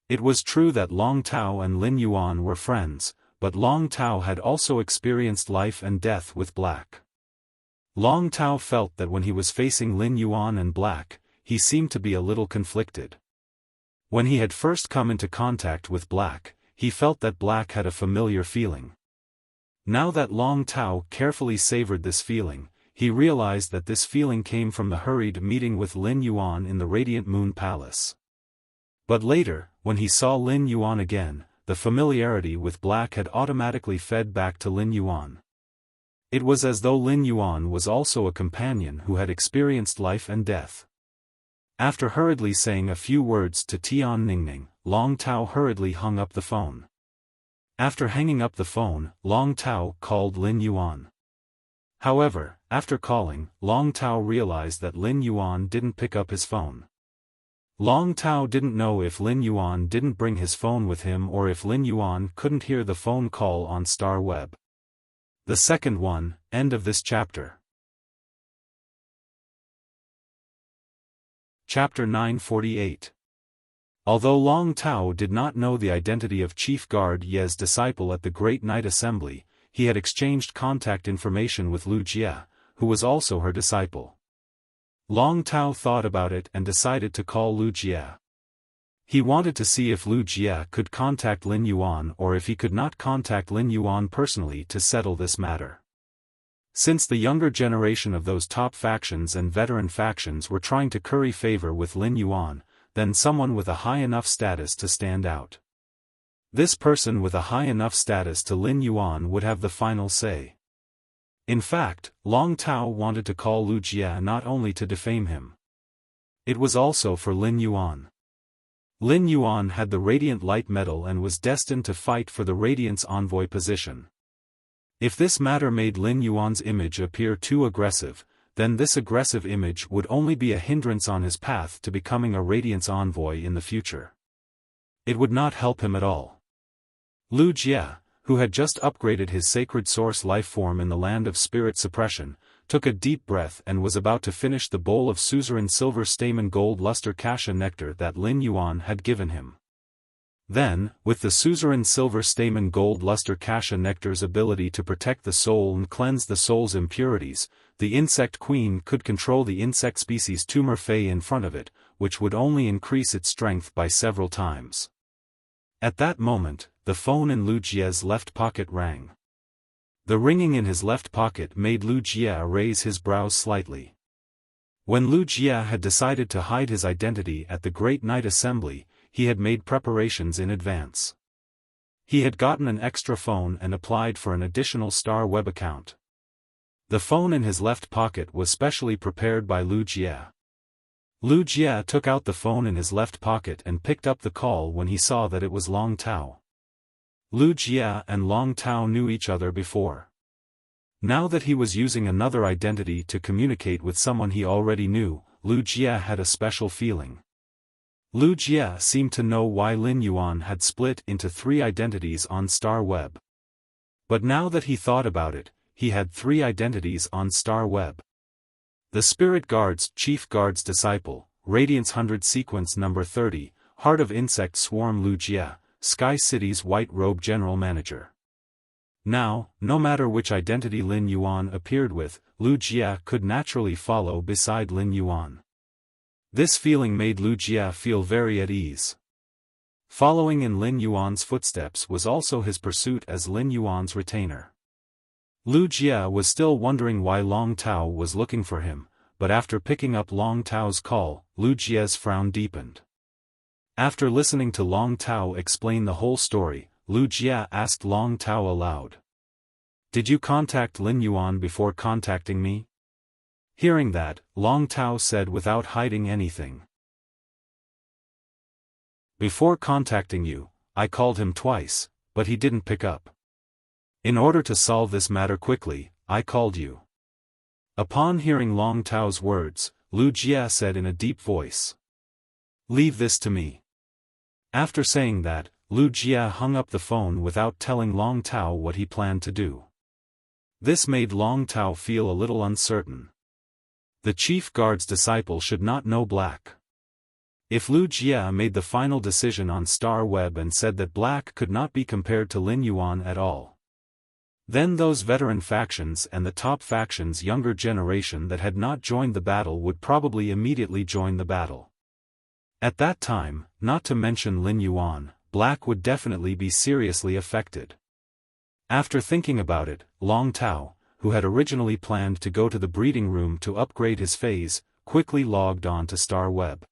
It was true that Long Tao and Lin Yuan were friends, but Long Tao had also experienced life and death with Black. Long Tao felt that when he was facing Lin Yuan and Black, he seemed to be a little conflicted. When he had first come into contact with Black, he felt that Black had a familiar feeling. Now that Long Tao carefully savored this feeling, he realized that this feeling came from the hurried meeting with Lin Yuan in the Radiant Moon Palace. But later, when he saw Lin Yuan again, the familiarity with Black had automatically fed back to Lin Yuan. It was as though Lin Yuan was also a companion who had experienced life and death. After hurriedly saying a few words to Tian Ningning, Long Tao hurriedly hung up the phone. After hanging up the phone, Long Tao called Lin Yuan. However, after calling, Long Tao realized that Lin Yuan didn't pick up his phone. Long Tao didn't know if Lin Yuan didn't bring his phone with him or if Lin Yuan couldn't hear the phone call on Star Web. The second one, end of this chapter. Chapter 948. Although Long Tao did not know the identity of Chief Guard Ye's disciple at the Great Night Assembly, he had exchanged contact information with Wuxia, who was also her disciple. Long Tao thought about it and decided to call Wuxia. He wanted to see if Wuxia could contact Lin Yuan or if he could not contact Lin Yuan personally to settle this matter. Since the younger generation of those top factions and veteran factions were trying to curry favor with Lin Yuan, then someone with a high enough status to stand out. This person with a high enough status to Lin Yuan would have the final say. In fact, Long Tao wanted to call Wuxia not only to defame him. It was also for Lin Yuan. Lin Yuan had the Radiant Light Medal and was destined to fight for the Radiance Envoy position. If this matter made Lin Yuan's image appear too aggressive, then this aggressive image would only be a hindrance on his path to becoming a Radiance Envoy in the future. It would not help him at all. Wuxia, who had just upgraded his sacred source life form in the land of spirit suppression, took a deep breath and was about to finish the bowl of suzerain silver stamen gold luster cassia nectar that Lin Yuan had given him. Then, with the suzerain silver stamen gold luster cassia nectar's ability to protect the soul and cleanse the soul's impurities, the insect queen could control the insect species tumor fey in front of it, which would only increase its strength by several times. At that moment, the phone in Wuxia's left pocket rang. The ringing in his left pocket made Wuxia raise his brows slightly. When Wuxia had decided to hide his identity at the Great Night Assembly, he had made preparations in advance. He had gotten an extra phone and applied for an additional Star Web account. The phone in his left pocket was specially prepared by Wuxia. Wuxia took out the phone in his left pocket and picked up the call when he saw that it was Long Tao. Wuxia and Long Tao knew each other before. Now that he was using another identity to communicate with someone he already knew, Wuxia had a special feeling. Wuxia seemed to know why Lin Yuan had split into 3 identities on Star Web. But now that he thought about it, he had 3 identities on Star Web. The Spirit Guard's Chief Guard's disciple, Radiance 100 Sequence Number 30, Heart of Insect Swarm Wuxia, Sky City's White Robe General Manager. Now, no matter which identity Lin Yuan appeared with, Wuxia could naturally follow beside Lin Yuan. This feeling made Wuxia feel very at ease. Following in Lin Yuan's footsteps was also his pursuit as Lin Yuan's retainer. Wuxia was still wondering why Long Tao was looking for him, but after picking up Long Tao's call, Wuxia's frown deepened. After listening to Long Tao explain the whole story, Wuxia asked Long Tao aloud. "Did you contact Lin Yuan before contacting me?" Hearing that, Long Tao said without hiding anything. "Before contacting you, I called him twice, but he didn't pick up. In order to solve this matter quickly, I called you." Upon hearing Long Tao's words, Wuxia said in a deep voice, "Leave this to me." After saying that, Wuxia hung up the phone without telling Long Tao what he planned to do. This made Long Tao feel a little uncertain. The Chief Guard's disciple should not know black. If Wuxia made the final decision on Star Web and said that black could not be compared to Lin Yuan at all, then those veteran factions and the top factions' younger generation that had not joined the battle would probably immediately join the battle. At that time, not to mention Lin Yuan, black would definitely be seriously affected. After thinking about it, Long Tao, who had originally planned to go to the breeding room to upgrade his phase, quickly logged on to Star Web.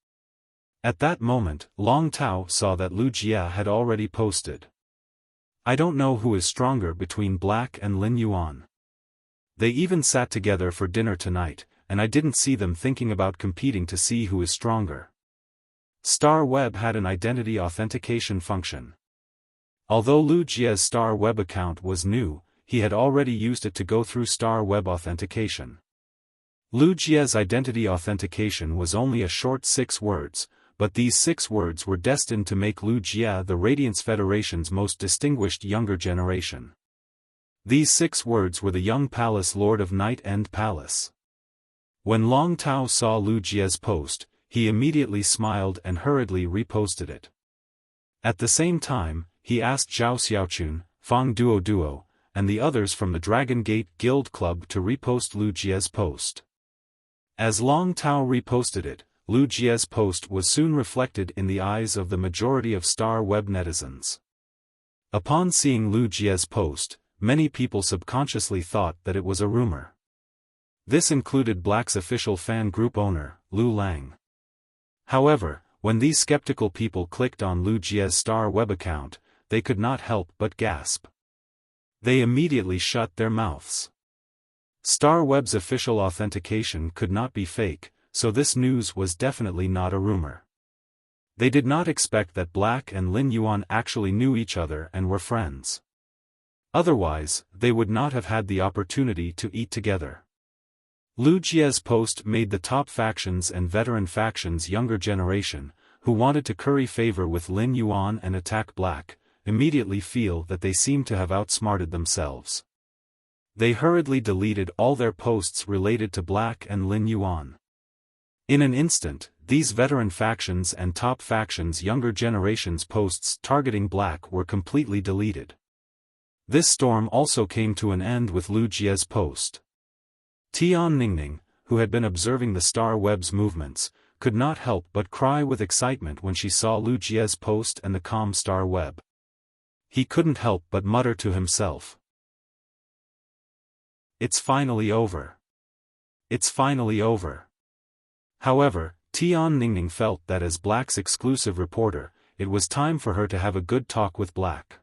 At that moment, Long Tao saw that Wuxia had already posted, "I don't know who is stronger between Black and Lin Yuan. They even sat together for dinner tonight, and I didn't see them thinking about competing to see who is stronger." Star Web had an identity authentication function. Although Wuxia's Star Web account was new, he had already used it to go through Star Web authentication. Wuxia's identity authentication was only a short 6 words, but these 6 words were destined to make Wuxia the Radiance Federation's most distinguished younger generation. These 6 words were the Young Palace Lord of Night End Palace. When Long Tao saw Wuxia's post, he immediately smiled and hurriedly reposted it. At the same time, he asked Zhao Xiaochun, Fang Duo, and the others from the Dragon Gate Guild Club to repost Lu Jie's post. As Long Tao reposted it, Lu Jie's post was soon reflected in the eyes of the majority of Star Web netizens. Upon seeing Lu Jie's post, many people subconsciously thought that it was a rumor. This included Black's official fan group owner, Lu Lang. However, when these skeptical people clicked on Lu Jie's Star Web account, they could not help but gasp. They immediately shut their mouths. Star Web's official authentication could not be fake, so this news was definitely not a rumor. They did not expect that Black and Lin Yuan actually knew each other and were friends. Otherwise, they would not have had the opportunity to eat together. Lu Jie's post made the top factions and veteran factions' younger generation, who wanted to curry favor with Lin Yuan and attack Black, immediately feel that they seemed to have outsmarted themselves. They hurriedly deleted all their posts related to Black and Lin Yuan. In an instant, these veteran factions and top factions' younger generation's posts targeting Black were completely deleted. This storm also came to an end with Lu Jie's post. Tian Ningning, who had been observing the Star Web's movements, could not help but cry with excitement when she saw Lu Jie's post and the calm Star Web. He couldn't help but mutter to himself. It's finally over. It's finally over. However, Tian Ningning felt that as Black's exclusive reporter, it was time for her to have a good talk with Black.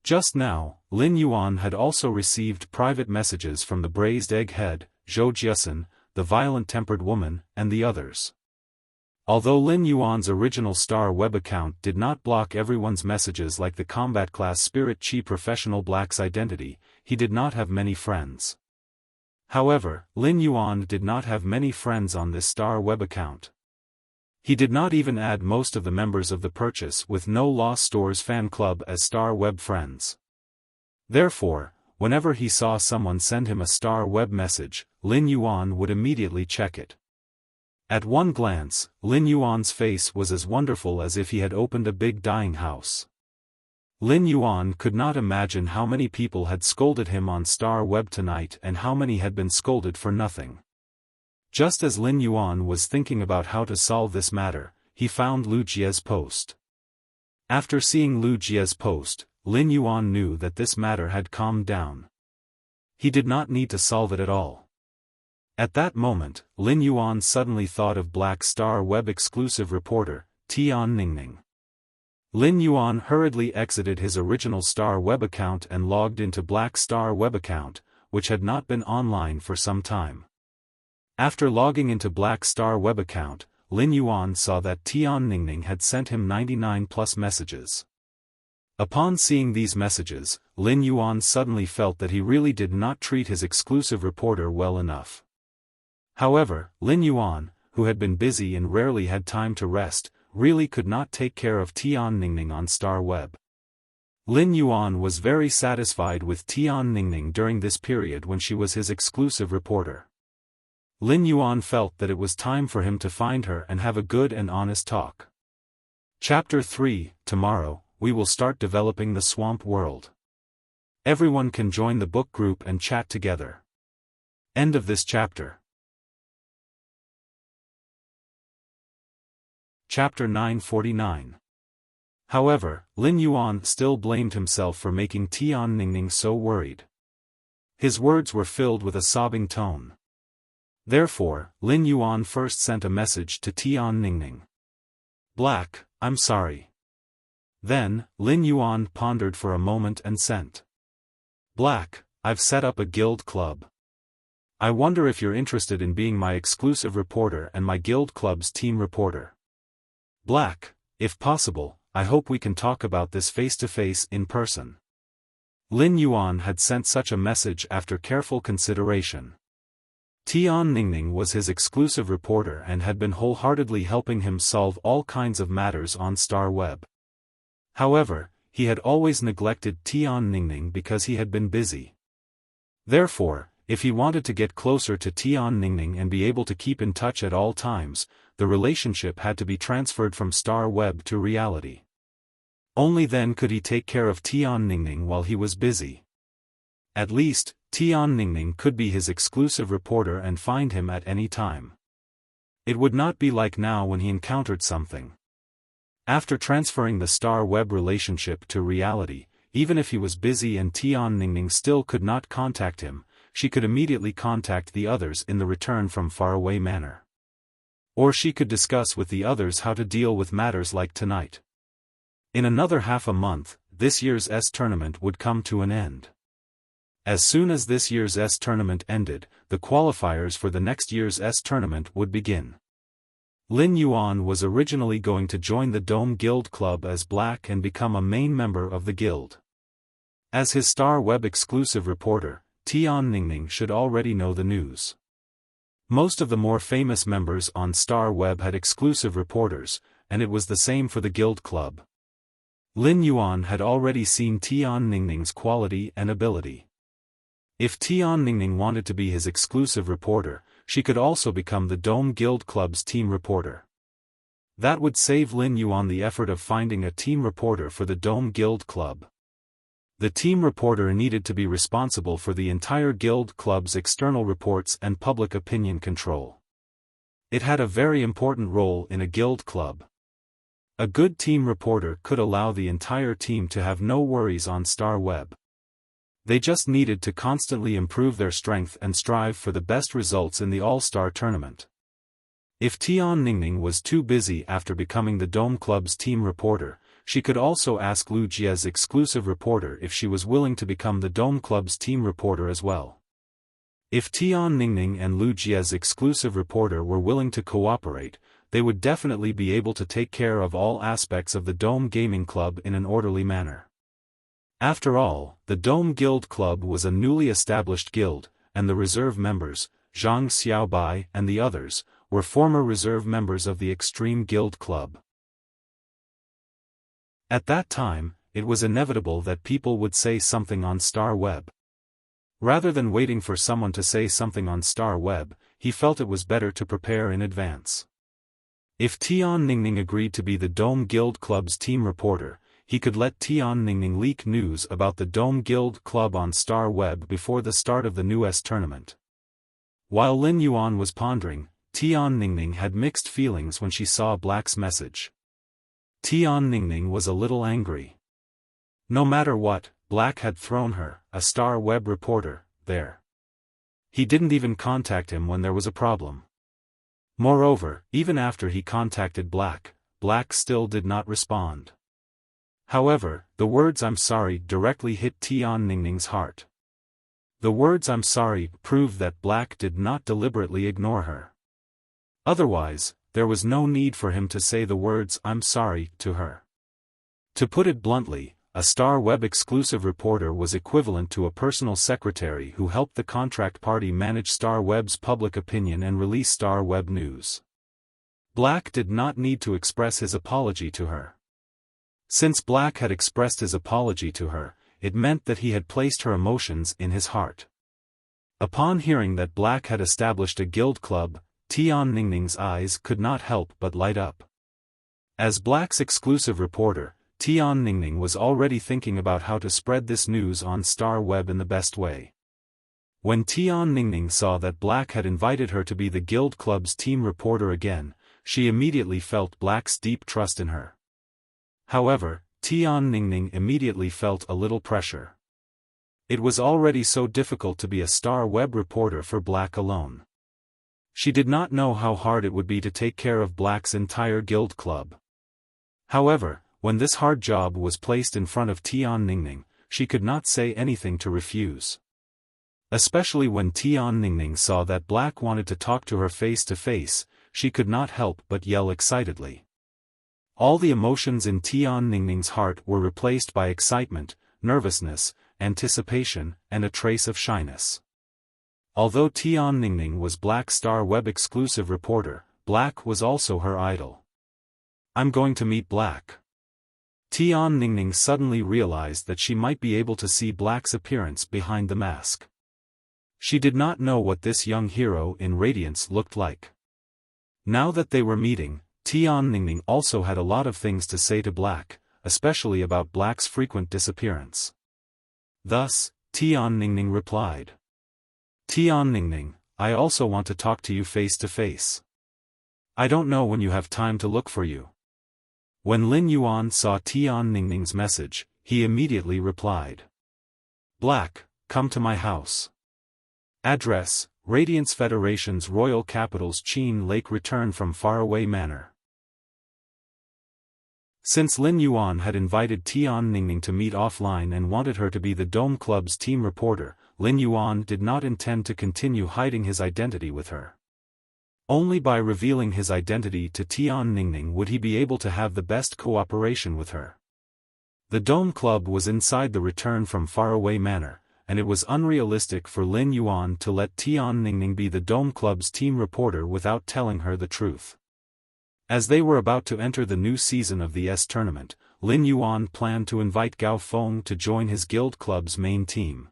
Just now, Lin Yuan had also received private messages from the Braised Egg Head, Zhou Jiasen, the violent-tempered woman, and the others. Although Lin Yuan's original Star Web account did not block everyone's messages like the Combat Class Spirit Chi Professional Black's identity, he did not have many friends. However, Lin Yuan did not have many friends on this Star Web account. He did not even add most of the members of the Purchase with No Loss Stores fan club as Star Web friends. Therefore, whenever he saw someone send him a Star Web message, Lin Yuan would immediately check it. At one glance, Lin Yuan's face was as wonderful as if he had opened a big dyeing house. Lin Yuan could not imagine how many people had scolded him on Star Web tonight and how many had been scolded for nothing. Just as Lin Yuan was thinking about how to solve this matter, he found Lu Jie's post. After seeing Lu Jie's post, Lin Yuan knew that this matter had calmed down. He did not need to solve it at all. At that moment, Lin Yuan suddenly thought of Black Star Web exclusive reporter, Tian Ningning. Lin Yuan hurriedly exited his original Star Web account and logged into Black Star Web account, which had not been online for some time. After logging into Black Star Web account, Lin Yuan saw that Tian Ningning had sent him 99+ messages. Upon seeing these messages, Lin Yuan suddenly felt that he really did not treat his exclusive reporter well enough. However, Lin Yuan, who had been busy and rarely had time to rest, really could not take care of Tian Ningning on Star Web. Lin Yuan was very satisfied with Tian Ningning during this period when she was his exclusive reporter. Lin Yuan felt that it was time for him to find her and have a good and honest talk. Chapter 3, Tomorrow, we will start developing the swamp world. Everyone can join the book group and chat together. End of this chapter. Chapter 949. However, Lin Yuan still blamed himself for making Tian Ningning so worried. His words were filled with a sobbing tone. Therefore, Lin Yuan first sent a message to Tian Ningning. Black, I'm sorry. Then, Lin Yuan pondered for a moment and sent. Black, I've set up a guild club. I wonder if you're interested in being my exclusive reporter and my guild club's team reporter. Black, if possible, I hope we can talk about this face-to-face in person. Lin Yuan had sent such a message after careful consideration. Tian Ningning was his exclusive reporter and had been wholeheartedly helping him solve all kinds of matters on Star Web. However, he had always neglected Tian Ningning because he had been busy. Therefore, If he wanted to get closer to Tian Ningning and be able to keep in touch at all times, the relationship had to be transferred from Star Web to reality. Only then could he take care of Tian Ningning while he was busy. At least, Tian Ningning could be his exclusive reporter and find him at any time. It would not be like now when he encountered something. After transferring the Star Web relationship to reality, even if he was busy and Tian Ningning still could not contact him, she could immediately contact the others in the return from faraway manner. Or she could discuss with the others how to deal with matters like tonight. In another half a month, this year's S tournament would come to an end. As soon as this year's S tournament ended, the qualifiers for the next year's S tournament would begin. Lin Yuan was originally going to join the Dome Guild Club as Black and become a main member of the guild. As his Star Web exclusive reporter, Tian Ningning should already know the news. Most of the more famous members on Star Web had exclusive reporters, and it was the same for the guild club. Lin Yuan had already seen Tian Ningning's quality and ability. If Tian Ningning wanted to be his exclusive reporter, she could also become the Dome Guild Club's team reporter. That would save Lin Yuan the effort of finding a team reporter for the Dome Guild Club. The team reporter needed to be responsible for the entire guild club's external reports and public opinion control. It had a very important role in a guild club. A good team reporter could allow the entire team to have no worries on Star Web. They just needed to constantly improve their strength and strive for the best results in the All-Star tournament. If Tian Ningning was too busy after becoming the Dome Club's team reporter, she could also ask Wuxia's exclusive reporter if she was willing to become the Dome Club's team reporter as well. If Tian Ningning and Wuxia's exclusive reporter were willing to cooperate, they would definitely be able to take care of all aspects of the Dome Gaming Club in an orderly manner. After all, the Dome Guild Club was a newly established guild, and the reserve members, Zhang Xiaobai and the others, were former reserve members of the Extreme Guild Club. At that time, it was inevitable that people would say something on Star Web. Rather than waiting for someone to say something on Star Web, he felt it was better to prepare in advance. If Tian Ningning agreed to be the Dome Guild Club's team reporter, he could let Tian Ningning leak news about the Dome Guild Club on Star Web before the start of the new S tournament. While Lin Yuan was pondering, Tian Ningning had mixed feelings when she saw Black's message. Tian Ningning was a little angry. No matter what, Black had thrown her, a Star Web reporter, there. He didn't even contact him when there was a problem. Moreover, even after he contacted Black, Black still did not respond. However, the words "I'm sorry" directly hit Tian Ningning's heart. The words "I'm sorry" proved that Black did not deliberately ignore her. Otherwise, there was no need for him to say the words "I'm sorry" to her. To put it bluntly, a Star Web exclusive reporter was equivalent to a personal secretary who helped the contract party manage Star Web's public opinion and release Star Web news. Black did not need to express his apology to her. Since Black had expressed his apology to her, it meant that he had placed her emotions in his heart. Upon hearing that Black had established a guild club, Tian Ningning's eyes could not help but light up. As Black's exclusive reporter, Tian Ningning was already thinking about how to spread this news on Star Web in the best way. When Tian Ningning saw that Black had invited her to be the guild club's team reporter again, she immediately felt Black's deep trust in her. However, Tian Ningning immediately felt a little pressure. It was already so difficult to be a Star Web reporter for Black alone. She did not know how hard it would be to take care of Black's entire guild club. However, when this hard job was placed in front of Tian Ningning, she could not say anything to refuse. Especially when Tian Ningning saw that Black wanted to talk to her face to face, she could not help but yell excitedly. All the emotions in Tian Ningning's heart were replaced by excitement, nervousness, anticipation, and a trace of shyness. Although Tian Ningning was Black's Star Web exclusive reporter, Black was also her idol. "I'm going to meet Black." Tian Ningning suddenly realized that she might be able to see Black's appearance behind the mask. She did not know what this young hero in radiance looked like. Now that they were meeting, Tianningning also had a lot of things to say to Black, especially about Black's frequent disappearance. Thus, Tianningning replied. Tianningning, I also want to talk to you face to face. I don't know when you have time to look for you. When Lin Yuan saw Tianningning's message, he immediately replied. Black, come to my house. Address, Radiance Federation's Royal Capital's Qin Lake. Return from Faraway Manor. Since Lin Yuan had invited Tianningning to meet offline and wanted her to be the Dome Club's team reporter, Lin Yuan did not intend to continue hiding his identity with her. Only by revealing his identity to Tianningning would he be able to have the best cooperation with her. The Dome Club was inside the Return from Faraway Manor, and it was unrealistic for Lin Yuan to let Tianningning be the Dome Club's team reporter without telling her the truth. As they were about to enter the new season of the S tournament, Lin Yuan planned to invite Gao Feng to join his guild club's main team.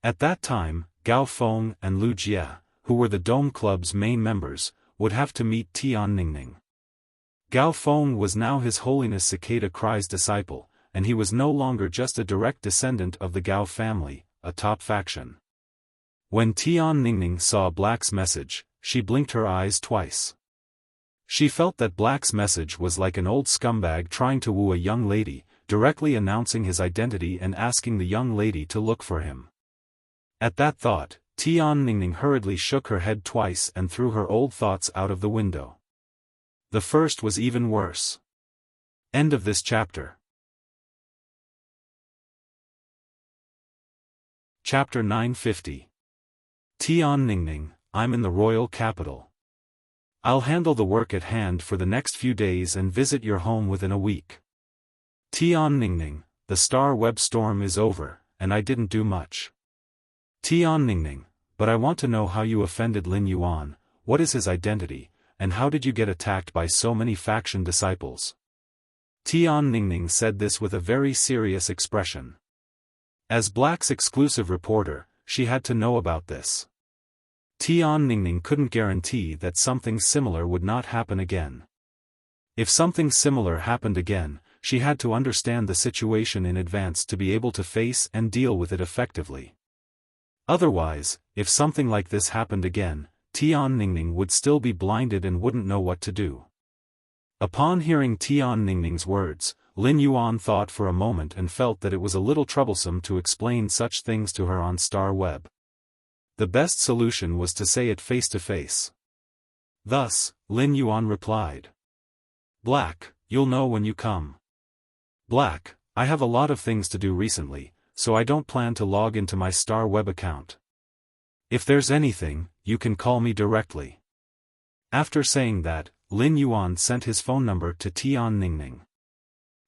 At that time, Gao Feng and Lu Jie, who were the Dome Club's main members, would have to meet Tianningning. Gao Feng was now His Holiness Cicada Cry's disciple, and he was no longer just a direct descendant of the Gao family, a top faction. When Tianningning saw Black's message, she blinked her eyes twice. She felt that Black's message was like an old scumbag trying to woo a young lady, directly announcing his identity and asking the young lady to look for him. At that thought, Tianningning hurriedly shook her head twice and threw her old thoughts out of the window. The first was even worse. End of this chapter. Chapter 950. Tianningning, I'm in the royal capital. I'll handle the work at hand for the next few days and visit your home within a week. Tianningning, the star web storm is over, and I didn't do much. Tianningning, but I want to know how you offended Lin Yuan, what is his identity, and how did you get attacked by so many faction disciples? Tianningning said this with a very serious expression. As Black's exclusive reporter, she had to know about this. Tianningning couldn't guarantee that something similar would not happen again. If something similar happened again, she had to understand the situation in advance to be able to face and deal with it effectively. Otherwise, if something like this happened again, Tianningning would still be blinded and wouldn't know what to do. Upon hearing Tianningning's words, Lin Yuan thought for a moment and felt that it was a little troublesome to explain such things to her on Star Web. The best solution was to say it face to face. Thus, Lin Yuan replied. Black, you'll know when you come. Black, I have a lot of things to do recently, so I don't plan to log into my Star Web account. If there's anything, you can call me directly. After saying that, Lin Yuan sent his phone number to Tianningning.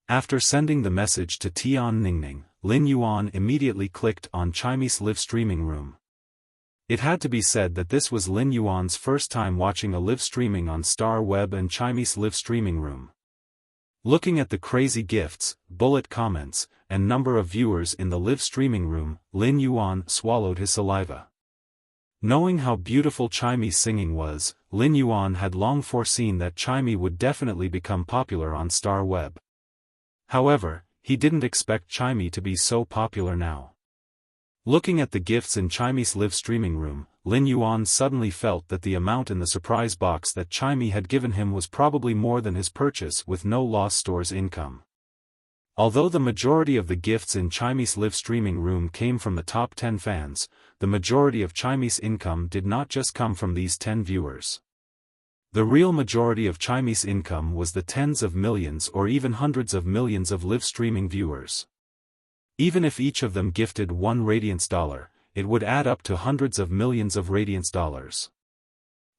After sending the message to Tianningning, Lin Yuan immediately clicked on Chinese live streaming room. It had to be said that this was Lin Yuan's first time watching a live streaming on Star Web and Chinese live streaming room. Looking at the crazy gifts, bullet comments, and number of viewers in the live streaming room, Lin Yuan swallowed his saliva. Knowing how beautiful Chinese singing was, Lin Yuan had long foreseen that Chinese would definitely become popular on Star Web. However, he didn't expect Chinese to be so popular now. Looking at the gifts in Chinese live streaming room, Lin Yuan suddenly felt that the amount in the surprise box that Chinese had given him was probably more than his purchase with no loss store's income. Although the majority of the gifts in Chinese live streaming room came from the top 10 fans, the majority of Chinese income did not just come from these 10 viewers. The real majority of Chinese income was the tens of millions or even hundreds of millions of live streaming viewers. Even if each of them gifted $1 Radiance, it would add up to hundreds of millions of Radiance dollars.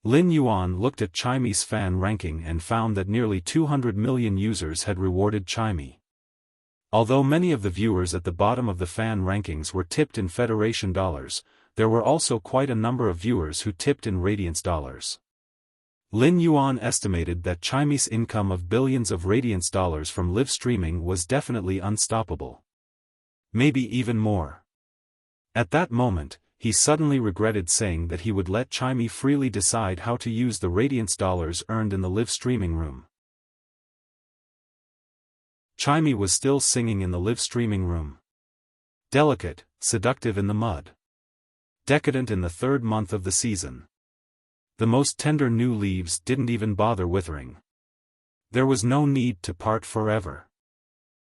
Lin Yuan looked at Chinese fan ranking and found that nearly 200 million users had rewarded Chinese. Although many of the viewers at the bottom of the fan rankings were tipped in Federation dollars, there were also quite a number of viewers who tipped in Radiance dollars. Lin Yuan estimated that Chinese income of billions of Radiance dollars from live streaming was definitely unstoppable. Maybe even more. At that moment, he suddenly regretted saying that he would let Chimey freely decide how to use the radiance dollars earned in the live streaming room. Chimey was still singing in the live streaming room. Delicate, seductive in the mud. Decadent in the third month of the season. The most tender new leaves didn't even bother withering. There was no need to part forever.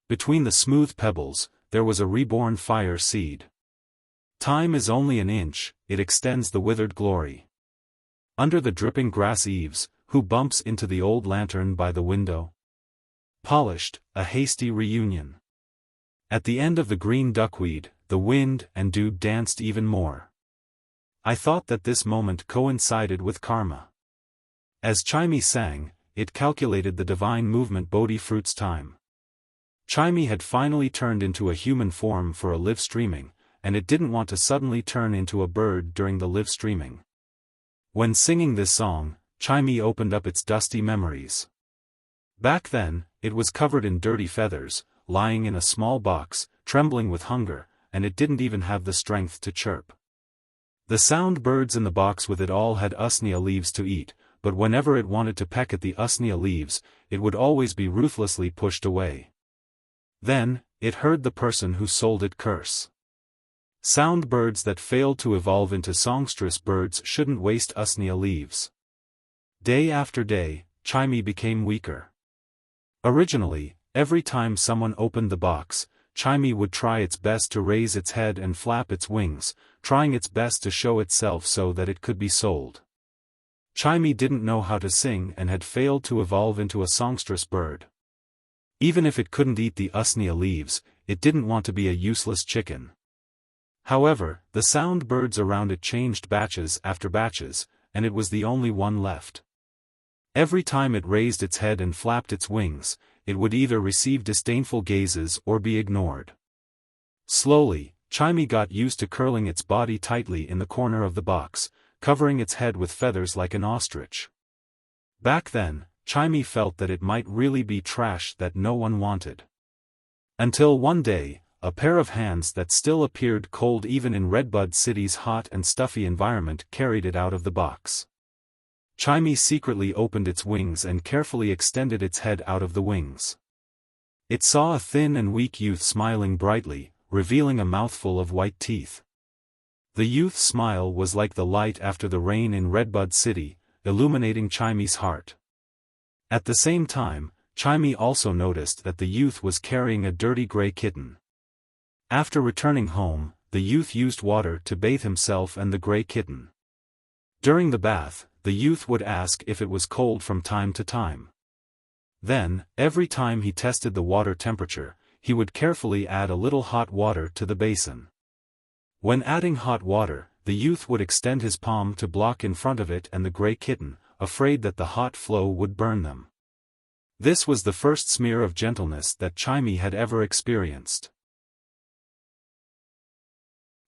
Between the smooth pebbles, there was a reborn fire seed. Time is only an inch, it extends the withered glory. Under the dripping grass eaves, who bumps into the old lantern by the window? Polished, a hasty reunion. At the end of the green duckweed, the wind and dew danced even more. I thought that this moment coincided with karma. As Chimey sang, it calculated the divine movement Bodhi fruit's time. Chimey had finally turned into a human form for a live streaming, and it didn't want to suddenly turn into a bird during the live streaming. When singing this song, Chimey opened up its dusty memories. Back then, it was covered in dirty feathers, lying in a small box, trembling with hunger, and it didn't even have the strength to chirp. The sound birds in the box with it all had usnea leaves to eat, but whenever it wanted to peck at the usnea leaves, it would always be ruthlessly pushed away. Then, it heard the person who sold it curse. Sound birds that failed to evolve into songstress birds shouldn't waste usnea leaves. Day after day, Chimey became weaker. Originally, every time someone opened the box, Chimey would try its best to raise its head and flap its wings, trying its best to show itself so that it could be sold. Chimey didn't know how to sing and had failed to evolve into a songstress bird. Even if it couldn't eat the usnea leaves, it didn't want to be a useless chicken. However, the sound birds around it changed batches after batches, and it was the only one left. Every time it raised its head and flapped its wings, it would either receive disdainful gazes or be ignored. Slowly, Chimey got used to curling its body tightly in the corner of the box, covering its head with feathers like an ostrich. Back then, Chimey felt that it might really be trash that no one wanted. Until one day, a pair of hands that still appeared cold even in Redbud City's hot and stuffy environment carried it out of the box. Chimey secretly opened its wings and carefully extended its head out of the wings. It saw a thin and weak youth smiling brightly, revealing a mouthful of white teeth. The youth's smile was like the light after the rain in Redbud City, illuminating Chimey's heart. At the same time, Chimey also noticed that the youth was carrying a dirty gray kitten. After returning home, the youth used water to bathe himself and the gray kitten. During the bath, the youth would ask if it was cold from time to time. Then, every time he tested the water temperature, he would carefully add a little hot water to the basin. When adding hot water, the youth would extend his palm to block in front of it and the gray kitten, afraid that the hot flow would burn them. This was the first smear of gentleness that Chimey had ever experienced.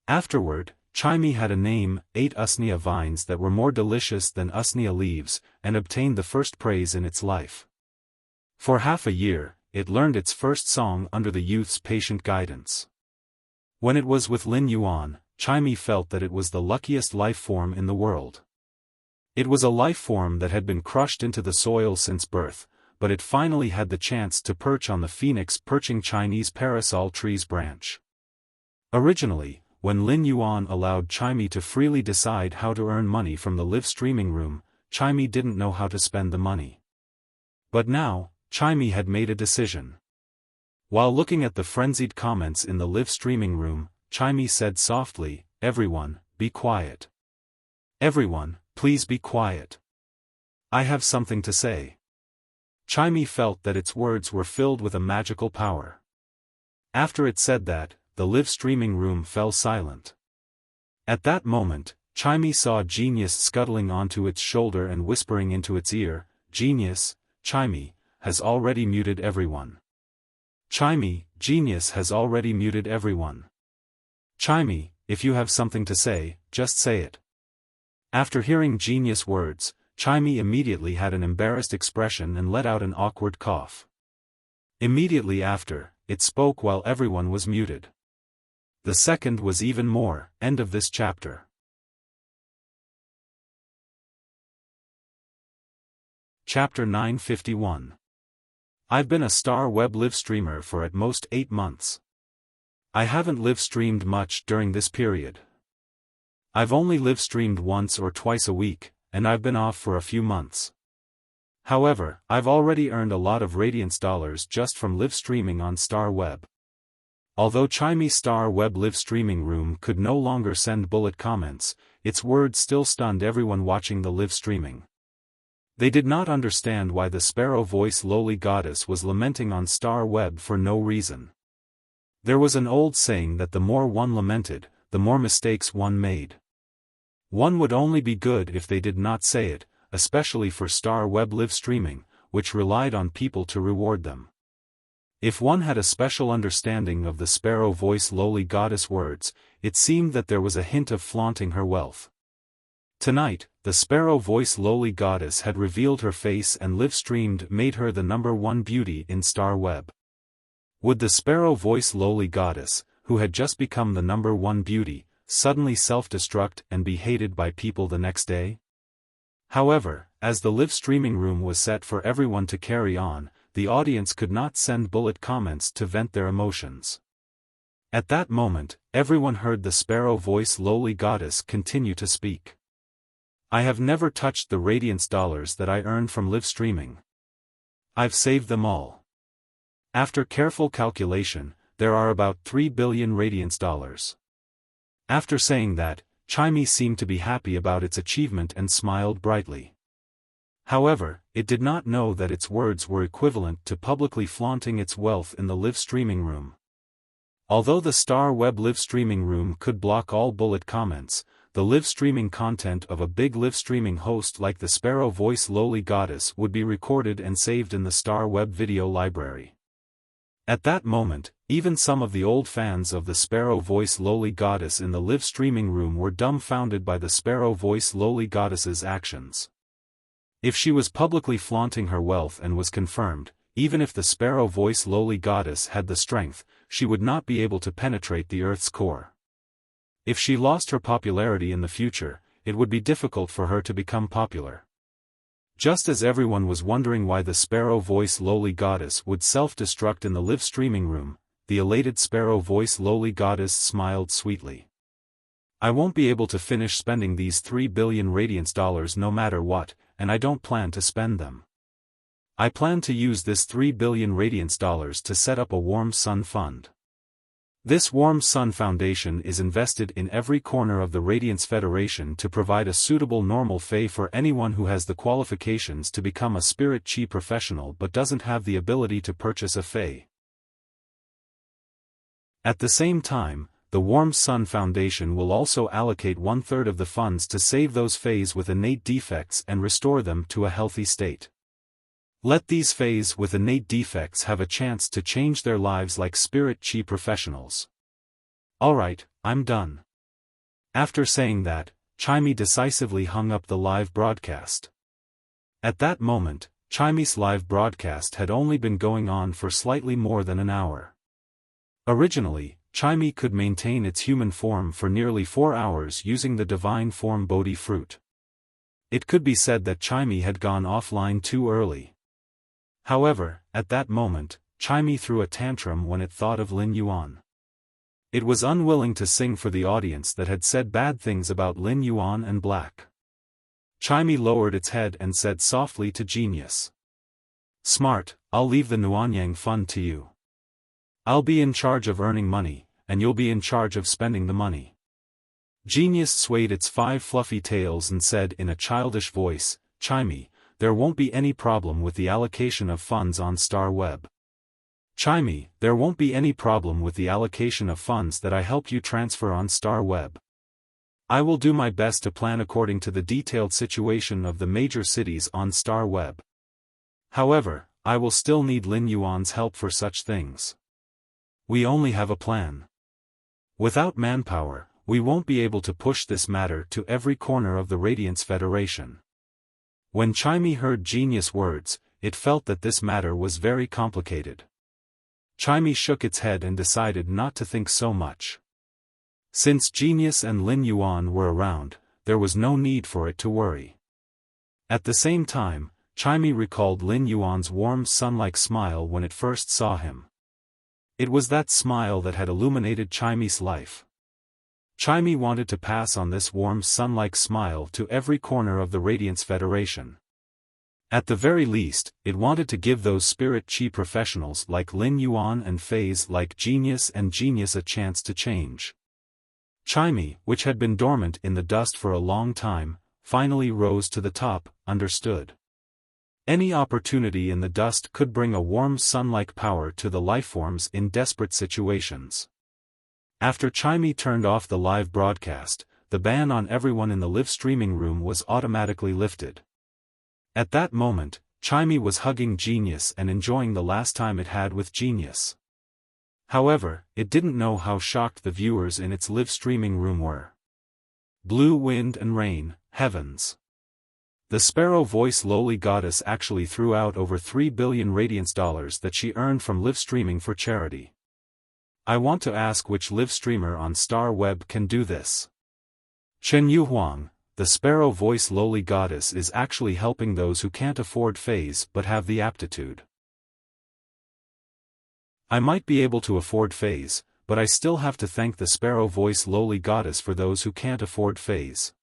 Afterward, Chimey had a name, 8 usnea vines that were more delicious than usnea leaves, and obtained the first praise in its life. For half a year, it learned its first song under the youth's patient guidance. When it was with Lin Yuan, Chimey felt that it was the luckiest life form in the world. It was a life form that had been crushed into the soil since birth, but it finally had the chance to perch on the phoenix perching Chinese parasol tree's branch. Originally, when Lin Yuan allowed Chimey to freely decide how to earn money from the live streaming room, Chimey didn't know how to spend the money. But now, Chimey had made a decision. While looking at the frenzied comments in the live streaming room, Chimey said softly, "Everyone, be quiet. Everyone, please be quiet. I have something to say." Chimey felt that its words were filled with a magical power. After it said that, the live streaming room fell silent. At that moment, Chimey saw Genius scuttling onto its shoulder and whispering into its ear, "Genius, Chimey has already muted everyone. Chimey, Genius has already muted everyone. Chimey, if you have something to say, just say it." After hearing Genius words, Chimey immediately had an embarrassed expression and let out an awkward cough. Immediately after, it spoke while everyone was muted. The second was even more. End of this chapter. Chapter 951. I've been a Star Web live streamer for at most 8 months. I haven't live streamed much during this period. I've only live streamed once or twice a week, and I've been off for a few months. However, I've already earned a lot of Radiance dollars just from live streaming on Star Web. Although Chimy's Star Web live streaming room could no longer send bullet comments, its words still stunned everyone watching the live streaming. They did not understand why the sparrow voice lowly goddess was lamenting on Star Web for no reason. There was an old saying that the more one lamented, the more mistakes one made. One would only be good if they did not say it, especially for Star Web live streaming, which relied on people to reward them. If one had a special understanding of the sparrow voice lowly goddess words, it seemed that there was a hint of flaunting her wealth. Tonight, the sparrow voice lowly goddess had revealed her face and live streamed made her the #1 beauty in Star Web. Would the sparrow voice lowly goddess, who had just become the #1 beauty, suddenly self-destruct and be hated by people the next day? However, as the live streaming room was set for everyone to carry on, the audience could not send bullet comments to vent their emotions. At that moment, everyone heard the sparrow voice lowly goddess continue to speak. I have never touched the Radiance dollars that I earned from live streaming. I've saved them all. After careful calculation, there are about 3 billion Radiance dollars. After saying that, Chimy seemed to be happy about its achievement and smiled brightly. However, it did not know that its words were equivalent to publicly flaunting its wealth in the live streaming room. Although the Star Web live streaming room could block all bullet comments, the live streaming content of a big live streaming host like the sparrow voice lowly goddess would be recorded and saved in the Star Web video library. At that moment, even some of the old fans of the sparrow voice lowly goddess in the live streaming room were dumbfounded by the sparrow voice lowly goddess's actions. If she was publicly flaunting her wealth and was confirmed, even if the sparrow voice lowly goddess had the strength, she would not be able to penetrate the Earth's core. If she lost her popularity in the future, it would be difficult for her to become popular. Just as everyone was wondering why the sparrow voice lowly goddess would self-destruct in the live streaming room, the elated sparrow voice lowly goddess smiled sweetly. I won't be able to finish spending these 3 billion Radiance dollars no matter what, and I don't plan to spend them. I plan to use this 3 billion Radiance dollars to set up a Warm Sun Fund. This Warm Sun Foundation is invested in every corner of the Radiance Federation to provide a suitable normal Fae for anyone who has the qualifications to become a Spirit Chi professional but doesn't have the ability to purchase a Fae. At the same time, the Warm Sun Foundation will also allocate 1/3 of the funds to save those Faes with innate defects and restore them to a healthy state. Let these Faes with innate defects have a chance to change their lives like Spirit Chi professionals. Alright, I'm done. After saying that, Chimy decisively hung up the live broadcast. At that moment, Chimy's live broadcast had only been going on for slightly more than an hour. Originally, Chimy could maintain its human form for nearly 4 hours using the divine form Bodhi fruit. It could be said that Chimy had gone offline too early. However, at that moment, Chimy threw a tantrum when it thought of Lin Yuan. It was unwilling to sing for the audience that had said bad things about Lin Yuan and Black. Chimy lowered its head and said softly to Genius. Smart, I'll leave the Nuanyang Fund to you. I'll be in charge of earning money, and you'll be in charge of spending the money. Genius swayed its 5 fluffy tails and said in a childish voice, Chimy, there won't be any problem with the allocation of funds on Star Web. Chimy, there won't be any problem with the allocation of funds that I helped you transfer on Star Web. I will do my best to plan according to the detailed situation of the major cities on Star Web. However, I will still need Lin Yuan's help for such things. We only have a plan. Without manpower, we won't be able to push this matter to every corner of the Radiance Federation. When Chimy heard Genius' words, it felt that this matter was very complicated. Chimy shook its head and decided not to think so much. Since Genius and Lin Yuan were around, there was no need for it to worry. At the same time, Chimey recalled Lin Yuan's warm sun-like smile when it first saw him. It was that smile that had illuminated Chimey's life. Chimey wanted to pass on this warm sun-like smile to every corner of the Radiance Federation. At the very least, it wanted to give those spirit chi professionals like Lin Yuan and phase like Genius and Genius a chance to change. Chimey, which had been dormant in the dust for a long time, finally rose to the top, understood. Any opportunity in the dust could bring a warm sun-like power to the lifeforms in desperate situations. After Chimey turned off the live broadcast, the ban on everyone in the live streaming room was automatically lifted. At that moment, Chimey was hugging Genius and enjoying the last time it had with Genius. However, it didn't know how shocked the viewers in its live streaming room were. Blue wind and rain, heavens. The Sparrow Voice lowly goddess actually threw out over 3 billion Radiance dollars that she earned from live streaming for charity. I want to ask which live streamer on Star Web can do this. Chen Yuhuang, the Sparrow Voice lowly goddess, is actually helping those who can't afford phase but have the aptitude. I might be able to afford phase, but I still have to thank the Sparrow Voice lowly goddess for those who can't afford phase.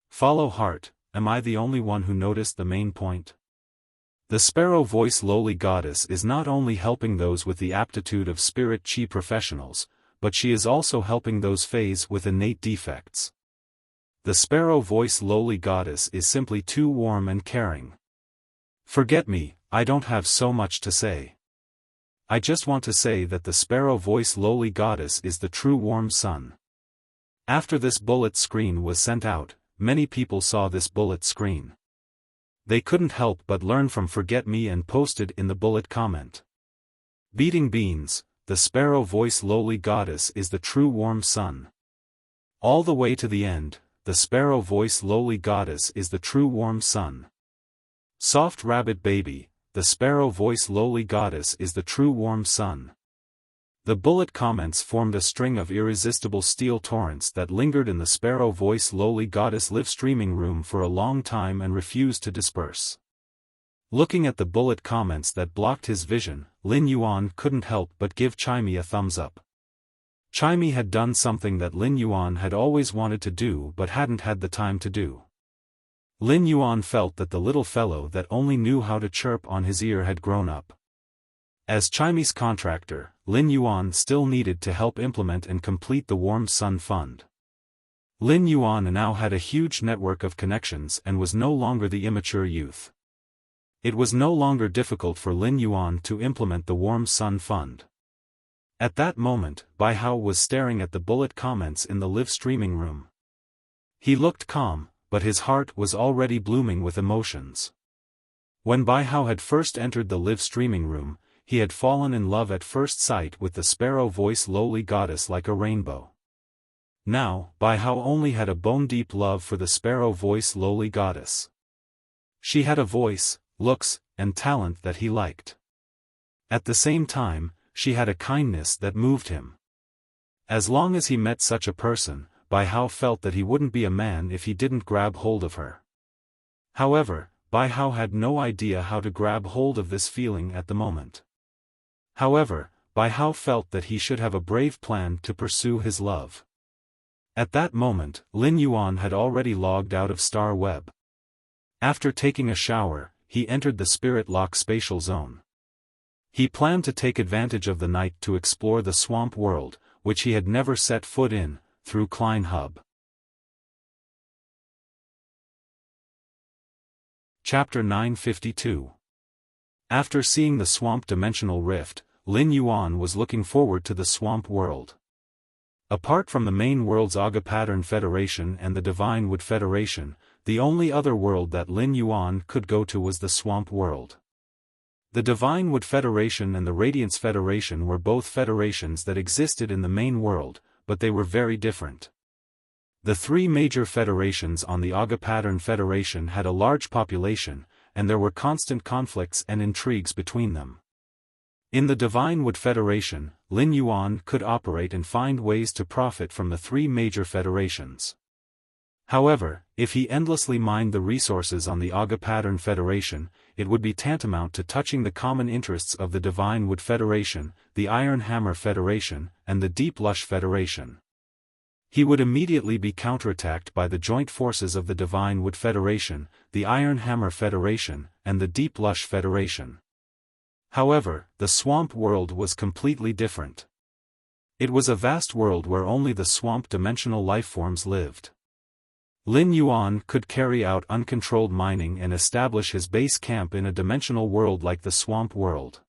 Follow heart, am I the only one who noticed the main point? The Sparrow Voice lowly goddess is not only helping those with the aptitude of spirit chi professionals, but she is also helping those phase with innate defects. The Sparrow Voice lowly goddess is simply too warm and caring. Forget me, I don't have so much to say. I just want to say that the Sparrow Voice lowly goddess is the true warm sun. After this bullet screen was sent out, many people saw this bullet screen. They couldn't help but learn from Forget Me and posted in the bullet comment. Beating beans, the Sparrow Voice lowly goddess is the true warm sun. All the way to the end, the Sparrow Voice lowly goddess is the true warm sun. Soft Rabbit Baby, the Sparrow Voice lowly goddess is the true warm sun. The bullet comments formed a string of irresistible steel torrents that lingered in the Sparrow Voice lowly goddess live streaming room for a long time and refused to disperse. Looking at the bullet comments that blocked his vision, Lin Yuan couldn't help but give Chimey a thumbs up. Chimey had done something that Lin Yuan had always wanted to do but hadn't had the time to do. Lin Yuan felt that the little fellow that only knew how to chirp on his ear had grown up. As Chimey's contractor, Lin Yuan still needed to help implement and complete the Warm Sun Fund. Lin Yuan now had a huge network of connections and was no longer the immature youth. It was no longer difficult for Lin Yuan to implement the Warm Sun Fund. At that moment, Bai Hao was staring at the bullet comments in the live streaming room. He looked calm, but his heart was already blooming with emotions. When Bai Hao had first entered the live streaming room, he had fallen in love at first sight with the Sparrow Voice lowly goddess like a rainbow. Now, Bai Hao only had a bone-deep love for the Sparrow Voice lowly goddess. She had a voice, looks, and talent that he liked. At the same time, she had a kindness that moved him. As long as he met such a person, Bai Hao felt that he wouldn't be a man if he didn't grab hold of her. However, Bai Hao had no idea how to grab hold of this feeling at the moment. However, Bai Hao felt that he should have a brave plan to pursue his love. At that moment, Lin Yuan had already logged out of Star Web. After taking a shower, he entered the Spirit Lock spatial zone. He planned to take advantage of the night to explore the swamp world, which he had never set foot in, through Klein Hub. Chapter 952. After seeing the swamp dimensional rift, Lin Yuan was looking forward to the swamp world. Apart from the main world's Aga Pattern Federation and the Divine Wood Federation, the only other world that Lin Yuan could go to was the swamp world. The Divine Wood Federation and the Radiance Federation were both federations that existed in the main world, but they were very different. The three major federations on the Aga Pattern Federation had a large population, and there were constant conflicts and intrigues between them. In the Divine Wood Federation, Lin Yuan could operate and find ways to profit from the three major federations. However, if he endlessly mined the resources on the Aga Pattern Federation, it would be tantamount to touching the common interests of the Divine Wood Federation, the Iron Hammer Federation, and the Deep Lush Federation. He would immediately be counterattacked by the joint forces of the Divine Wood Federation, the Iron Hammer Federation, and the Deep Lush Federation. However, the swamp world was completely different. It was a vast world where only the swamp dimensional lifeforms lived. Lin Yuan could carry out uncontrolled mining and establish his base camp in a dimensional world like the swamp world.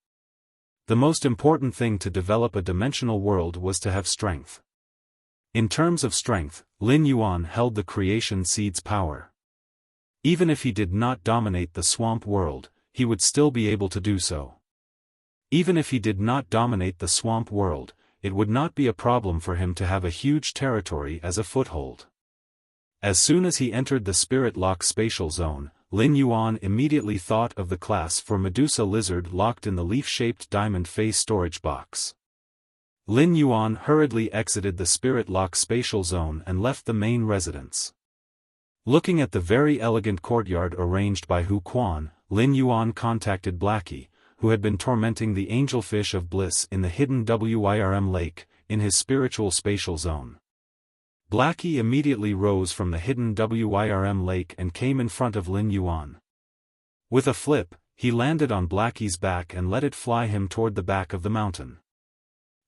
The most important thing to develop a dimensional world was to have strength. In terms of strength, Lin Yuan held the creation seed's power. Even if he did not dominate the swamp world, he would still be able to do so. Even if he did not dominate the swamp world, it would not be a problem for him to have a huge territory as a foothold. As soon as he entered the Spirit Lock spatial zone, Lin Yuan immediately thought of the class for Medusa lizard locked in the leaf-shaped diamond face storage box. Lin Yuan hurriedly exited the Spirit Lock spatial zone and left the main residence. Looking at the very elegant courtyard arranged by Hu Quan, Lin Yuan contacted Blackie, who had been tormenting the angelfish of bliss in the hidden Wirm lake, in his spiritual spatial zone. Blackie immediately rose from the hidden Wirm lake and came in front of Lin Yuan. With a flip, he landed on Blackie's back and let it fly him toward the back of the mountain.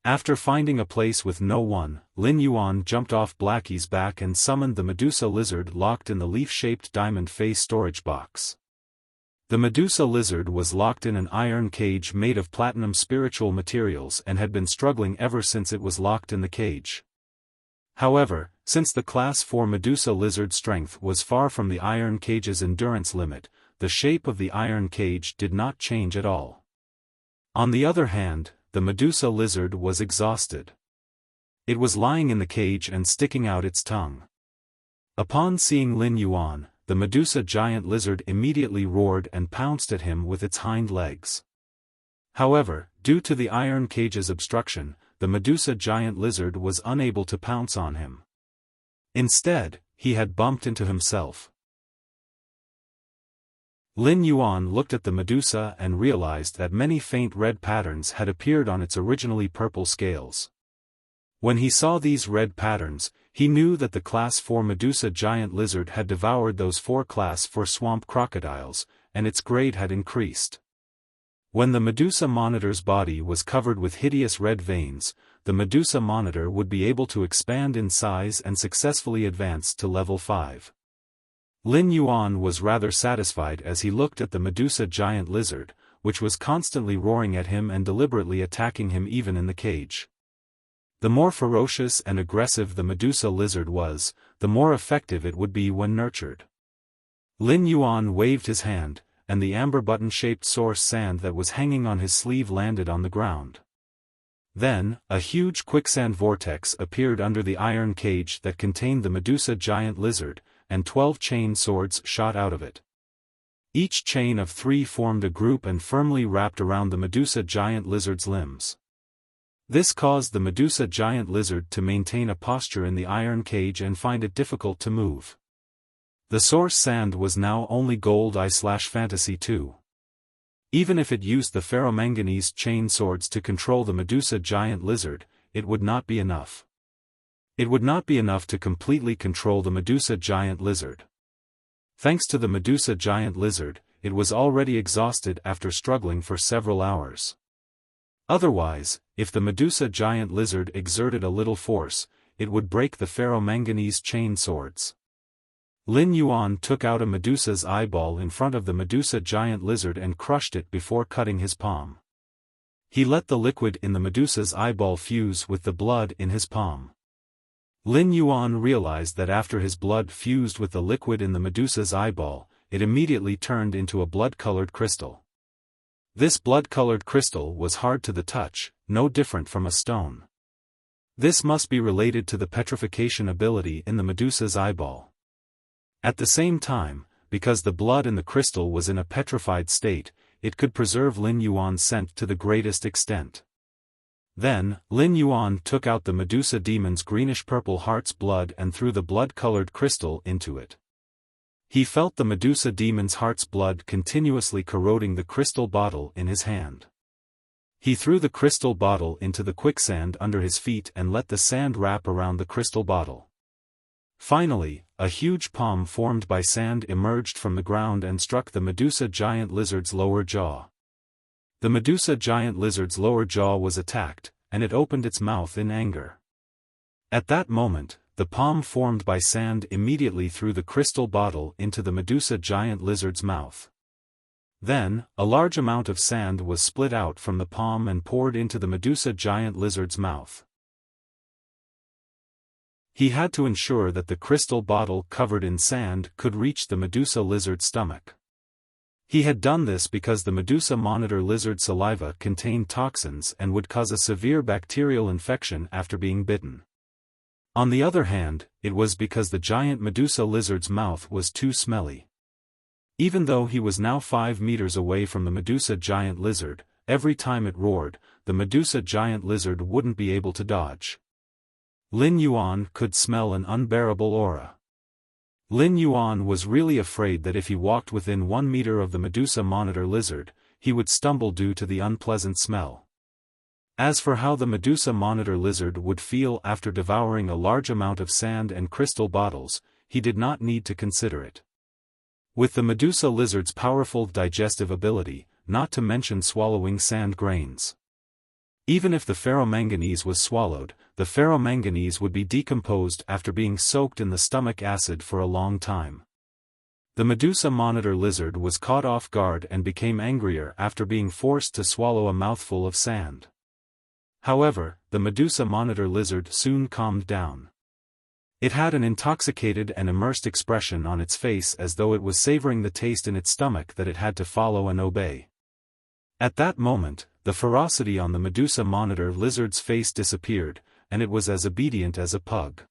After finding a place with no one, Lin Yuan jumped off Blackie's back and summoned the Medusa lizard locked in the leaf-shaped diamond face storage box. The Medusa lizard was locked in an iron cage made of platinum spiritual materials and had been struggling ever since it was locked in the cage. However, since the Class 4 Medusa lizard strength was far from the iron cage's endurance limit, the shape of the iron cage did not change at all. On the other hand, the Medusa lizard was exhausted. It was lying in the cage and sticking out its tongue. Upon seeing Lin Yuan, the Medusa giant lizard immediately roared and pounced at him with its hind legs. However, due to the iron cage's obstruction, the Medusa giant lizard was unable to pounce on him. Instead, he had bumped into himself. Lin Yuan looked at the Medusa and realized that many faint red patterns had appeared on its originally purple scales. When he saw these red patterns, he knew that the Class 4 Medusa giant lizard had devoured those 4 Class 4 swamp crocodiles, and its grade had increased. When the Medusa monitor's body was covered with hideous red veins, the Medusa monitor would be able to expand in size and successfully advance to level 5. Lin Yuan was rather satisfied as he looked at the Medusa giant lizard, which was constantly roaring at him and deliberately attacking him even in the cage. The more ferocious and aggressive the Medusa lizard was, the more effective it would be when nurtured. Lin Yuan waved his hand, and the amber button-shaped source sand that was hanging on his sleeve landed on the ground. Then, a huge quicksand vortex appeared under the iron cage that contained the Medusa giant lizard, and 12 chain swords shot out of it. Each chain of 3 formed a group and firmly wrapped around the Medusa giant lizard's limbs. This caused the Medusa giant lizard to maintain a posture in the iron cage and find it difficult to move. The source sand was now only gold I/fantasy 2. Even if it used the ferromanganese chain swords to control the Medusa giant lizard, it would not be enough. It would not be enough to completely control the Medusa giant lizard. Thanks to the Medusa giant lizard, it was already exhausted after struggling for several hours. Otherwise, if the Medusa giant lizard exerted a little force, it would break the ferromanganese chain swords. Lin Yuan took out a Medusa's eyeball in front of the Medusa giant lizard and crushed it before cutting his palm. He let the liquid in the Medusa's eyeball fuse with the blood in his palm. Lin Yuan realized that after his blood fused with the liquid in the Medusa's eyeball, it immediately turned into a blood-colored crystal. This blood-colored crystal was hard to the touch, no different from a stone. This must be related to the petrification ability in the Medusa's eyeball. At the same time, because the blood in the crystal was in a petrified state, it could preserve Lin Yuan's scent to the greatest extent. Then, Lin Yuan took out the Medusa demon's greenish-purple heart's blood and threw the blood-colored crystal into it. He felt the Medusa demon's heart's blood continuously corroding the crystal bottle in his hand. He threw the crystal bottle into the quicksand under his feet and let the sand wrap around the crystal bottle. Finally, a huge palm formed by sand emerged from the ground and struck the Medusa giant lizard's lower jaw. The Medusa giant lizard's lower jaw was attacked, and it opened its mouth in anger. At that moment, the palm formed by sand immediately threw the crystal bottle into the Medusa giant lizard's mouth. Then, a large amount of sand was split out from the palm and poured into the Medusa giant lizard's mouth. He had to ensure that the crystal bottle covered in sand could reach the Medusa lizard's stomach. He had done this because the Medusa monitor lizard saliva contained toxins and would cause a severe bacterial infection after being bitten. On the other hand, it was because the giant Medusa lizard's mouth was too smelly. Even though he was now 5 meters away from the Medusa giant lizard, every time it roared, the Medusa giant lizard wouldn't be able to dodge. Lin Yuan could smell an unbearable aura. Lin Yuan was really afraid that if he walked within 1 meter of the Medusa monitor lizard, he would stumble due to the unpleasant smell. As for how the Medusa monitor lizard would feel after devouring a large amount of sand and crystal bottles, he did not need to consider it. With the Medusa lizard's powerful digestive ability, not to mention swallowing sand grains. Even if the ferromanganese was swallowed, the ferromanganese would be decomposed after being soaked in the stomach acid for a long time. The Medusa monitor lizard was caught off guard and became angrier after being forced to swallow a mouthful of sand. However, the Medusa monitor lizard soon calmed down. It had an intoxicated and immersed expression on its face as though it was savoring the taste in its stomach that it had to follow and obey. At that moment, the ferocity on the Medusa monitor lizard's face disappeared, and it was as obedient as a pug.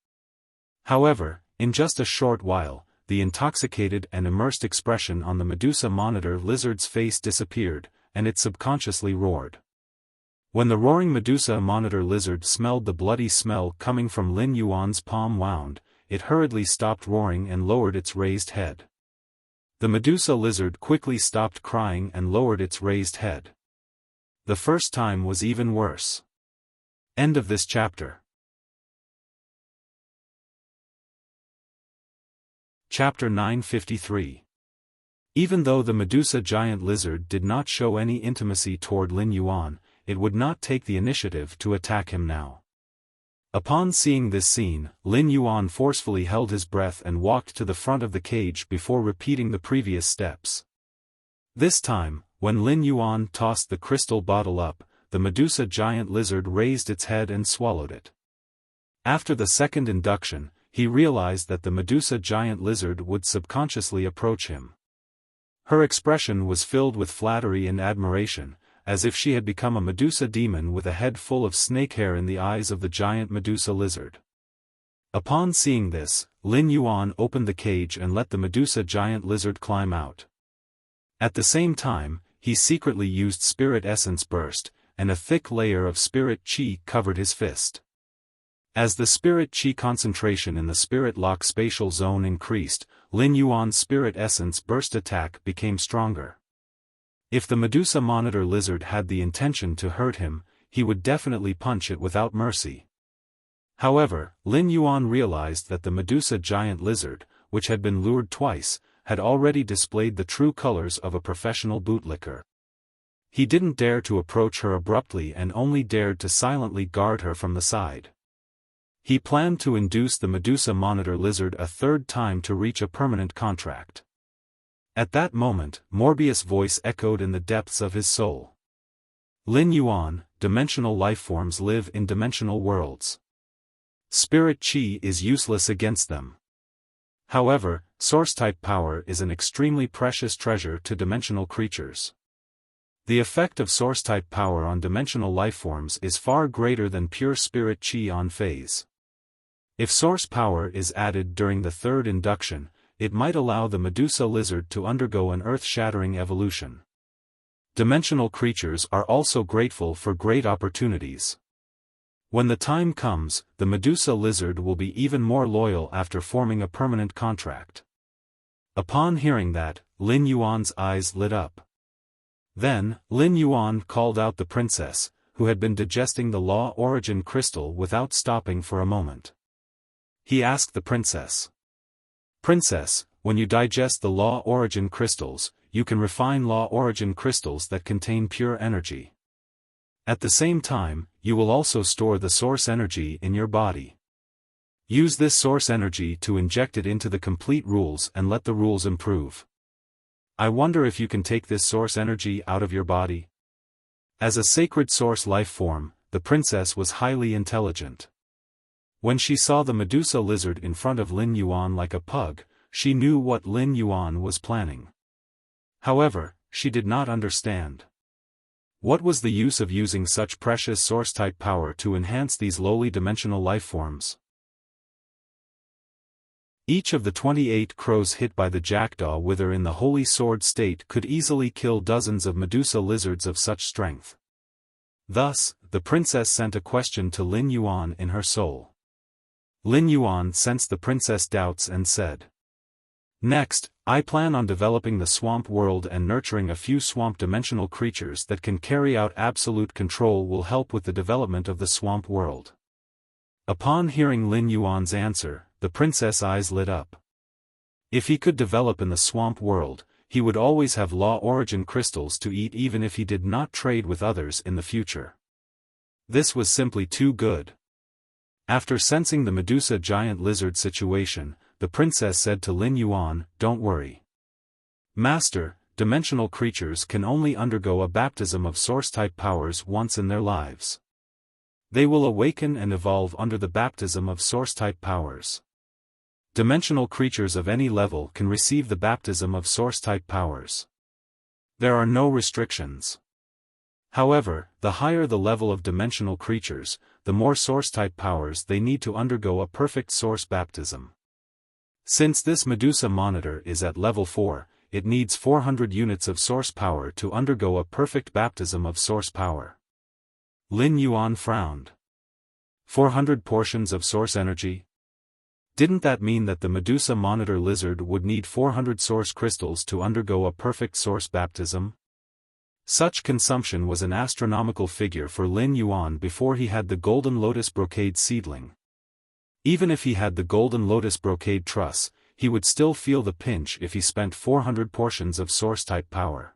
However, in just a short while, the intoxicated and immersed expression on the Medusa monitor lizard's face disappeared, and it subconsciously roared. When the roaring Medusa monitor lizard smelled the bloody smell coming from Lin Yuan's palm wound, it hurriedly stopped roaring and lowered its raised head. The Medusa lizard quickly stopped crying and lowered its raised head. The first time was even worse. End of this chapter. Chapter 953. Even though the Medusa giant lizard did not show any intimacy toward Lin Yuan, it would not take the initiative to attack him now. Upon seeing this scene, Lin Yuan forcefully held his breath and walked to the front of the cage before repeating the previous steps. This time, when Lin Yuan tossed the crystal bottle up, the Medusa giant lizard raised its head and swallowed it. After the second induction, he realized that the Medusa giant lizard would subconsciously approach him. Her expression was filled with flattery and admiration, as if she had become a Medusa demon with a head full of snake hair in the eyes of the giant Medusa lizard. Upon seeing this, Lin Yuan opened the cage and let the Medusa giant lizard climb out. At the same time, he secretly used Spirit Essence Burst, and a thick layer of Spirit Chi covered his fist. As the Spirit Chi concentration in the Spirit Lock spatial zone increased, Lin Yuan's Spirit Essence Burst attack became stronger. If the Medusa monitor lizard had the intention to hurt him, he would definitely punch it without mercy. However, Lin Yuan realized that the Medusa giant lizard, which had been lured twice, had already displayed the true colors of a professional bootlicker. He didn't dare to approach her abruptly and only dared to silently guard her from the side. He planned to induce the Medusa monitor lizard a third time to reach a permanent contract. At that moment, Morbius' voice echoed in the depths of his soul. Lin Yuan, dimensional lifeforms live in dimensional worlds. Spirit Chi is useless against them. However, Source-type power is an extremely precious treasure to dimensional creatures. The effect of Source-type power on dimensional lifeforms is far greater than pure Spirit Chi on phase. If Source power is added during the third induction, it might allow the Medusa lizard to undergo an earth-shattering evolution. Dimensional creatures are also grateful for great opportunities. When the time comes, the Medusa lizard will be even more loyal after forming a permanent contract. Upon hearing that, Lin Yuan's eyes lit up. Then, Lin Yuan called out the princess, who had been digesting the Law Origin crystal without stopping for a moment. He asked the princess, "Princess, when you digest the Law Origin crystals, you can refine Law Origin crystals that contain pure energy. At the same time, you will also store the source energy in your body. Use this source energy to inject it into the complete rules and let the rules improve. I wonder if you can take this source energy out of your body." As a sacred source life form, the princess was highly intelligent. When she saw the Medusa lizard in front of Lin Yuan like a pug, she knew what Lin Yuan was planning. However, she did not understand. What was the use of using such precious source-type power to enhance these lowly dimensional life forms? Each of the 28 crows hit by the jackdaw wither in the holy sword state could easily kill dozens of Medusa lizards of such strength. Thus, the princess sent a question to Lin Yuan in her soul. Lin Yuan sensed the princess' doubts and said, "Next, I plan on developing the swamp world, and nurturing a few swamp-dimensional creatures that can carry out absolute control will help with the development of the swamp world." Upon hearing Lin Yuan's answer, the princess' eyes lit up. If he could develop in the swamp world, he would always have Law Origin crystals to eat even if he did not trade with others in the future. This was simply too good. After sensing the Medusa giant lizard situation, the princess said to Lin Yuan, "Don't worry. Master, dimensional creatures can only undergo a baptism of source-type powers once in their lives. They will awaken and evolve under the baptism of source-type powers. Dimensional creatures of any level can receive the baptism of source-type powers. There are no restrictions. However, the higher the level of dimensional creatures, the more source-type powers they need to undergo a perfect source baptism. Since this Medusa monitor is at level 4, it needs 400 units of source power to undergo a perfect baptism of source power." Lin Yuan frowned. 400 portions of source energy? Didn't that mean that the Medusa monitor lizard would need 400 source crystals to undergo a perfect source baptism? Such consumption was an astronomical figure for Lin Yuan before he had the golden lotus brocade seedling. Even if he had the golden lotus brocade truss, he would still feel the pinch if he spent 400 portions of source-type power.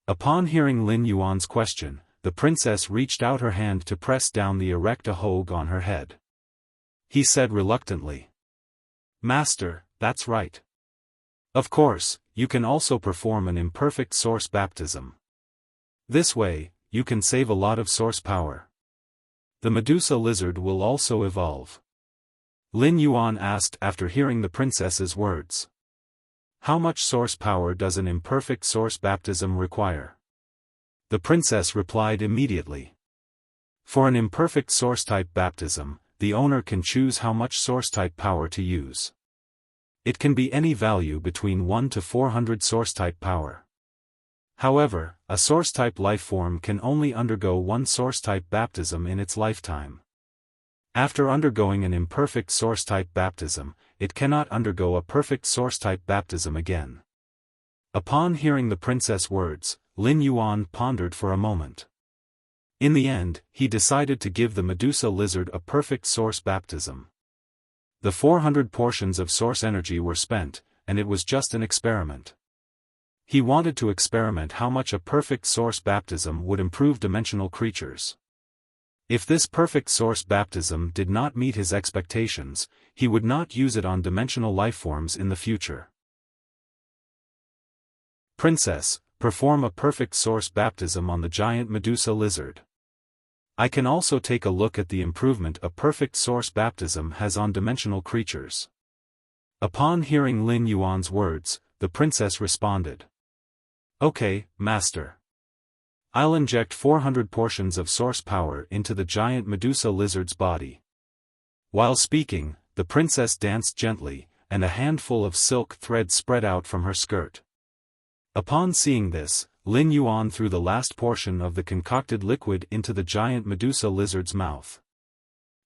Upon hearing Lin Yuan's question, the princess reached out her hand to press down the erecta hogue on her head. He said reluctantly, "Master, that's right. Of course, you can also perform an imperfect source baptism. This way, you can save a lot of source power. The Medusa lizard will also evolve." Lin Yuan asked after hearing the princess's words. "How much source power does an imperfect source baptism require?" The princess replied immediately. "For an imperfect source-type baptism, the owner can choose how much source-type power to use. It can be any value between 1 to 400 source-type power. However, a source-type life form can only undergo one source-type baptism in its lifetime. After undergoing an imperfect source-type baptism, it cannot undergo a perfect source-type baptism again." Upon hearing the princess' words, Lin Yuan pondered for a moment. In the end, he decided to give the Medusa lizard a perfect source baptism. The 400 portions of source energy were spent, and it was just an experiment. He wanted to experiment how much a perfect source baptism would improve dimensional creatures. If this perfect source baptism did not meet his expectations, he would not use it on dimensional lifeforms in the future. "Princess, perform a perfect source baptism on the giant Medusa lizard. I can also take a look at the improvement a perfect source baptism has on dimensional creatures." Upon hearing Lin Yuan's words, the princess responded, "Okay, master. I'll inject 400 portions of source power into the giant Medusa lizard's body." While speaking, the princess danced gently, and a handful of silk thread spread out from her skirt. Upon seeing this, Lin Yuan threw the last portion of the concocted liquid into the giant Medusa lizard's mouth.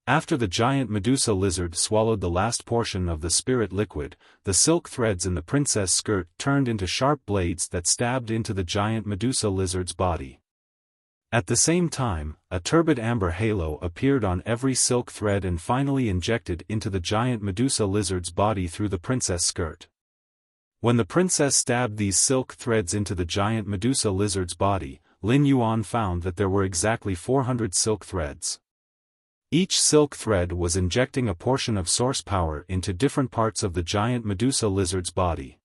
After the giant Medusa lizard swallowed the last portion of the spirit liquid, the silk threads in the princess' skirt turned into sharp blades that stabbed into the giant Medusa lizard's body. At the same time, a turbid amber halo appeared on every silk thread and finally injected into the giant Medusa lizard's body through the princess' skirt. When the princess stabbed these silk threads into the giant Medusa lizard's body, Lin Yuan found that there were exactly 400 silk threads. Each silk thread was injecting a portion of source power into different parts of the giant Medusa lizard's body.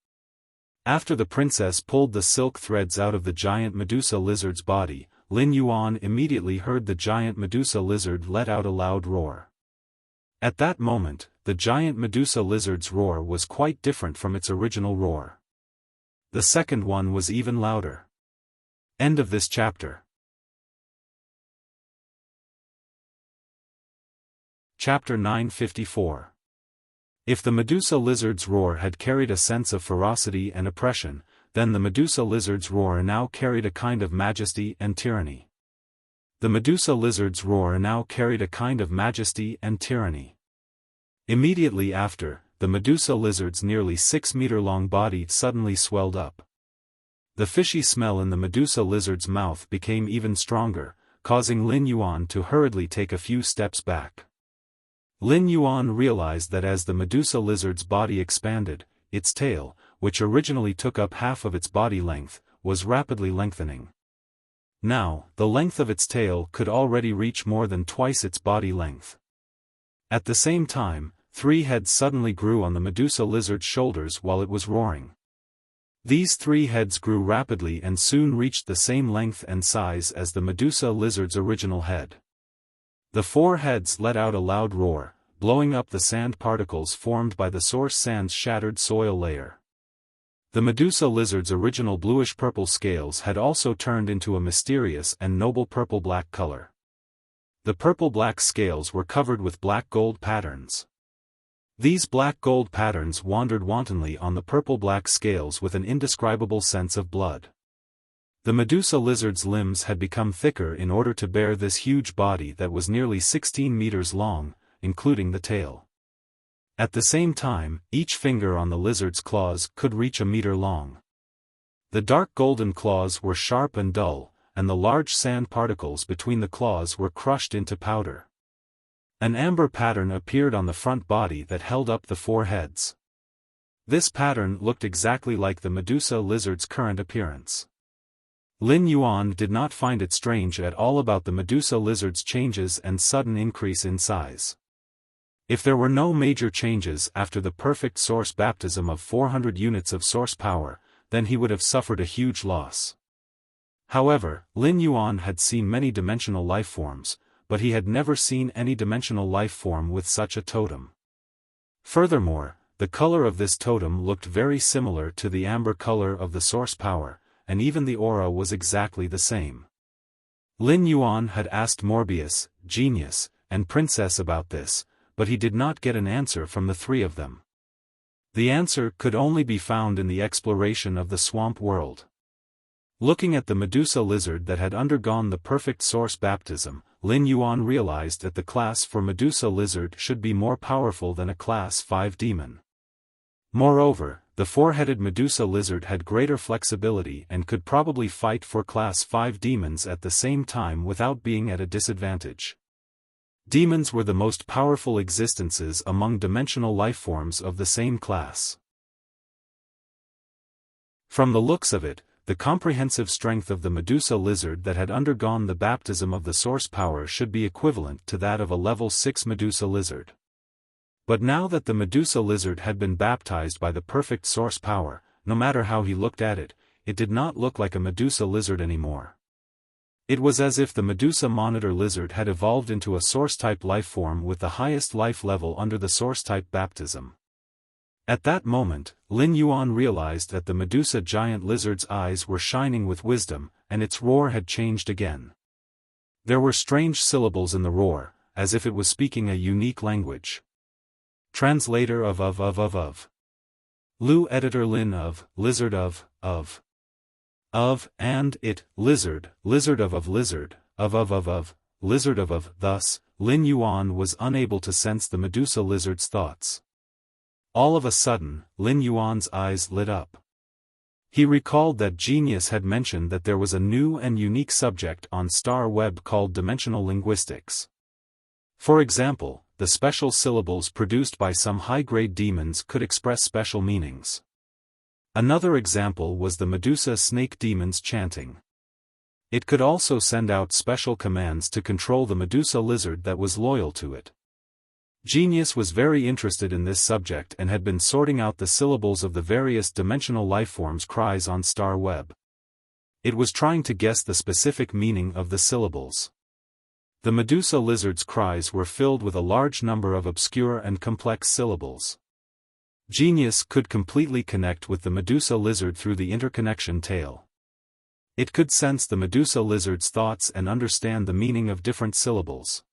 After the princess pulled the silk threads out of the giant Medusa lizard's body, Lin Yuan immediately heard the giant Medusa lizard let out a loud roar. At that moment, the giant Medusa lizard's roar was quite different from its original roar. The second one was even louder. End of this chapter. Chapter 954. If the Medusa lizard's roar had carried a sense of ferocity and oppression, then the Medusa lizard's roar now carried a kind of majesty and tyranny. The Medusa lizard's roar now carried a kind of majesty and tyranny. Immediately after, the Medusa lizard's nearly 6-meter-long body suddenly swelled up. The fishy smell in the Medusa lizard's mouth became even stronger, causing Lin Yuan to hurriedly take a few steps back. Lin Yuan realized that as the Medusa lizard's body expanded, its tail, which originally took up half of its body length, was rapidly lengthening. Now, the length of its tail could already reach more than twice its body length. At the same time, 3 heads suddenly grew on the Medusa lizard's shoulders while it was roaring. These 3 heads grew rapidly and soon reached the same length and size as the Medusa lizard's original head. The 4 heads let out a loud roar, blowing up the sand particles formed by the source sand's shattered soil layer. The Medusa lizard's original bluish-purple scales had also turned into a mysterious and noble purple-black color. The purple-black scales were covered with black-gold patterns. These black-gold patterns wandered wantonly on the purple-black scales with an indescribable sense of blood. The Medusa lizard's limbs had become thicker in order to bear this huge body that was nearly 16 meters long, including the tail. At the same time, each finger on the lizard's claws could reach a meter long. The dark golden claws were sharp and dull, and the large sand particles between the claws were crushed into powder. An amber pattern appeared on the front body that held up the 4 heads. This pattern looked exactly like the Medusa lizard's current appearance. Lin Yuan did not find it strange at all about the Medusa lizard's changes and sudden increase in size. If there were no major changes after the perfect source baptism of 400 units of source power, then he would have suffered a huge loss. However, Lin Yuan had seen many dimensional life forms, but he had never seen any dimensional life form with such a totem. Furthermore, the color of this totem looked very similar to the amber color of the source power, and even the aura was exactly the same. Lin Yuan had asked Morbius, Genius, and Princess about this, but he did not get an answer from the 3 of them. The answer could only be found in the exploration of the swamp world. Looking at the Medusa lizard that had undergone the perfect source baptism, Lin Yuan realized that the class for Medusa lizard should be more powerful than a class 5 demon. Moreover, the 4-headed Medusa lizard had greater flexibility and could probably fight for class 5 demons at the same time without being at a disadvantage. Demons were the most powerful existences among dimensional lifeforms of the same class. From the looks of it, the comprehensive strength of the Medusa lizard that had undergone the baptism of the source power should be equivalent to that of a level 6 Medusa lizard. But now that the Medusa lizard had been baptized by the perfect source power, no matter how he looked at it, it did not look like a Medusa lizard anymore. It was as if the Medusa monitor lizard had evolved into a source-type lifeform with the highest life level under the source-type baptism. At that moment, Lin Yuan realized that the Medusa giant lizard's eyes were shining with wisdom, and its roar had changed again. There were strange syllables in the roar, as if it was speaking a unique language. Translator of. Lu editor Lin of, lizard of, and it, lizard of lizard, of, lizard of. Thus, Lin Yuan was unable to sense the Medusa lizard's thoughts. All of a sudden, Lin Yuan's eyes lit up. He recalled that Genius had mentioned that there was a new and unique subject on Star Web called dimensional linguistics. For example, the special syllables produced by some high-grade demons could express special meanings. Another example was the Medusa snake demon's chanting. It could also send out special commands to control the Medusa lizard that was loyal to it. Genius was very interested in this subject and had been sorting out the syllables of the various dimensional lifeforms' cries on Star Web. It was trying to guess the specific meaning of the syllables. The Medusa lizard's cries were filled with a large number of obscure and complex syllables. Genius could completely connect with the Medusa lizard through the interconnection tail. It could sense the Medusa lizard's thoughts and understand the meaning of different syllables.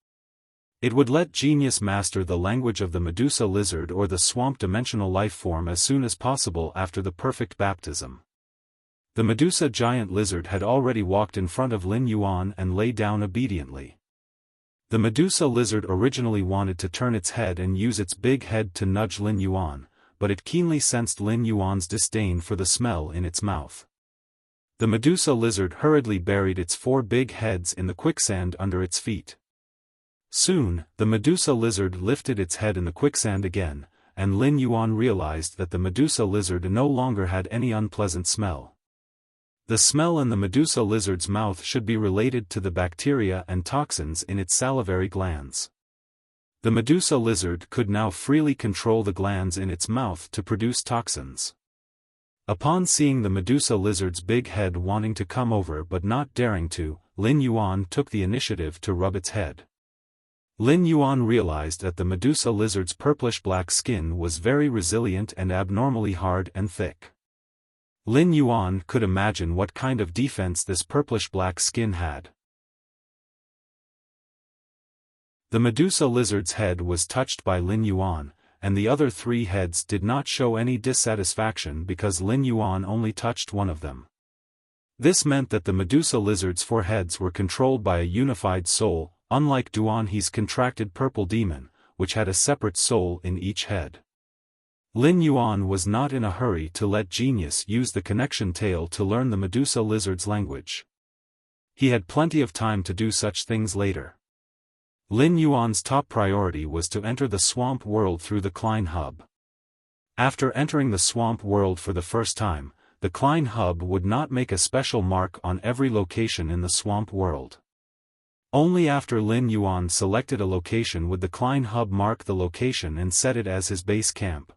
It would let Genius master the language of the Medusa lizard or the swamp dimensional life form as soon as possible after the perfect baptism. The Medusa giant lizard had already walked in front of Lin Yuan and lay down obediently. The Medusa lizard originally wanted to turn its head and use its big head to nudge Lin Yuan, but it keenly sensed Lin Yuan's disdain for the smell in its mouth. The Medusa lizard hurriedly buried its 4 big heads in the quicksand under its feet. Soon, the Medusa lizard lifted its head in the quicksand again, and Lin Yuan realized that the Medusa lizard no longer had any unpleasant smell. The smell in the Medusa lizard's mouth should be related to the bacteria and toxins in its salivary glands. The Medusa lizard could now freely control the glands in its mouth to produce toxins. Upon seeing the Medusa lizard's big head wanting to come over but not daring to, Lin Yuan took the initiative to rub its head. Lin Yuan realized that the Medusa lizard's purplish-black skin was very resilient and abnormally hard and thick. Lin Yuan could imagine what kind of defense this purplish-black skin had. The Medusa lizard's head was touched by Lin Yuan, and the other 3 heads did not show any dissatisfaction because Lin Yuan only touched one of them. This meant that the Medusa lizard's 4 heads were controlled by a unified soul, unlike Duan He's contracted purple demon, which had a separate soul in each head. Lin Yuan was not in a hurry to let Genius use the connection tail to learn the Medusa lizard's language. He had plenty of time to do such things later. Lin Yuan's top priority was to enter the swamp world through the Klein Hub. After entering the swamp world for the first time, the Klein Hub would not make a special mark on every location in the swamp world. Only after Lin Yuan selected a location would the Klein Hub mark the location and set it as his base camp.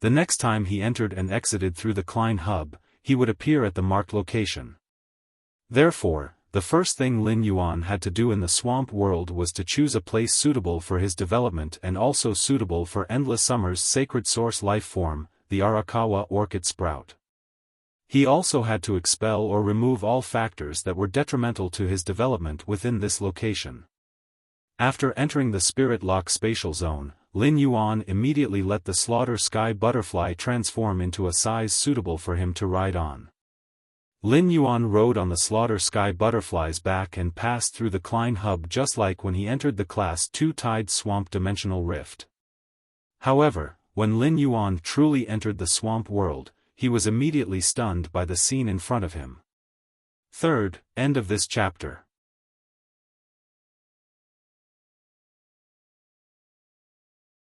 The next time he entered and exited through the Klein Hub, he would appear at the marked location. Therefore, the first thing Lin Yuan had to do in the swamp world was to choose a place suitable for his development and also suitable for Endless Summer's sacred source life form, the Arakawa orchid sprout. He also had to expel or remove all factors that were detrimental to his development within this location. After entering the Spirit Lock spatial zone, Lin Yuan immediately let the Slaughter Sky Butterfly transform into a size suitable for him to ride on. Lin Yuan rode on the Slaughter Sky Butterfly's back and passed through the Klein Hub just like when he entered the Class 2 Tide Swamp Dimensional Rift. However, when Lin Yuan truly entered the swamp world, he was immediately stunned by the scene in front of him. Third, end of this chapter.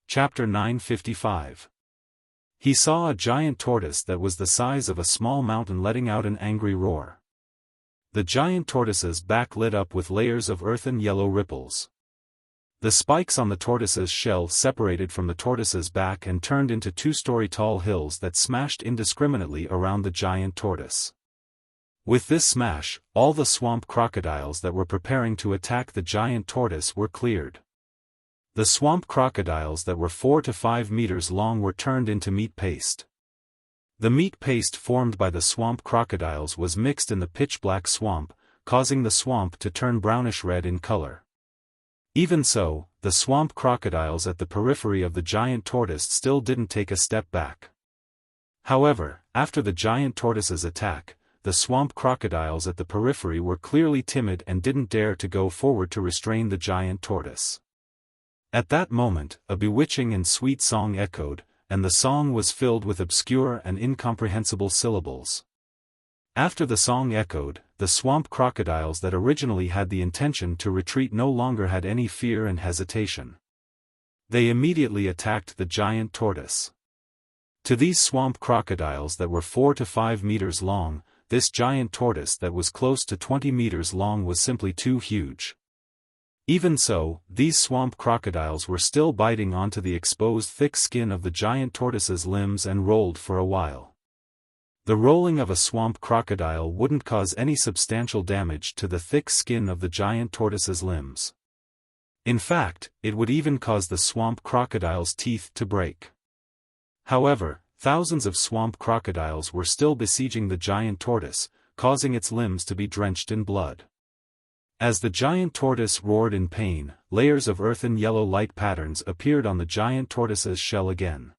Chapter 955. He saw a giant tortoise that was the size of a small mountain letting out an angry roar. The giant tortoise's back lit up with layers of earthen yellow ripples. The spikes on the tortoise's shell separated from the tortoise's back and turned into 2-story tall hills that smashed indiscriminately around the giant tortoise. With this smash, all the swamp crocodiles that were preparing to attack the giant tortoise were cleared. The swamp crocodiles that were 4 to 5 meters long were turned into meat paste. The meat paste formed by the swamp crocodiles was mixed in the pitch-black swamp, causing the swamp to turn brownish-red in color. Even so, the swamp crocodiles at the periphery of the giant tortoise still didn't take a step back. However, after the giant tortoise's attack, the the swamp crocodiles at the periphery were clearly timid and didn't dare to go forward to restrain the giant tortoise. At that moment, a bewitching and sweet song echoed, and the song was filled with obscure and incomprehensible syllables. After the song echoed, the swamp crocodiles that originally had the intention to retreat no longer had any fear and hesitation. They immediately attacked the giant tortoise. To these swamp crocodiles that were 4 to 5 meters long, this giant tortoise that was close to 20 meters long was simply too huge. Even so, these swamp crocodiles were still biting onto the exposed thick skin of the giant tortoise's limbs and rolled for a while. The rolling of a swamp crocodile wouldn't cause any substantial damage to the thick skin of the giant tortoise's limbs. In fact, it would even cause the swamp crocodile's teeth to break. However, thousands of swamp crocodiles were still besieging the giant tortoise, causing its limbs to be drenched in blood. As the giant tortoise roared in pain, layers of earthen yellow light patterns appeared on the giant tortoise's shell again.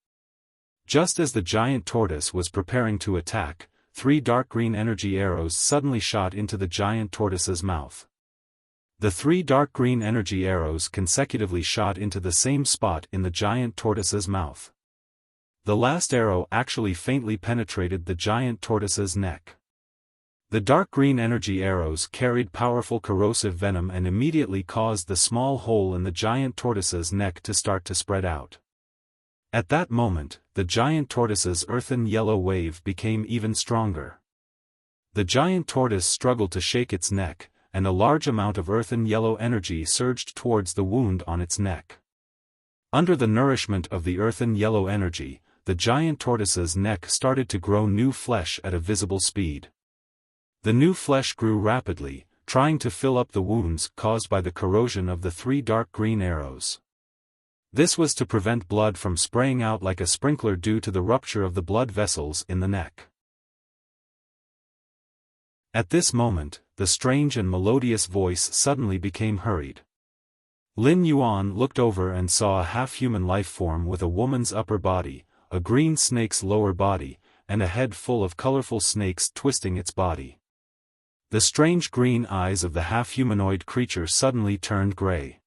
Just as the giant tortoise was preparing to attack, 3 dark green energy arrows suddenly shot into the giant tortoise's mouth. The 3 dark green energy arrows consecutively shot into the same spot in the giant tortoise's mouth. The last arrow actually faintly penetrated the giant tortoise's neck. The dark green energy arrows carried powerful corrosive venom and immediately caused the small hole in the giant tortoise's neck to start to spread out. At that moment, the giant tortoise's earthen yellow wave became even stronger. The giant tortoise struggled to shake its neck, and a large amount of earthen yellow energy surged towards the wound on its neck. Under the nourishment of the earthen yellow energy, the giant tortoise's neck started to grow new flesh at a visible speed. The new flesh grew rapidly, trying to fill up the wounds caused by the corrosion of the 3 dark green arrows. This was to prevent blood from spraying out like a sprinkler due to the rupture of the blood vessels in the neck. At this moment, the strange and melodious voice suddenly became hurried. Lin Yuan looked over and saw a half-human life form with a woman's upper body, a green snake's lower body, and a head full of colorful snakes twisting its body. The strange green eyes of the half-humanoid creature suddenly turned gray.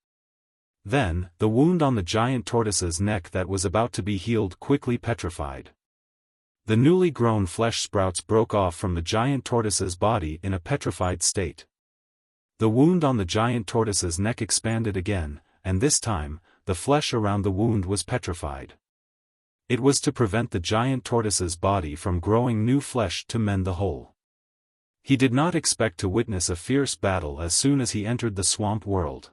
Then, the wound on the giant tortoise's neck that was about to be healed quickly petrified. The newly grown flesh sprouts broke off from the giant tortoise's body in a petrified state. The wound on the giant tortoise's neck expanded again, and this time, the flesh around the wound was petrified. It was to prevent the giant tortoise's body from growing new flesh to mend the hole. He did not expect to witness a fierce battle as soon as he entered the swamp world.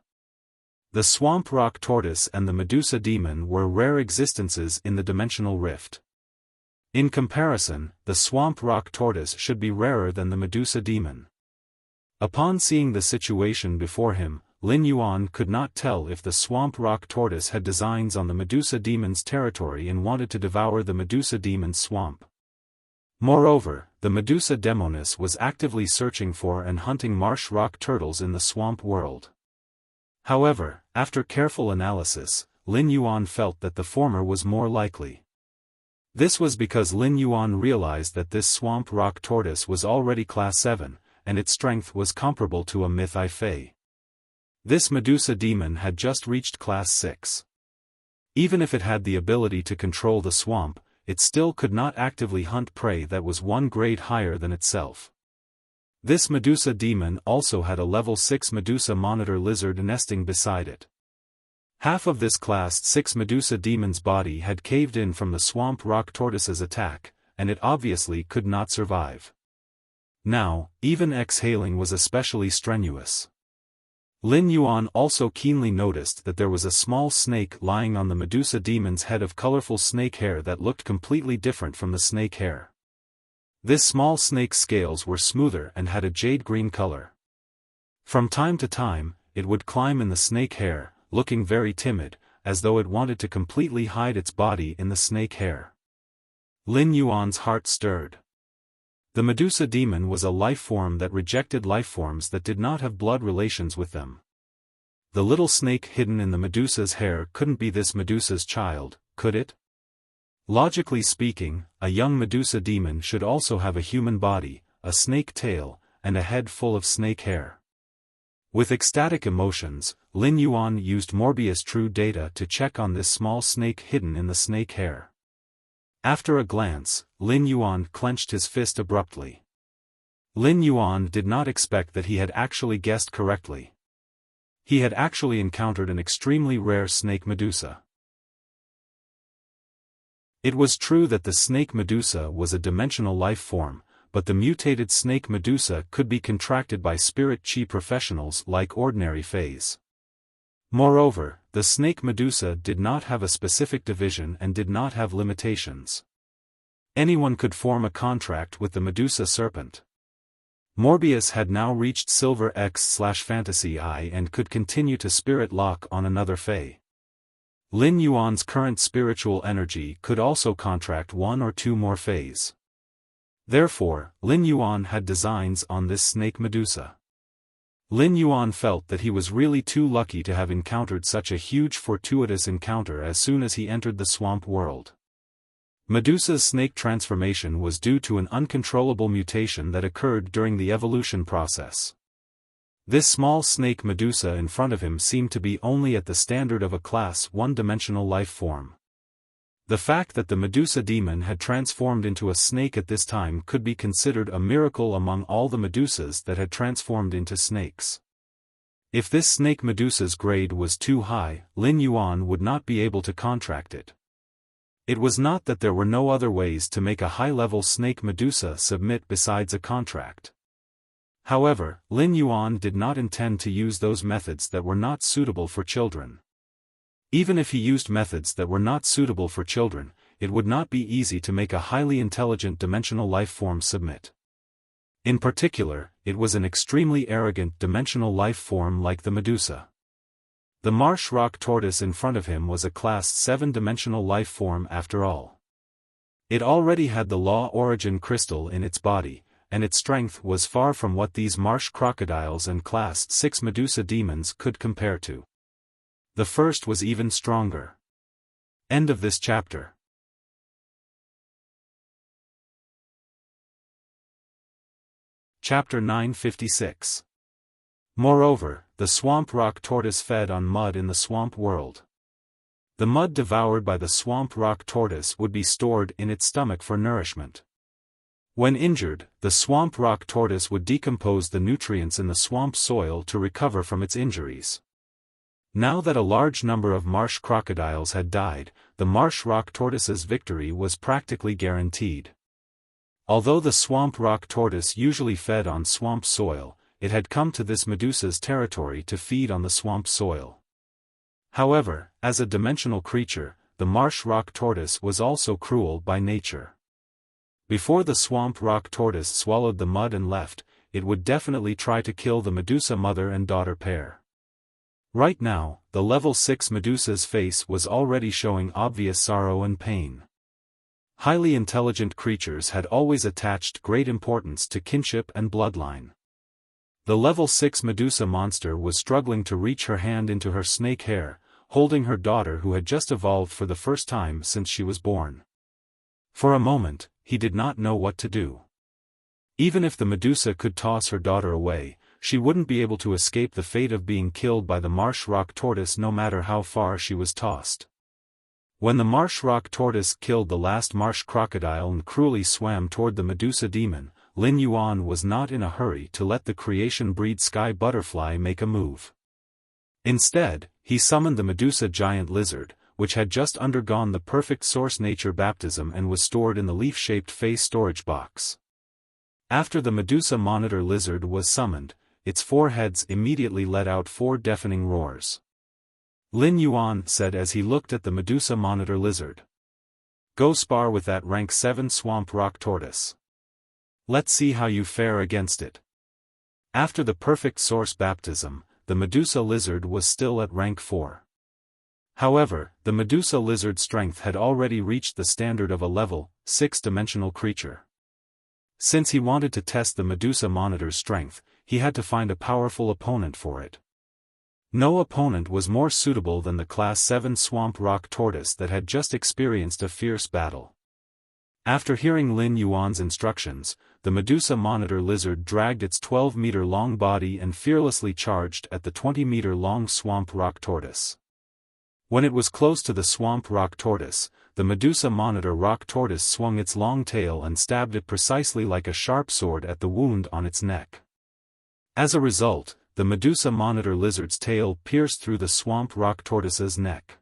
The swamp rock tortoise and the Medusa demon were rare existences in the dimensional rift. In comparison, the swamp rock tortoise should be rarer than the Medusa demon. Upon seeing the situation before him, Lin Yuan could not tell if the swamp rock tortoise had designs on the Medusa demon's territory and wanted to devour the Medusa demon's swamp. Moreover, the Medusa demoness was actively searching for and hunting marsh rock turtles in the swamp world. However, after careful analysis, Lin Yuan felt that the former was more likely. This was because Lin Yuan realized that this swamp rock tortoise was already class 7, and its strength was comparable to a myth-I Fei. This Medusa demon had just reached class 6. Even if it had the ability to control the swamp, it still could not actively hunt prey that was 1 grade higher than itself. This Medusa demon also had a level 6 Medusa monitor lizard nesting beside it. Half of this class 6 Medusa demon's body had caved in from the swamp rock tortoise's attack, and it obviously could not survive. Now, even exhaling was especially strenuous. Lin Yuan also keenly noticed that there was a small snake lying on the Medusa demon's head of colorful snake hair that looked completely different from the snake hair. This small snake's scales were smoother and had a jade-green color. From time to time, it would climb in the snake hair, looking very timid, as though it wanted to completely hide its body in the snake hair. Lin Yuan's heart stirred. The Medusa demon was a life form that rejected life forms that did not have blood relations with them. The little snake hidden in the Medusa's hair couldn't be this Medusa's child, could it? Logically speaking, a young Medusa demon should also have a human body, a snake tail, and a head full of snake hair. With ecstatic emotions, Lin Yuan used Morbius True Data to check on this small snake hidden in the snake hair. After a glance, Lin Yuan clenched his fist abruptly. Lin Yuan did not expect that he had actually guessed correctly. He had actually encountered an extremely rare snake medusa. It was true that the snake medusa was a dimensional life form, but the mutated snake medusa could be contracted by spirit chi professionals like ordinary fays. Moreover, the snake medusa did not have a specific division and did not have limitations. Anyone could form a contract with the medusa serpent. Morbius had now reached Silver X/Fantasy I and could continue to spirit lock on another fae. Lin Yuan's current spiritual energy could also contract one or two more fays. Therefore, Lin Yuan had designs on this snake medusa. Lin Yuan felt that he was really too lucky to have encountered such a huge fortuitous encounter as soon as he entered the swamp world. Medusa's snake transformation was due to an uncontrollable mutation that occurred during the evolution process. This small snake medusa in front of him seemed to be only at the standard of a class 1-dimensional life form. The fact that the medusa demon had transformed into a snake at this time could be considered a miracle among all the medusas that had transformed into snakes. If this snake medusa's grade was too high, Lin Yuan would not be able to contract it. It was not that there were no other ways to make a high-level snake medusa submit besides a contract. However, Lin Yuan did not intend to use those methods that were not suitable for children. Even if he used methods that were not suitable for children, it would not be easy to make a highly intelligent dimensional life form submit. In particular, it was an extremely arrogant dimensional life form like the medusa. The marsh rock tortoise in front of him was a class 7-dimensional life form after all. It already had the law origin crystal in its body, and its strength was far from what these marsh crocodiles and class 6 medusa demons could compare to. The first was even stronger. End of this chapter. Chapter 956. Moreover, the swamp rock tortoise fed on mud in the swamp world. The mud devoured by the swamp rock tortoise would be stored in its stomach for nourishment. When injured, the swamp rock tortoise would decompose the nutrients in the swamp soil to recover from its injuries. Now that a large number of marsh crocodiles had died, the marsh rock tortoise's victory was practically guaranteed. Although the swamp rock tortoise usually fed on swamp soil, it had come to this medusa's territory to feed on the swamp soil. However, as a dimensional creature, the marsh rock tortoise was also cruel by nature. Before the swamp rock tortoise swallowed the mud and left, it would definitely try to kill the medusa mother and daughter pair. Right now, the level 6 medusa's face was already showing obvious sorrow and pain. Highly intelligent creatures had always attached great importance to kinship and bloodline. The level 6 medusa monster was struggling to reach her hand into her snake hair, holding her daughter who had just evolved for the first time since she was born. For a moment, he did not know what to do. Even if the medusa could toss her daughter away, she wouldn't be able to escape the fate of being killed by the marsh rock tortoise no matter how far she was tossed. When the marsh rock tortoise killed the last marsh crocodile and cruelly swam toward the medusa demon, Lin Yuan was not in a hurry to let the creation breed sky butterfly make a move. Instead, he summoned the medusa giant lizard, which had just undergone the perfect source nature baptism and was stored in the leaf-shaped face storage box. After the medusa monitor lizard was summoned, its 4 heads immediately let out 4 deafening roars. Lin Yuan said as he looked at the medusa monitor lizard. "Go spar with that rank 7 swamp rock tortoise. Let's see how you fare against it." After the perfect source baptism, the medusa lizard was still at rank 4. However, the medusa lizard's strength had already reached the standard of a level 6-dimensional creature. Since he wanted to test the medusa monitor's strength, he had to find a powerful opponent for it. No opponent was more suitable than the class 7 swamp rock tortoise that had just experienced a fierce battle. After hearing Lin Yuan's instructions, the Medusa monitor lizard dragged its 12-meter-long body and fearlessly charged at the 20-meter-long swamp rock tortoise. When it was close to the swamp rock tortoise, the Medusa monitor rock tortoise swung its long tail and stabbed it precisely like a sharp sword at the wound on its neck. As a result, the Medusa monitor lizard's tail pierced through the swamp rock tortoise's neck.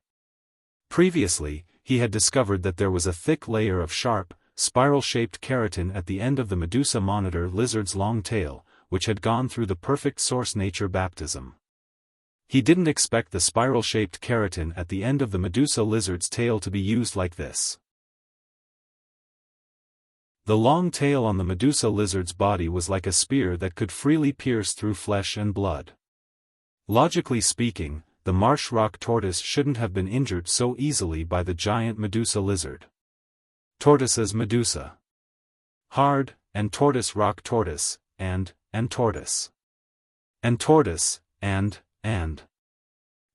Previously, he had discovered that there was a thick layer of sharp, spiral-shaped keratin at the end of the Medusa monitor lizard's long tail, which had gone through the perfect source nature baptism. He didn't expect the spiral-shaped keratin at the end of the Medusa lizard's tail to be used like this. The long tail on the Medusa lizard's body was like a spear that could freely pierce through flesh and blood. Logically speaking, the marsh rock tortoise shouldn't have been injured so easily by the giant Medusa lizard. Tortoise's Medusa. Hard, and tortoise rock tortoise, and tortoise. And tortoise, and.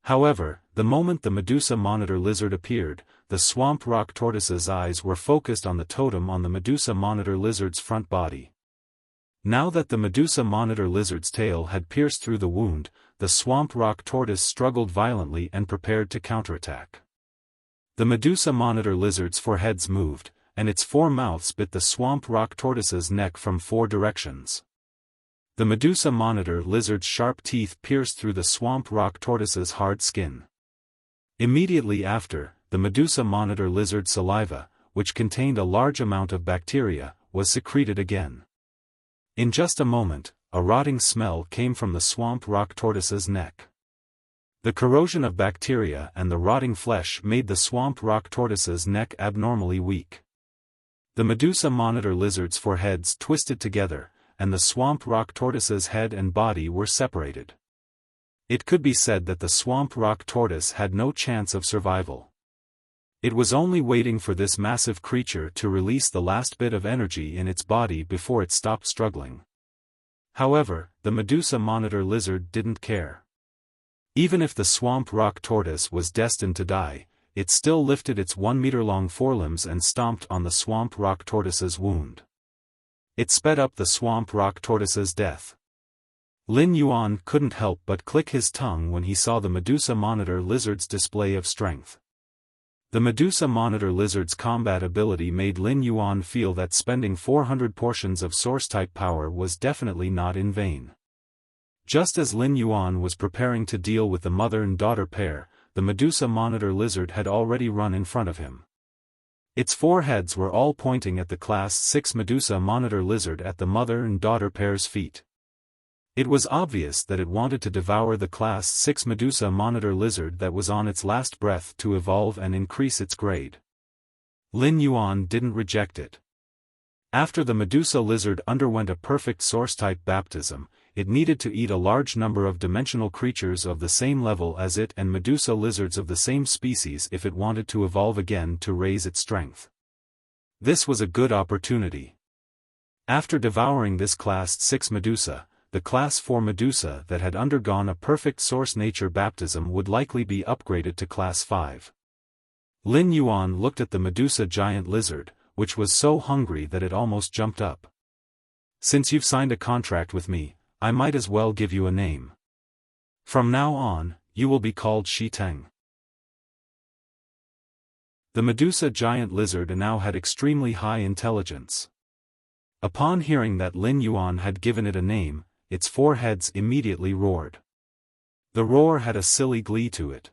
However, the moment the Medusa monitor lizard appeared, the swamp rock tortoise's eyes were focused on the totem on the Medusa monitor lizard's front body. Now that the Medusa monitor lizard's tail had pierced through the wound, the swamp rock tortoise struggled violently and prepared to counterattack. The Medusa monitor lizard's four heads moved, and its four mouths bit the swamp rock tortoise's neck from four directions. The Medusa monitor lizard's sharp teeth pierced through the swamp rock tortoise's hard skin. Immediately after, the Medusa monitor lizard's saliva, which contained a large amount of bacteria, was secreted again. In just a moment, a rotting smell came from the swamp rock tortoise's neck. The corrosion of bacteria and the rotting flesh made the swamp rock tortoise's neck abnormally weak. The Medusa monitor lizard's four heads twisted together, and the swamp rock tortoise's head and body were separated. It could be said that the swamp rock tortoise had no chance of survival. It was only waiting for this massive creature to release the last bit of energy in its body before it stopped struggling. However, the Medusa monitor lizard didn't care. Even if the swamp rock tortoise was destined to die, it still lifted its 1-meter-long forelimbs and stomped on the swamp rock tortoise's wound. It sped up the swamp rock tortoise's death. Lin Yuan couldn't help but click his tongue when he saw the Medusa monitor lizard's display of strength. The Medusa monitor lizard's combat ability made Lin Yuan feel that spending 400 portions of source-type power was definitely not in vain. Just as Lin Yuan was preparing to deal with the mother and daughter pair, the Medusa monitor lizard had already run in front of him. Its four heads were all pointing at the Class 6 Medusa monitor lizard at the mother and daughter pair's feet. It was obvious that it wanted to devour the Class 6 Medusa monitor lizard that was on its last breath to evolve and increase its grade. Lin Yuan didn't reject it. After the Medusa lizard underwent a perfect source-type baptism, it needed to eat a large number of dimensional creatures of the same level as it and Medusa lizards of the same species if it wanted to evolve again to raise its strength. This was a good opportunity. After devouring this Class 6 Medusa, the Class 4 Medusa that had undergone a perfect source nature baptism would likely be upgraded to Class 5. Lin Yuan looked at the Medusa giant lizard, which was so hungry that it almost jumped up. Since you've signed a contract with me, I might as well give you a name. From now on, you will be called Shi Teng. The Medusa giant lizard now had extremely high intelligence. Upon hearing that Lin Yuan had given it a name, its four heads immediately roared. The roar had a silly glee to it.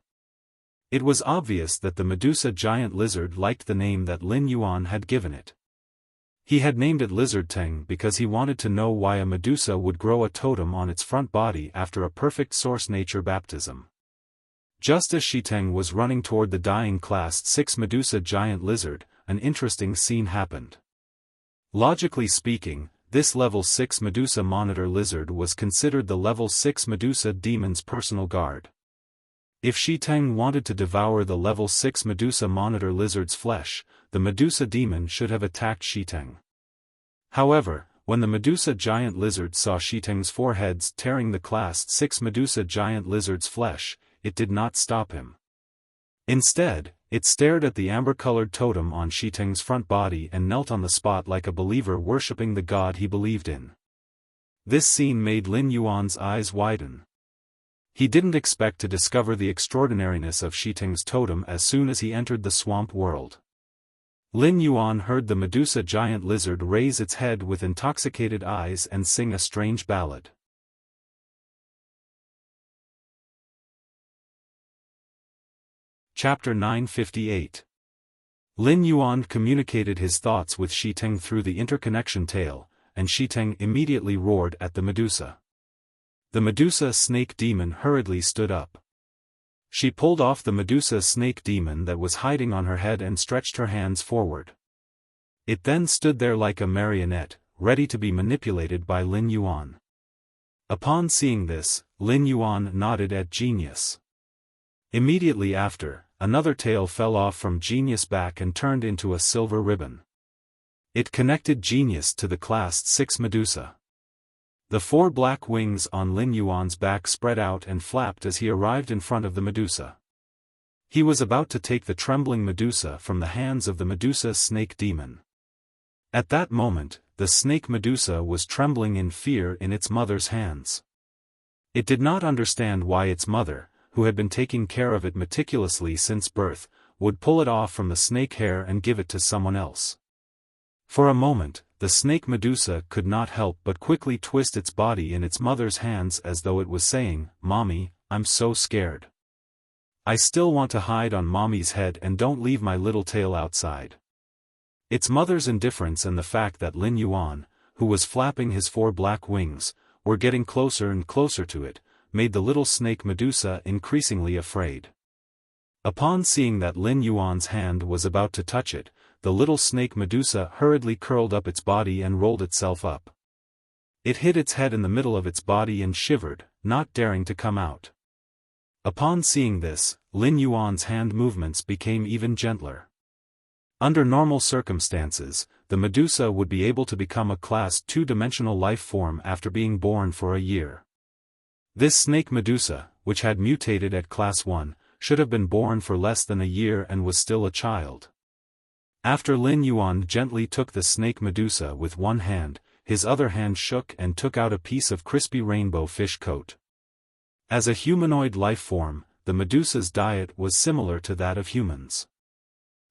It was obvious that the Medusa giant lizard liked the name that Lin Yuan had given it. He had named it Lizard Teng because he wanted to know why a Medusa would grow a totem on its front body after a perfect source nature baptism. Just as Shi Teng was running toward the dying Class 6 Medusa giant lizard, an interesting scene happened. Logically speaking, this Level 6 Medusa monitor lizard was considered the Level 6 Medusa demon's personal guard. If Shi Teng wanted to devour the Level 6 Medusa monitor lizard's flesh, the Medusa demon should have attacked Shi Teng. However, when the Medusa giant lizard saw Shi Teng's four heads tearing the Class 6 Medusa giant lizard's flesh, it did not stop him. Instead, It stared at the amber-colored totem on Shiteng's front body and knelt on the spot like a believer worshipping the god he believed in. This scene made Lin Yuan's eyes widen. He didn't expect to discover the extraordinariness of Shiteng's totem as soon as he entered the swamp world. Lin Yuan heard the Medusa giant lizard raise its head with intoxicated eyes and sing a strange ballad. Chapter 958. Lin Yuan communicated his thoughts with Shiteng through the interconnection tail, and Shiteng immediately roared at the Medusa. The Medusa snake demon hurriedly stood up. She pulled off the Medusa snake demon that was hiding on her head and stretched her hands forward. It then stood there like a marionette, ready to be manipulated by Lin Yuan. Upon seeing this, Lin Yuan nodded at Genius. Immediately after, another tail fell off from Genius' back and turned into a silver ribbon. It connected Genius to the class 6 Medusa. The 4 black wings on Lin Yuan's back spread out and flapped as he arrived in front of the Medusa. He was about to take the trembling Medusa from the hands of the Medusa snake demon. At that moment, the snake Medusa was trembling in fear in its mother's hands. It did not understand why its mother, who had been taking care of it meticulously since birth, would pull it off from the snake hair and give it to someone else. For a moment, the snake Medusa could not help but quickly twist its body in its mother's hands as though it was saying, "Mommy, I'm so scared. I still want to hide on Mommy's head and don't leave my little tail outside." Its mother's indifference and the fact that Lin Yuan, who was flapping his 4 black wings, were getting closer and closer to it, made the little snake Medusa increasingly afraid. Upon seeing that Lin Yuan's hand was about to touch it, the little snake Medusa hurriedly curled up its body and rolled itself up. It hid its head in the middle of its body and shivered, not daring to come out. Upon seeing this, Lin Yuan's hand movements became even gentler. Under normal circumstances, the Medusa would be able to become a class 2-dimensional life form after being born for a year. This snake Medusa, which had mutated at class 1, should have been born for less than a year and was still a child. After Lin Yuan gently took the snake Medusa with one hand, his other hand shook and took out a piece of crispy rainbow fish coat. As a humanoid life form, the Medusa's diet was similar to that of humans.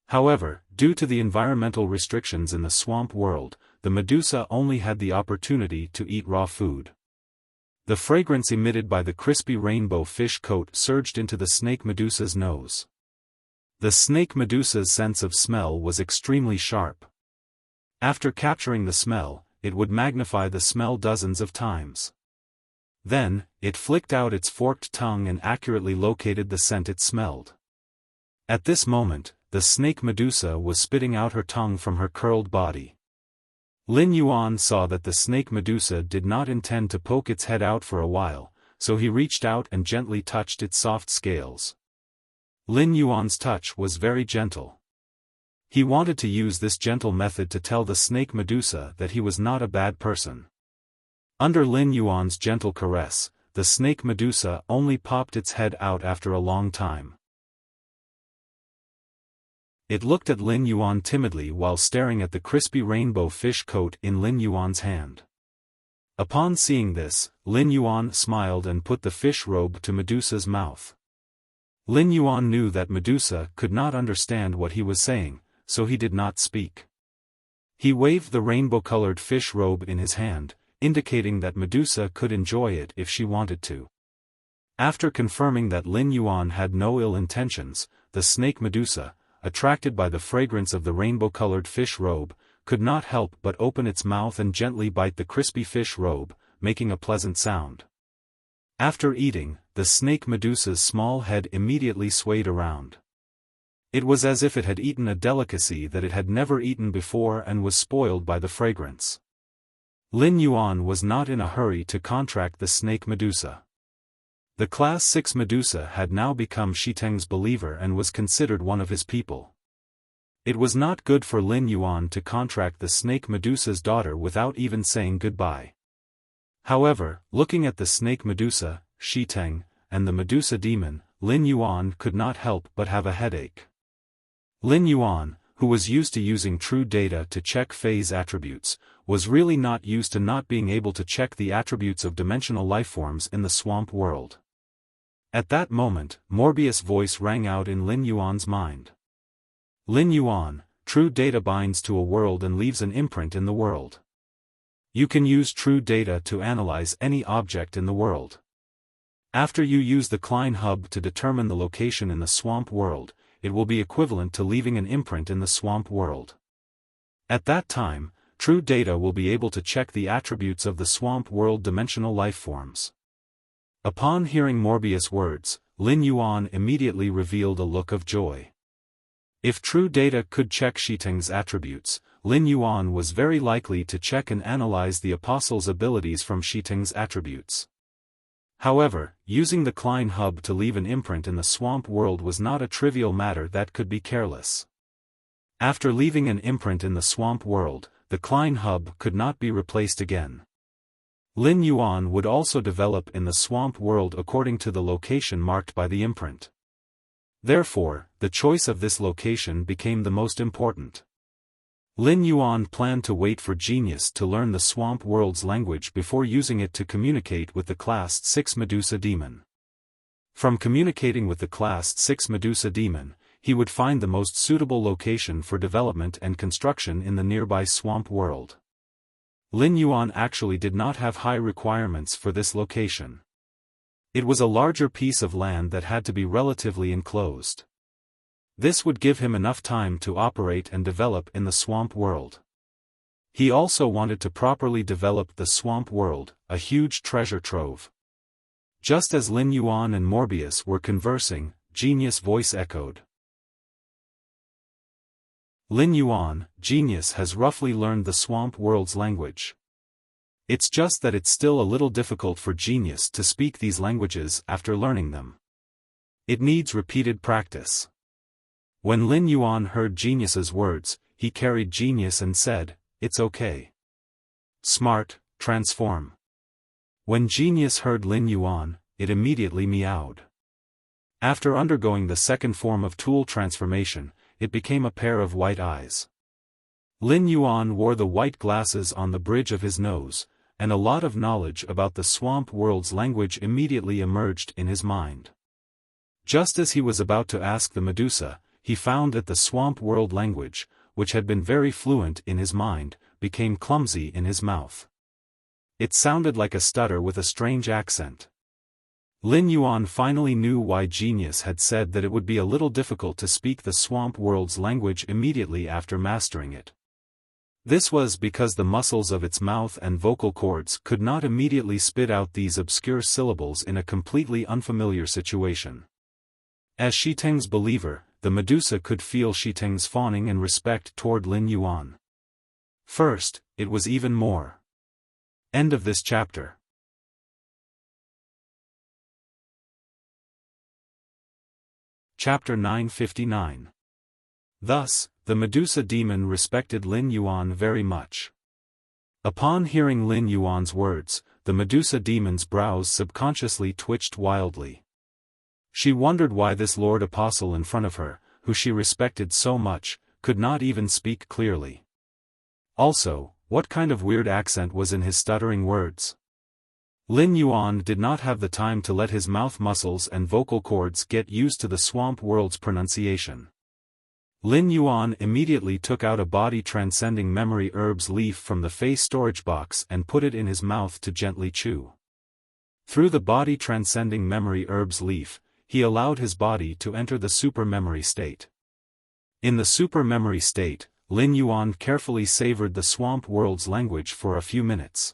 However, due to the environmental restrictions in the swamp world, the Medusa only had the opportunity to eat raw food. The fragrance emitted by the crispy rainbow fish coat surged into the snake Medusa's nose. The snake Medusa's sense of smell was extremely sharp. After capturing the smell, it would magnify the smell dozens of times. Then, it flicked out its forked tongue and accurately located the scent it smelled. At this moment, the snake Medusa was spitting out her tongue from her curled body. Lin Yuan saw that the snake Medusa did not intend to poke its head out for a while, so he reached out and gently touched its soft scales. Lin Yuan's touch was very gentle. He wanted to use this gentle method to tell the snake Medusa that he was not a bad person. Under Lin Yuan's gentle caress, the snake Medusa only popped its head out after a long time. It looked at Lin Yuan timidly while staring at the crispy rainbow fish coat in Lin Yuan's hand. Upon seeing this, Lin Yuan smiled and put the fish robe to Medusa's mouth. Lin Yuan knew that Medusa could not understand what he was saying, so he did not speak. He waved the rainbow-colored fish robe in his hand, indicating that Medusa could enjoy it if she wanted to. After confirming that Lin Yuan had no ill intentions, the snake Medusa, attracted by the fragrance of the rainbow-colored fish robe, could not help but open its mouth and gently bite the crispy fish robe, making a pleasant sound. After eating, the snake Medusa's small head immediately swayed around. It was as if it had eaten a delicacy that it had never eaten before and was spoiled by the fragrance. Lin Yuan was not in a hurry to contract the snake Medusa. The class 6 Medusa had now become Shiteng's believer and was considered one of his people. It was not good for Lin Yuan to contract the snake Medusa's daughter without even saying goodbye. However, looking at the snake Medusa, Shiteng, and the Medusa demon, Lin Yuan could not help but have a headache. Lin Yuan, who was used to using true data to check phase attributes, was really not used to not being able to check the attributes of dimensional lifeforms in the swamp world. At that moment, Morbius' voice rang out in Lin Yuan's mind. Lin Yuan, true data binds to a world and leaves an imprint in the world. You can use true data to analyze any object in the world. After you use the Klein hub to determine the location in the swamp world, it will be equivalent to leaving an imprint in the swamp world. At that time, true data will be able to check the attributes of the swamp world dimensional lifeforms. Upon hearing Morbius' words, Lin Yuan immediately revealed a look of joy. If true data could check Shiteng's attributes, Lin Yuan was very likely to check and analyze the apostle's abilities from Shiteng's attributes. However, using the Klein hub to leave an imprint in the swamp world was not a trivial matter that could be careless. After leaving an imprint in the swamp world, the Klein hub could not be replaced again. Lin Yuan would also develop in the swamp world according to the location marked by the imprint. Therefore, the choice of this location became the most important. Lin Yuan planned to wait for Genius to learn the swamp world's language before using it to communicate with the Class 6 Medusa demon. From communicating with the Class 6 Medusa demon, he would find the most suitable location for development and construction in the nearby swamp world. Lin Yuan actually did not have high requirements for this location. It was a larger piece of land that had to be relatively enclosed. This would give him enough time to operate and develop in the swamp world. He also wanted to properly develop the swamp world, a huge treasure trove. Just as Lin Yuan and Morbius were conversing, Genius' voice echoed. Lin Yuan, Genius has roughly learned the swamp world's language. It's just that it's still a little difficult for Genius to speak these languages after learning them. It needs repeated practice. When Lin Yuan heard Genius's words, he carried Genius and said, "It's okay. Smart, transform." When Genius heard Lin Yuan, it immediately meowed. After undergoing the second form of tool transformation, it became a pair of white eyes. Lin Yuan wore the white glasses on the bridge of his nose, and a lot of knowledge about the swamp world's language immediately emerged in his mind. Just as he was about to ask the Medusa, he found that the swamp world language, which had been very fluent in his mind, became clumsy in his mouth. It sounded like a stutter with a strange accent. Lin Yuan finally knew why Genius had said that it would be a little difficult to speak the swamp world's language immediately after mastering it. This was because the muscles of its mouth and vocal cords could not immediately spit out these obscure syllables in a completely unfamiliar situation. As Shiteng's believer, the Medusa could feel Shiteng's fawning and respect toward Lin Yuan. First, it was even more. End of this chapter. Chapter 959. Thus, the Medusa demon respected Lin Yuan very much. Upon hearing Lin Yuan's words, the Medusa demon's brows subconsciously twitched wildly. She wondered why this Lord Apostle in front of her, who she respected so much, could not even speak clearly. Also, what kind of weird accent was in his stuttering words? Lin Yuan did not have the time to let his mouth muscles and vocal cords get used to the swamp world's pronunciation. Lin Yuan immediately took out a body-transcending memory herbs leaf from the face storage box and put it in his mouth to gently chew. Through the body-transcending memory herbs leaf, he allowed his body to enter the super memory state. In the super memory state, Lin Yuan carefully savored the swamp world's language for a few minutes.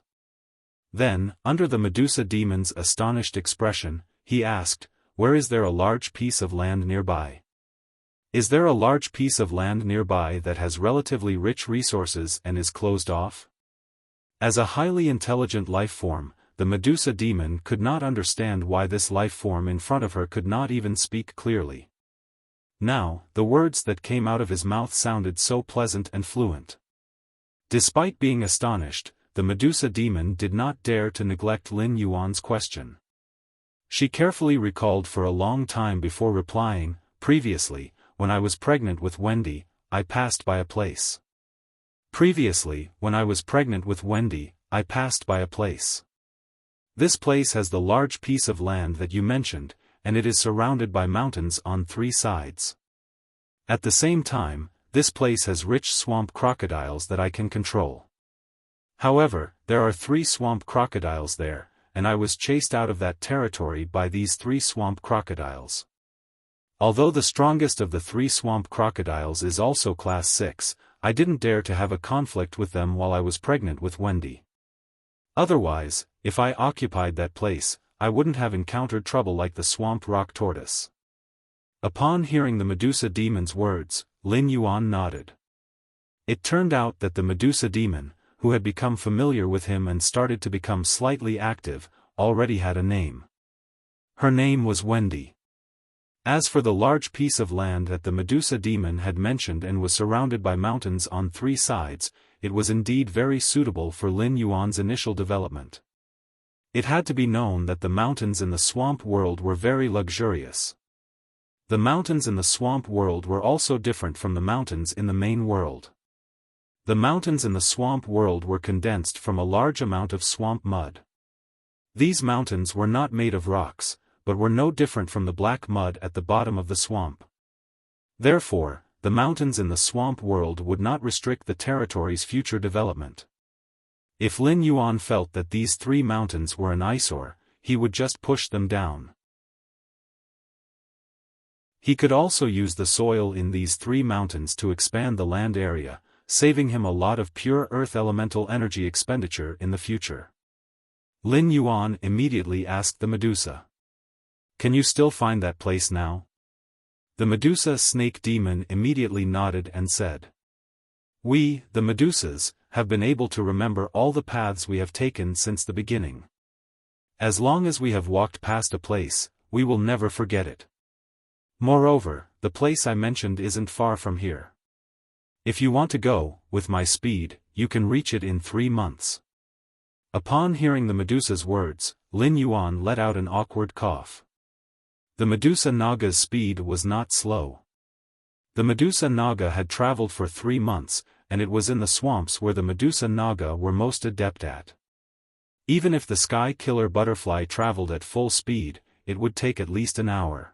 Then, under the Medusa demon's astonished expression, he asked, "Where is there a large piece of land nearby? Is there a large piece of land nearby that has relatively rich resources and is closed off?" As a highly intelligent life form, the Medusa demon could not understand why this life form in front of her could not even speak clearly. Now, the words that came out of his mouth sounded so pleasant and fluent. Despite being astonished, the Medusa demon did not dare to neglect Lin Yuan's question. She carefully recalled for a long time before replying, "Previously, when I was pregnant with Wendy, I passed by a place. Previously, when I was pregnant with Wendy, I passed by a place. This place has the large piece of land that you mentioned, and it is surrounded by mountains on 3 sides. At the same time, this place has rich swamp crocodiles that I can control. However, there are 3 swamp crocodiles there, and I was chased out of that territory by these 3 swamp crocodiles. Although the strongest of the 3 swamp crocodiles is also class 6, I didn't dare to have a conflict with them while I was pregnant with Wendy. Otherwise, if I occupied that place, I wouldn't have encountered trouble like the swamp rock tortoise. Upon hearing the Medusa demon's words, Lin Yuan nodded. It turned out that the Medusa demon, who had become familiar with him and started to become slightly active, already had a name. Her name was Wendy. As for the large piece of land that the Medusa demon had mentioned and was surrounded by mountains on 3 sides, it was indeed very suitable for Lin Yuan's initial development. It had to be known that the mountains in the swamp world were very luxurious. The mountains in the swamp world were also different from the mountains in the main world. The mountains in the swamp world were condensed from a large amount of swamp mud. These mountains were not made of rocks, but were no different from the black mud at the bottom of the swamp. Therefore, the mountains in the swamp world would not restrict the territory's future development. If Lin Yuan felt that these 3 mountains were an eyesore, he would just push them down. He could also use the soil in these 3 mountains to expand the land area, saving him a lot of pure earth elemental energy expenditure in the future. Lin Yuan immediately asked the Medusa, "Can you still find that place now?" The Medusa snake demon immediately nodded and said, "We, the Medusas, have been able to remember all the paths we have taken since the beginning. As long as we have walked past a place, we will never forget it. Moreover, the place I mentioned isn't far from here. If you want to go, with my speed, you can reach it in 3 months." Upon hearing the Medusa's words, Lin Yuan let out an awkward cough. The Medusa Naga's speed was not slow. The Medusa Naga had traveled for 3 months, and it was in the swamps where the Medusa Naga were most adept at. Even if the sky killer butterfly traveled at full speed, it would take at least an hour.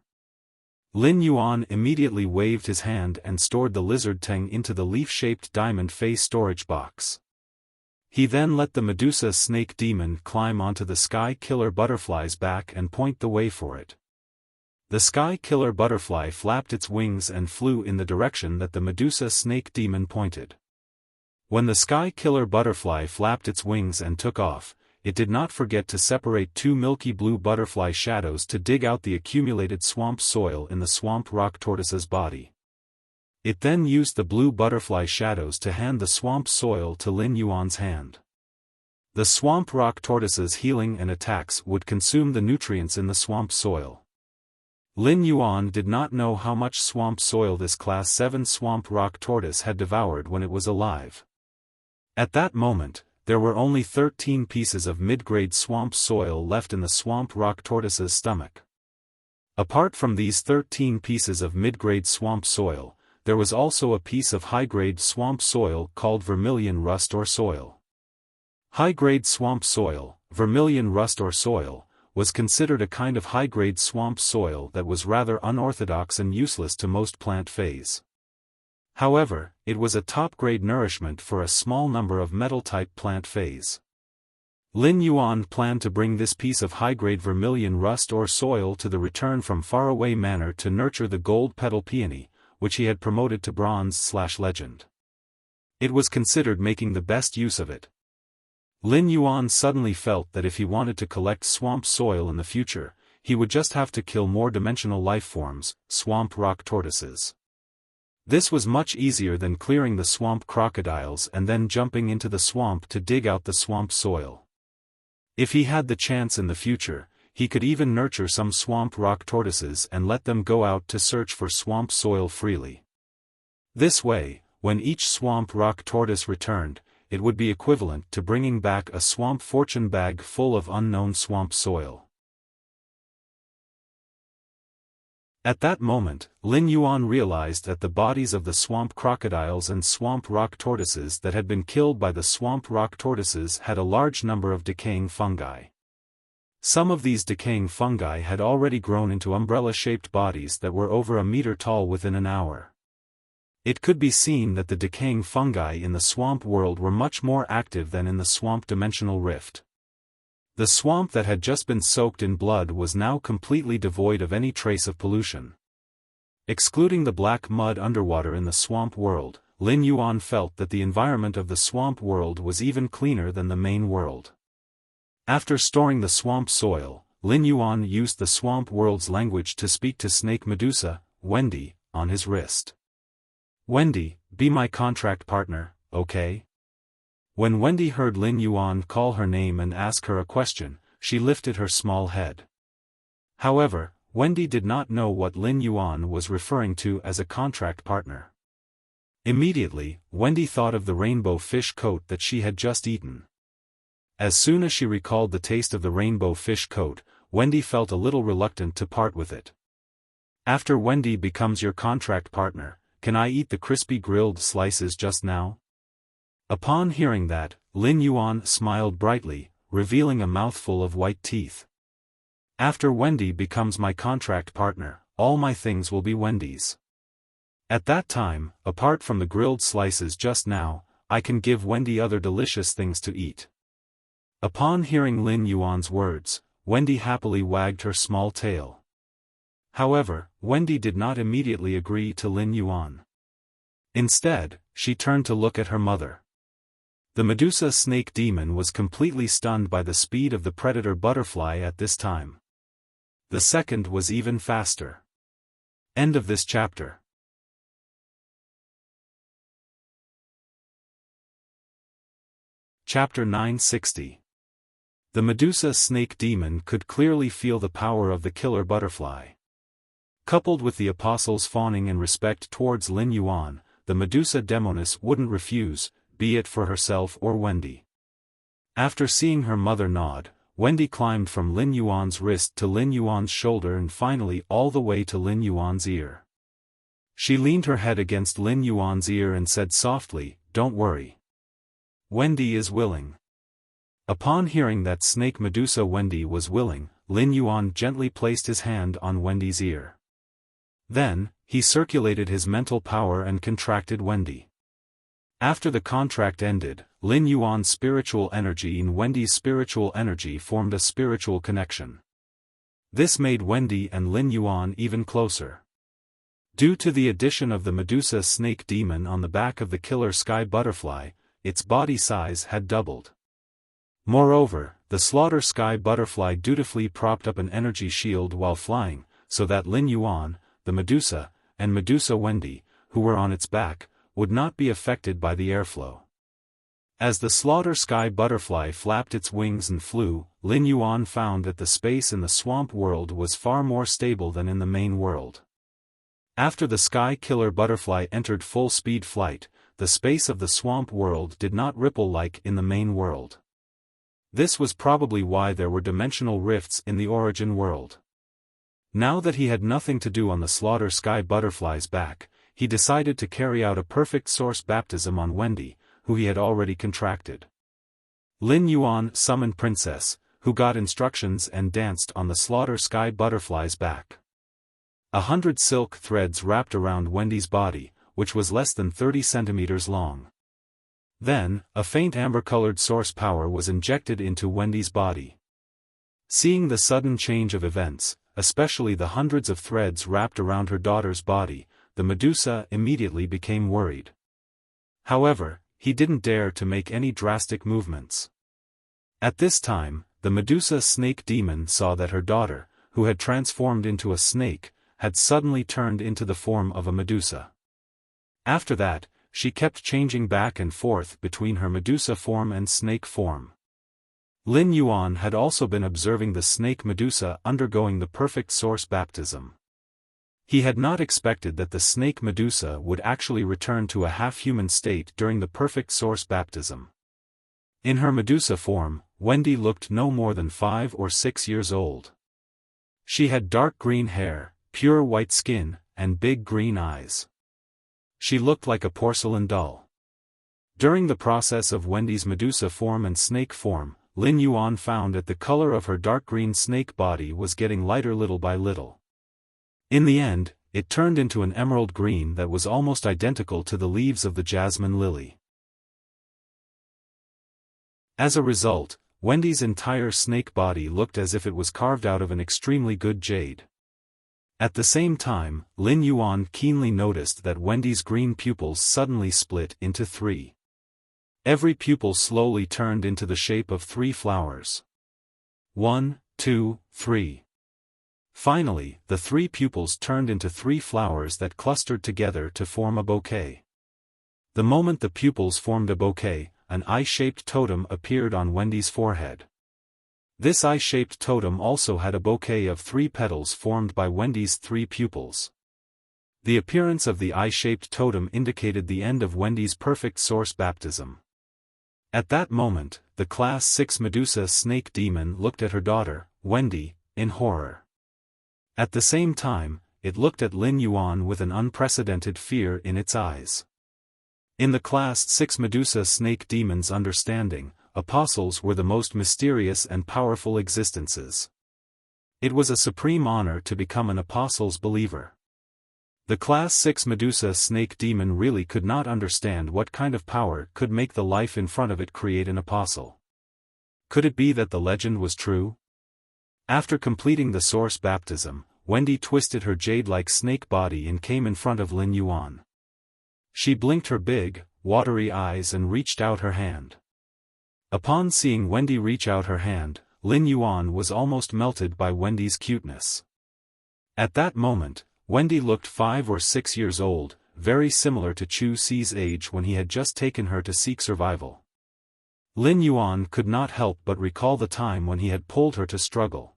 Lin Yuan immediately waved his hand and stored the lizard Teng into the leaf-shaped diamond face storage box. He then let the Medusa snake demon climb onto the sky killer butterfly's back and point the way for it. The sky killer butterfly flapped its wings and flew in the direction that the Medusa snake demon pointed. When the sky killer butterfly flapped its wings and took off, it did not forget to separate 2 milky blue butterfly shadows to dig out the accumulated swamp soil in the swamp rock tortoise's body. It then used the blue butterfly shadows to hand the swamp soil to Lin Yuan's hand. The swamp rock tortoise's healing and attacks would consume the nutrients in the swamp soil. Lin Yuan did not know how much swamp soil this class 7 swamp rock tortoise had devoured when it was alive. At that moment, there were only 13 pieces of mid-grade swamp soil left in the swamp rock tortoise's stomach. Apart from these 13 pieces of mid-grade swamp soil, there was also a piece of high-grade swamp soil called vermilion rust or soil. High-grade swamp soil, vermilion rust or soil, was considered a kind of high-grade swamp soil that was rather unorthodox and useless to most plant phase. However, it was a top-grade nourishment for a small number of metal-type plant phase. Lin Yuan planned to bring this piece of high-grade vermilion rust or soil to the return from faraway manor to nurture the gold petal peony, which he had promoted to bronze/legend. It was considered making the best use of it. Lin Yuan suddenly felt that if he wanted to collect swamp soil in the future, he would just have to kill more dimensional life forms, swamp rock tortoises. This was much easier than clearing the swamp crocodiles and then jumping into the swamp to dig out the swamp soil. If he had the chance in the future, he could even nurture some swamp rock tortoises and let them go out to search for swamp soil freely. This way, when each swamp rock tortoise returned, it would be equivalent to bringing back a swamp fortune bag full of unknown swamp soil. At that moment, Lin Yuan realized that the bodies of the swamp crocodiles and swamp rock tortoises that had been killed by the swamp rock tortoises had a large number of decaying fungi. Some of these decaying fungi had already grown into umbrella-shaped bodies that were over a meter tall within an hour. It could be seen that the decaying fungi in the swamp world were much more active than in the swamp dimensional rift. The swamp that had just been soaked in blood was now completely devoid of any trace of pollution. Excluding the black mud underwater in the swamp world, Lin Yuan felt that the environment of the swamp world was even cleaner than the main world. After storing the swamp soil, Lin Yuan used the swamp world's language to speak to Snake Medusa, Wendy, on his wrist. "Wendy, be my contract partner, okay?" When Wendy heard Lin Yuan call her name and ask her a question, she lifted her small head. However, Wendy did not know what Lin Yuan was referring to as a contract partner. Immediately, Wendy thought of the rainbow fish coat that she had just eaten. As soon as she recalled the taste of the rainbow fish coat, Wendy felt a little reluctant to part with it. "After Wendy becomes your contract partner, can I eat the crispy grilled slices just now?" Upon hearing that, Lin Yuan smiled brightly, revealing a mouthful of white teeth. "After Wendy becomes my contract partner, all my things will be Wendy's. At that time, apart from the grilled slices just now, I can give Wendy other delicious things to eat." Upon hearing Lin Yuan's words, Wendy happily wagged her small tail. However, Wendy did not immediately agree to Lin Yuan. Instead, she turned to look at her mother. The Medusa snake demon was completely stunned by the speed of the predator butterfly at this time. The second was even faster. End of this chapter. Chapter 960. The Medusa snake demon could clearly feel the power of the killer butterfly. Coupled with the apostles' fawning and respect towards Lin Yuan, the Medusa demoness wouldn't refuse, be it for herself or Wendy. After seeing her mother nod, Wendy climbed from Lin Yuan's wrist to Lin Yuan's shoulder and finally all the way to Lin Yuan's ear. She leaned her head against Lin Yuan's ear and said softly, "Don't worry. Wendy is willing." Upon hearing that Snake Medusa Wendy was willing, Lin Yuan gently placed his hand on Wendy's ear. Then, he circulated his mental power and contracted Wendy. After the contract ended, Lin Yuan's spiritual energy and Wendy's spiritual energy formed a spiritual connection. This made Wendy and Lin Yuan even closer. Due to the addition of the Medusa snake demon on the back of the killer sky butterfly, its body size had doubled. Moreover, the slaughter sky butterfly dutifully propped up an energy shield while flying, so that Lin Yuan, the Medusa, and Medusa Wendy, who were on its back, would not be affected by the airflow. As the slaughter sky butterfly flapped its wings and flew, Lin Yuan found that the space in the swamp world was far more stable than in the main world. After the sky killer butterfly entered full-speed flight, the space of the swamp world did not ripple like in the main world. This was probably why there were dimensional rifts in the origin world. Now that he had nothing to do on the slaughter sky butterfly's back, he decided to carry out a perfect source baptism on Wendy, who he had already contracted. Lin Yuan summoned Princess, who got instructions and danced on the slaughter sky butterfly's back. 100 silk threads wrapped around Wendy's body, which was less than 30 centimeters long. Then, a faint amber-colored source power was injected into Wendy's body. Seeing the sudden change of events, especially the hundreds of threads wrapped around her daughter's body, the Medusa immediately became worried. However, he didn't dare to make any drastic movements. At this time, the Medusa snake demon saw that her daughter, who had transformed into a snake, had suddenly turned into the form of a Medusa. After that, she kept changing back and forth between her Medusa form and snake form. Lin Yuan had also been observing the snake Medusa undergoing the perfect source baptism. He had not expected that the snake Medusa would actually return to a half-human state during the perfect source baptism. In her Medusa form, Wendy looked no more than 5 or 6 years old. She had dark green hair, pure white skin, and big green eyes. She looked like a porcelain doll. During the process of Wendy's Medusa form and snake form, Lin Yuan found that the color of her dark green snake body was getting lighter little by little. In the end, it turned into an emerald green that was almost identical to the leaves of the jasmine lily. As a result, Wendy's entire snake body looked as if it was carved out of an extremely good jade. At the same time, Lin Yuan keenly noticed that Wendy's green pupils suddenly split into 3. Every pupil slowly turned into the shape of 3 flowers. 1, 2, 3. Finally, the 3 pupils turned into 3 flowers that clustered together to form a bouquet. The moment the pupils formed a bouquet, an eye-shaped totem appeared on Wendy's forehead. This eye-shaped totem also had a bouquet of 3 petals formed by Wendy's 3 pupils. The appearance of the eye-shaped totem indicated the end of Wendy's perfect source baptism. At that moment, the Class 6 Medusa snake demon looked at her daughter, Wendy, in horror. At the same time, it looked at Lin Yuan with an unprecedented fear in its eyes. In the Class 6 Medusa snake demon's understanding, apostles were the most mysterious and powerful existences. It was a supreme honor to become an apostle's believer. The Class 6 Medusa snake demon really could not understand what kind of power could make the life in front of it create an apostle. Could it be that the legend was true? After completing the source baptism, Wendy twisted her jade-like snake body and came in front of Lin Yuan. She blinked her big, watery eyes and reached out her hand. Upon seeing Wendy reach out her hand, Lin Yuan was almost melted by Wendy's cuteness. At that moment, Wendy looked 5 or 6 years old, very similar to Chu Si's age when he had just taken her to seek survival. Lin Yuan could not help but recall the time when he had pulled her to struggle.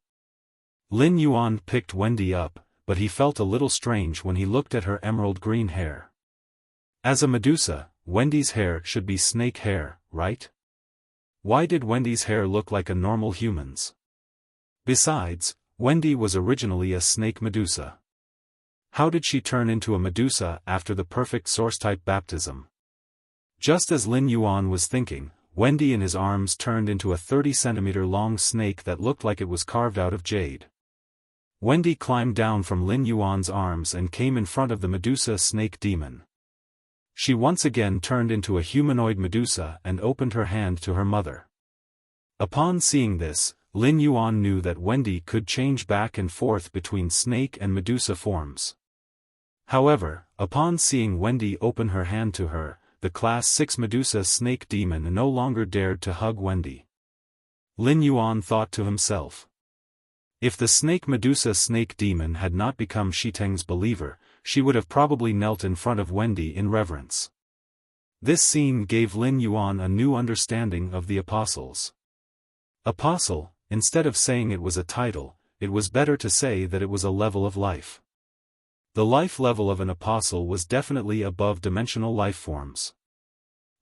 Lin Yuan picked Wendy up, but he felt a little strange when he looked at her emerald green hair. As a Medusa, Wendy's hair should be snake hair, right? Why did Wendy's hair look like a normal human's? Besides, Wendy was originally a snake Medusa. How did she turn into a Medusa after the perfect source-type baptism? Just as Lin Yuan was thinking, Wendy in his arms turned into a 30-centimeter-long snake that looked like it was carved out of jade. Wendy climbed down from Lin Yuan's arms and came in front of the Medusa snake demon. She once again turned into a humanoid Medusa and opened her hand to her mother. Upon seeing this, Lin Yuan knew that Wendy could change back and forth between snake and Medusa forms. However, upon seeing Wendy open her hand to her, the Class 6 Medusa snake demon no longer dared to hug Wendy. Lin Yuan thought to himself. If the snake Medusa snake demon had not become Shiteng's believer, she would have probably knelt in front of Wendy in reverence. This scene gave Lin Yuan a new understanding of the apostles. Apostle, instead of saying it was a title, it was better to say that it was a level of life. The life level of an apostle was definitely above dimensional life forms.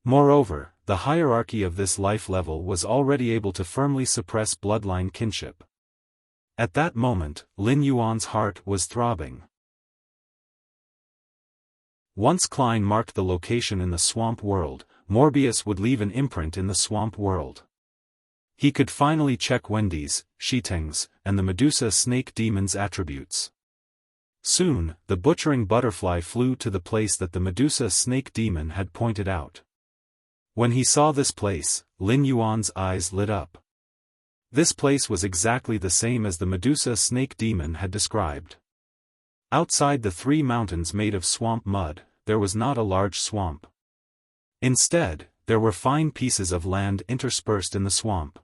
Moreover, the hierarchy of this life level was already able to firmly suppress bloodline kinship. At that moment, Lin Yuan's heart was throbbing. Once Klein marked the location in the swamp world, Morbius would leave an imprint in the swamp world. He could finally check Wendy's, Shiteng's, and the Medusa snake demon's attributes. Soon, the butchering butterfly flew to the place that the Medusa snake demon had pointed out. When he saw this place, Lin Yuan's eyes lit up. This place was exactly the same as the Medusa snake demon had described. Outside the 3 mountains made of swamp mud, there was not a large swamp. Instead, there were fine pieces of land interspersed in the swamp.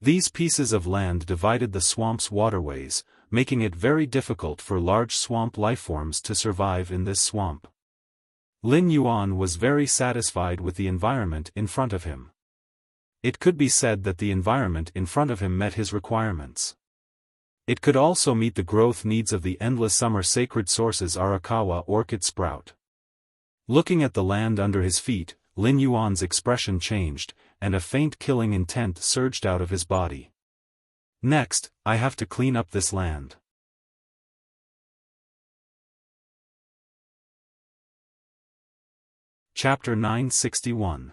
These pieces of land divided the swamp's waterways, making it very difficult for large swamp lifeforms to survive in this swamp. Lin Yuan was very satisfied with the environment in front of him. It could be said that the environment in front of him met his requirements. It could also meet the growth needs of the endless summer sacred sources Arakawa orchid sprout. Looking at the land under his feet, Lin Yuan's expression changed, and a faint killing intent surged out of his body. Next, I have to clean up this land. Chapter 961.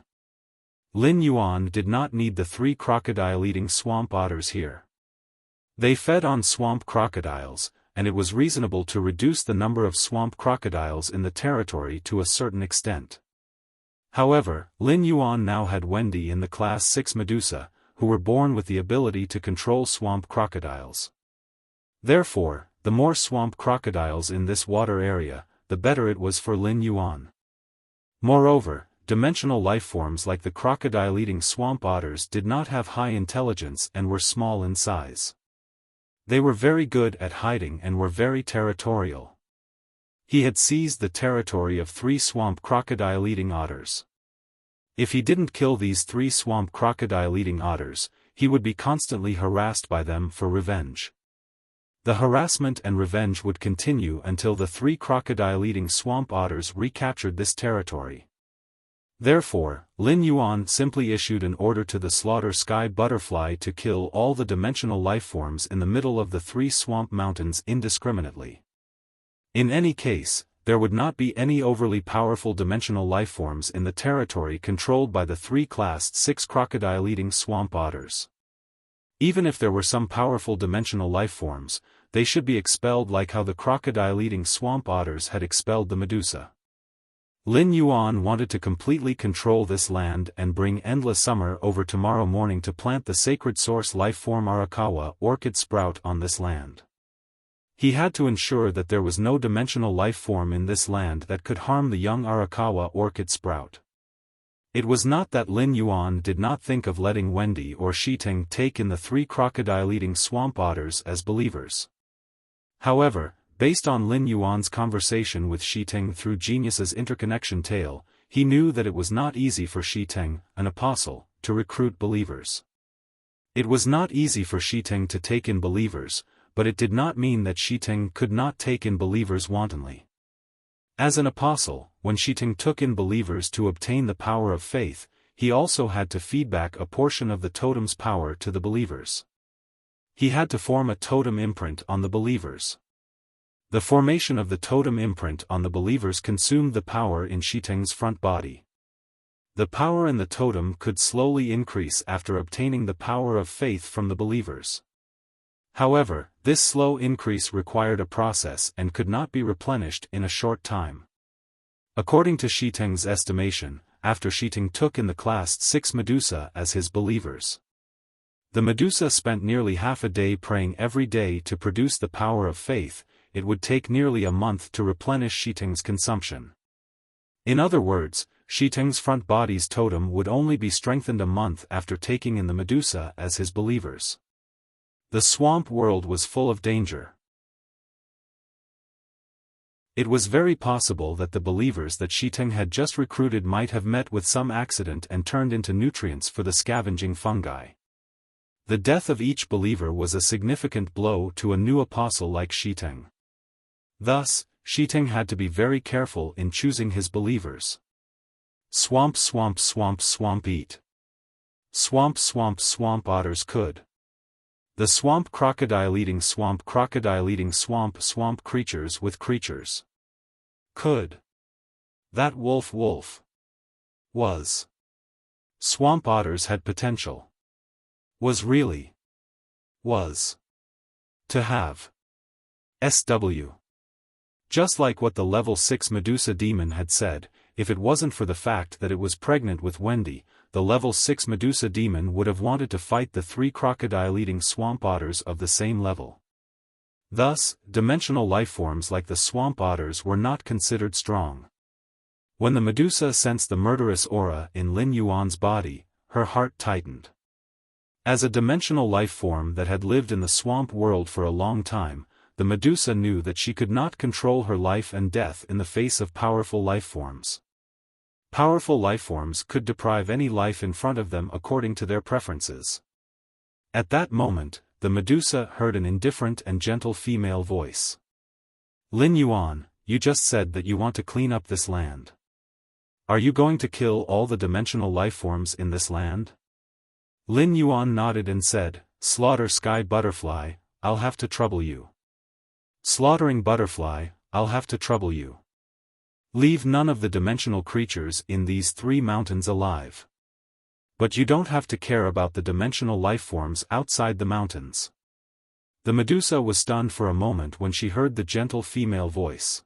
Lin Yuan did not need the 3 crocodile-eating swamp otters here. They fed on swamp crocodiles, and it was reasonable to reduce the number of swamp crocodiles in the territory to a certain extent. However, Lin Yuan now had Wendy in the Class 6 Medusa, who were born with the ability to control swamp crocodiles. Therefore, the more swamp crocodiles in this water area, the better it was for Lin Yuan. Moreover, dimensional lifeforms like the crocodile-eating swamp otters did not have high intelligence and were small in size. They were very good at hiding and were very territorial. He had seized the territory of 3 swamp crocodile-eating otters. If he didn't kill these 3 swamp crocodile-eating otters, he would be constantly harassed by them for revenge. The harassment and revenge would continue until the 3 crocodile-eating swamp otters recaptured this territory. Therefore, Lin Yuan simply issued an order to the slaughter sky butterfly to kill all the dimensional lifeforms in the middle of the 3 swamp mountains indiscriminately. In any case, there would not be any overly powerful dimensional lifeforms in the territory controlled by the 3 Class 6 crocodile-eating swamp otters. Even if there were some powerful dimensional lifeforms, they should be expelled like how the crocodile-eating swamp otters had expelled the Medusa. Lin Yuan wanted to completely control this land and bring endless summer over tomorrow morning to plant the sacred source lifeform Arakawa orchid sprout on this land. He had to ensure that there was no dimensional lifeform in this land that could harm the young Arakawa orchid sprout. It was not that Lin Yuan did not think of letting Wendy or Shiting take in the 3 crocodile-eating swamp otters as believers. However, based on Lin Yuan's conversation with Shiting through Genius's interconnection tale, he knew that it was not easy for Shiting, an apostle, to recruit believers. It was not easy for Shiting to take in believers, but it did not mean that Shiting could not take in believers wantonly. As an apostle, when Shiting took in believers to obtain the power of faith, he also had to feed back a portion of the totem's power to the believers. He had to form a totem imprint on the believers. The formation of the totem imprint on the believers consumed the power in Shiting's front body. The power in the totem could slowly increase after obtaining the power of faith from the believers. However, this slow increase required a process and could not be replenished in a short time. According to Shiting's estimation, after Shiting took in the Class 6 Medusa as his believers, the Medusa spent nearly half a day praying every day to produce the power of faith. It would take nearly a month to replenish Shiting's consumption. In other words, Shiting's front body's totem would only be strengthened a month after taking in the Medusa as his believers. The swamp world was full of danger. It was very possible that the believers that Shiting had just recruited might have met with some accident and turned into nutrients for the scavenging fungi. The death of each believer was a significant blow to a new apostle like Shiting. Thus, Shiting had to be very careful in choosing his believers. Swamp swamp swamp swamp eat. Swamp swamp swamp otters could. The swamp crocodile-eating swamp swamp creatures with creatures. Could. That wolf was. Swamp otters had potential. Was really. Was. To have. SW. Just like what the level 6 Medusa demon had said, if it wasn't for the fact that it was pregnant with Wendy, the level 6 Medusa demon would have wanted to fight the 3 crocodile-eating swamp otters of the same level. Thus, dimensional lifeforms like the swamp otters were not considered strong. When the Medusa sensed the murderous aura in Lin Yuan's body, her heart tightened. As a dimensional lifeform that had lived in the swamp world for a long time, the Medusa knew that she could not control her life and death in the face of powerful lifeforms. Powerful lifeforms could deprive any life in front of them according to their preferences. At that moment, the Medusa heard an indifferent and gentle female voice. Lin Yuan, you just said that you want to clean up this land. Are you going to kill all the dimensional lifeforms in this land? Lin Yuan nodded and said, Slaughter sky butterfly, I'll have to trouble you. Slaughtering butterfly, I'll have to trouble you. Leave none of the dimensional creatures in these 3 mountains alive. But you don't have to care about the dimensional lifeforms outside the mountains. The Medusa was stunned for a moment when she heard the gentle female voice.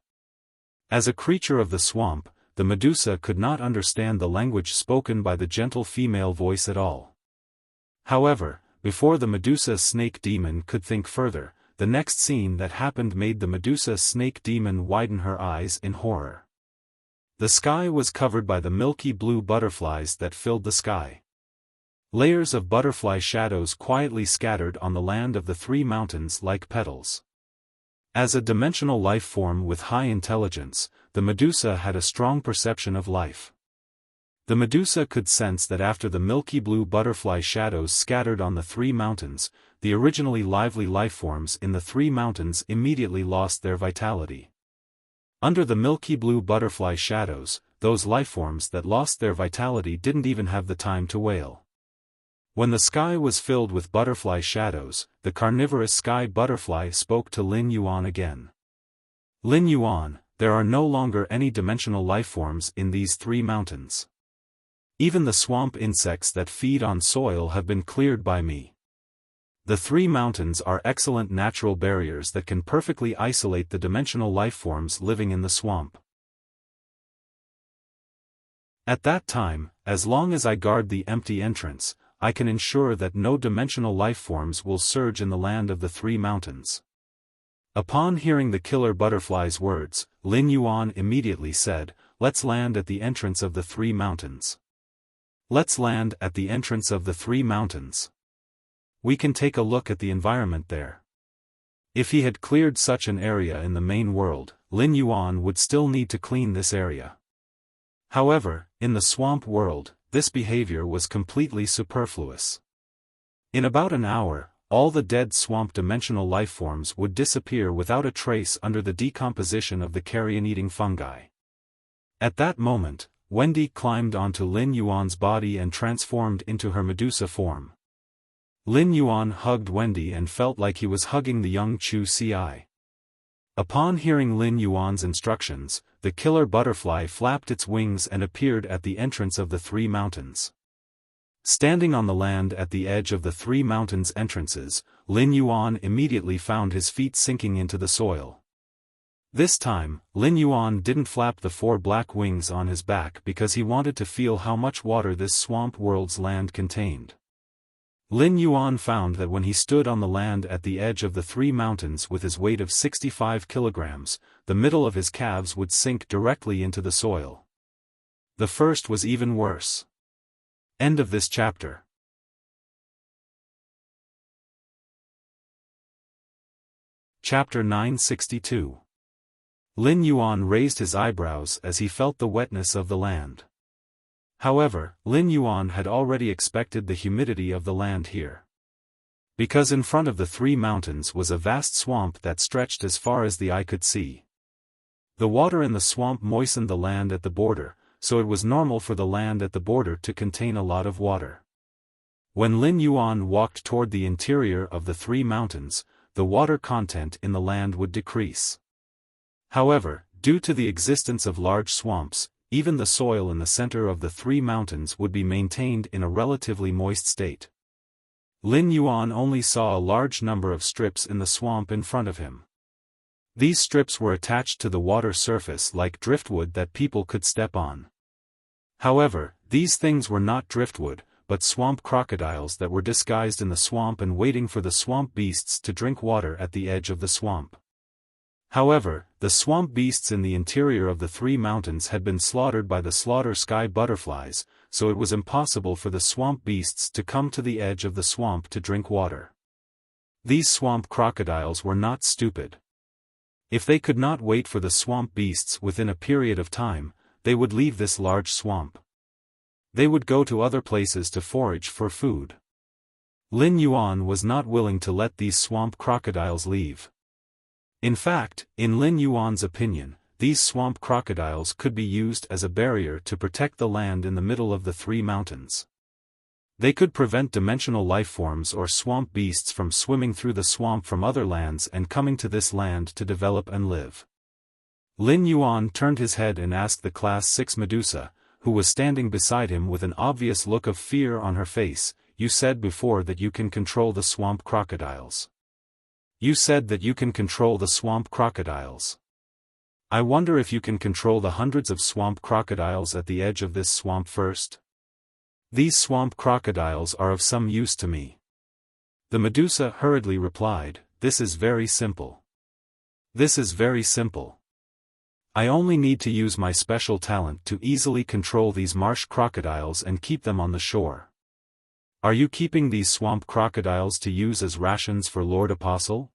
As a creature of the swamp, the Medusa could not understand the language spoken by the gentle female voice at all. However, before the Medusa snake demon could think further, the next scene that happened made the Medusa snake demon widen her eyes in horror. The sky was covered by the milky blue butterflies that filled the sky. Layers of butterfly shadows quietly scattered on the land of the 3 mountains like petals. As a dimensional life form with high intelligence, the Medusa had a strong perception of life. The Medusa could sense that after the milky blue butterfly shadows scattered on the 3 mountains, the originally lively lifeforms in the 3 mountains immediately lost their vitality. Under the milky blue butterfly shadows, those lifeforms that lost their vitality didn't even have the time to wail. When the sky was filled with butterfly shadows, the carnivorous sky butterfly spoke to Lin Yuan again. Lin Yuan, there are no longer any dimensional lifeforms in these 3 mountains. Even the swamp insects that feed on soil have been cleared by me. The 3 mountains are excellent natural barriers that can perfectly isolate the dimensional lifeforms living in the swamp. At that time, as long as I guard the empty entrance, I can ensure that no dimensional lifeforms will surge in the land of the 3 mountains. Upon hearing the killer butterfly's words, Lin Yuan immediately said, "Let's land at the entrance of the 3 mountains. Let's land at the entrance of the 3 mountains. We can take a look at the environment there." If he had cleared such an area in the main world, Lin Yuan would still need to clean this area. However, in the swamp world, this behavior was completely superfluous. In about an hour, all the dead swamp dimensional lifeforms would disappear without a trace under the decomposition of the carrion-eating fungi. At that moment, Wendy climbed onto Lin Yuan's body and transformed into her Medusa form. Lin Yuan hugged Wendy and felt like he was hugging the young Chu Ci. Upon hearing Lin Yuan's instructions, the killer butterfly flapped its wings and appeared at the entrance of the 3 mountains. Standing on the land at the edge of the 3 mountains' entrances, Lin Yuan immediately found his feet sinking into the soil. This time, Lin Yuan didn't flap the 4 black wings on his back because he wanted to feel how much water this swamp world's land contained. Lin Yuan found that when he stood on the land at the edge of the 3 mountains with his weight of 65 kilograms, the middle of his calves would sink directly into the soil. The first was even worse. End of this chapter. Chapter 962. Lin Yuan raised his eyebrows as he felt the wetness of the land. However, Lin Yuan had already expected the humidity of the land here. Because in front of the 3 mountains was a vast swamp that stretched as far as the eye could see. The water in the swamp moistened the land at the border, so it was normal for the land at the border to contain a lot of water. When Lin Yuan walked toward the interior of the 3 mountains, the water content in the land would decrease. However, due to the existence of large swamps, even the soil in the center of the 3 mountains would be maintained in a relatively moist state. Lin Yuan only saw a large number of strips in the swamp in front of him. These strips were attached to the water surface like driftwood that people could step on. However, these things were not driftwood, but swamp crocodiles that were disguised in the swamp and waiting for the swamp beasts to drink water at the edge of the swamp. However, the swamp beasts in the interior of the 3 mountains had been slaughtered by the slaughter sky butterflies, so it was impossible for the swamp beasts to come to the edge of the swamp to drink water. These swamp crocodiles were not stupid. If they could not wait for the swamp beasts within a period of time, they would leave this large swamp. They would go to other places to forage for food. Lin Yuan was not willing to let these swamp crocodiles leave. In fact, in Lin Yuan's opinion, these swamp crocodiles could be used as a barrier to protect the land in the middle of the 3 mountains. They could prevent dimensional lifeforms or swamp beasts from swimming through the swamp from other lands and coming to this land to develop and live. Lin Yuan turned his head and asked the Class 6 Medusa, who was standing beside him with an obvious look of fear on her face, "You said before that you can control the swamp crocodiles. You said that you can control the swamp crocodiles. I wonder if you can control the hundreds of swamp crocodiles at the edge of this swamp first? These swamp crocodiles are of some use to me." The Medusa hurriedly replied, "This is very simple. This is very simple. I only need to use my special talent to easily control these marsh crocodiles and keep them on the shore. Are you keeping these swamp crocodiles to use as rations for Lord Apostle?"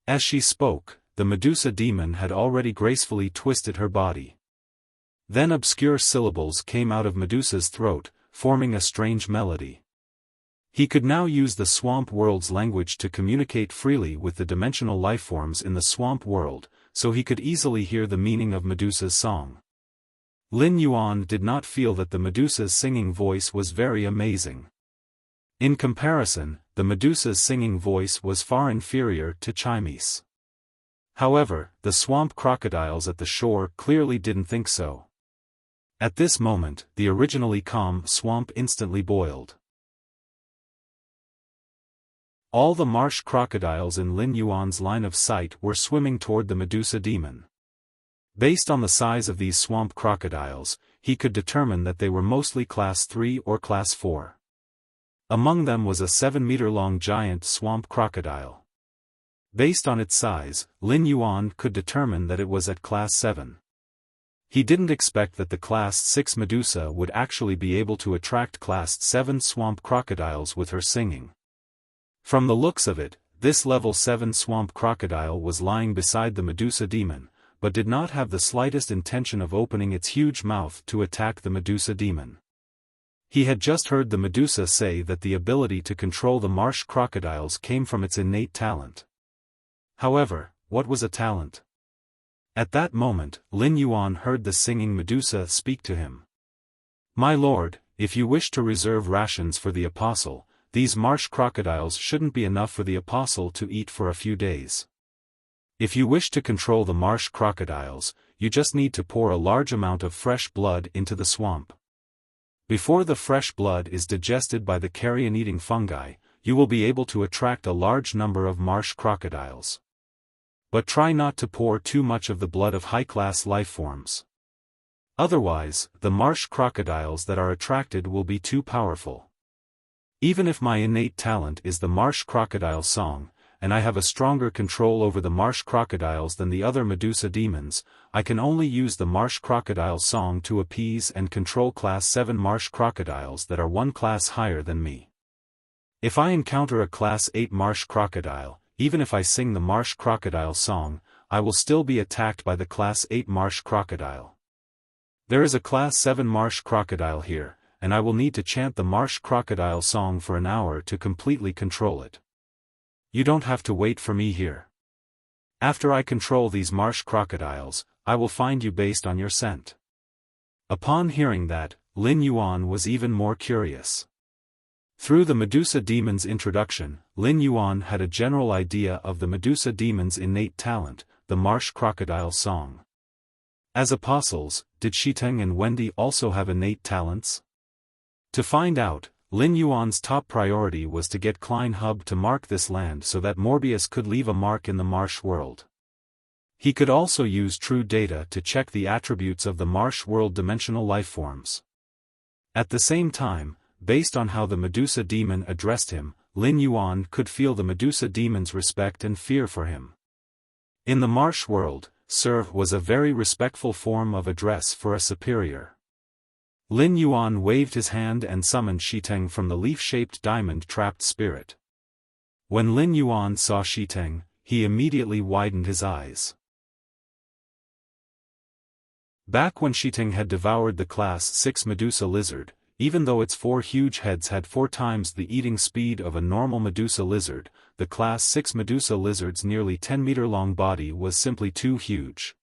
As she spoke, the Medusa demon had already gracefully twisted her body. Then obscure syllables came out of Medusa's throat, forming a strange melody. He could now use the swamp world's language to communicate freely with the dimensional lifeforms in the swamp world, so he could easily hear the meaning of Medusa's song. Lin Yuan did not feel that the Medusa's singing voice was very amazing. In comparison, the Medusa's singing voice was far inferior to Chime's. However, the swamp crocodiles at the shore clearly didn't think so. At this moment, the originally calm swamp instantly boiled. All the marsh crocodiles in Lin Yuan's line of sight were swimming toward the Medusa demon. Based on the size of these swamp crocodiles, he could determine that they were mostly Class 3 or Class 4. Among them was a 7-meter-long giant swamp crocodile. Based on its size, Lin Yuan could determine that it was at Class 7. He didn't expect that the Class 6 Medusa would actually be able to attract Class 7 swamp crocodiles with her singing. From the looks of it, this level 7 swamp crocodile was lying beside the Medusa demon, but did not have the slightest intention of opening its huge mouth to attack the Medusa demon. He had just heard the Medusa say that the ability to control the marsh crocodiles came from its innate talent. However, what was a talent? At that moment, Lin Yuan heard the singing Medusa speak to him. "My lord, if you wish to reserve rations for the Apostle, these marsh crocodiles shouldn't be enough for the Apostle to eat for a few days. If you wish to control the marsh crocodiles, you just need to pour a large amount of fresh blood into the swamp. Before the fresh blood is digested by the carrion-eating fungi, you will be able to attract a large number of marsh crocodiles. But try not to pour too much of the blood of high-class lifeforms. Otherwise, the marsh crocodiles that are attracted will be too powerful. Even if my innate talent is the marsh crocodile song, and I have a stronger control over the marsh crocodiles than the other Medusa demons, I can only use the marsh crocodile song to appease and control Class 7 marsh crocodiles that are one class higher than me. If I encounter a Class 8 marsh crocodile, even if I sing the marsh crocodile song, I will still be attacked by the Class 8 marsh crocodile. There is a Class 7 marsh crocodile here, and I will need to chant the marsh crocodile song for an hour to completely control it. You don't have to wait for me here. After I control these marsh crocodiles, I will find you based on your scent." Upon hearing that, Lin Yuan was even more curious. Through the Medusa demon's introduction, Lin Yuan had a general idea of the Medusa demon's innate talent, the marsh crocodile song. As apostles, did Shiteng and Wendy also have innate talents? To find out, Lin Yuan's top priority was to get Klein Hub to mark this land so that Morbius could leave a mark in the marsh world. He could also use true data to check the attributes of the marsh world dimensional lifeforms. At the same time, based on how the Medusa demon addressed him, Lin Yuan could feel the Medusa demon's respect and fear for him. In the marsh world, sir was a very respectful form of address for a superior. Lin Yuan waved his hand and summoned Shiteng from the leaf-shaped diamond-trapped spirit. When Lin Yuan saw Shiteng, he immediately widened his eyes. Back when Shiteng had devoured the Class 6 Medusa lizard, even though its 4 huge heads had 4 times the eating speed of a normal Medusa lizard, the Class 6 Medusa lizard's nearly 10-meter-long body was simply too huge.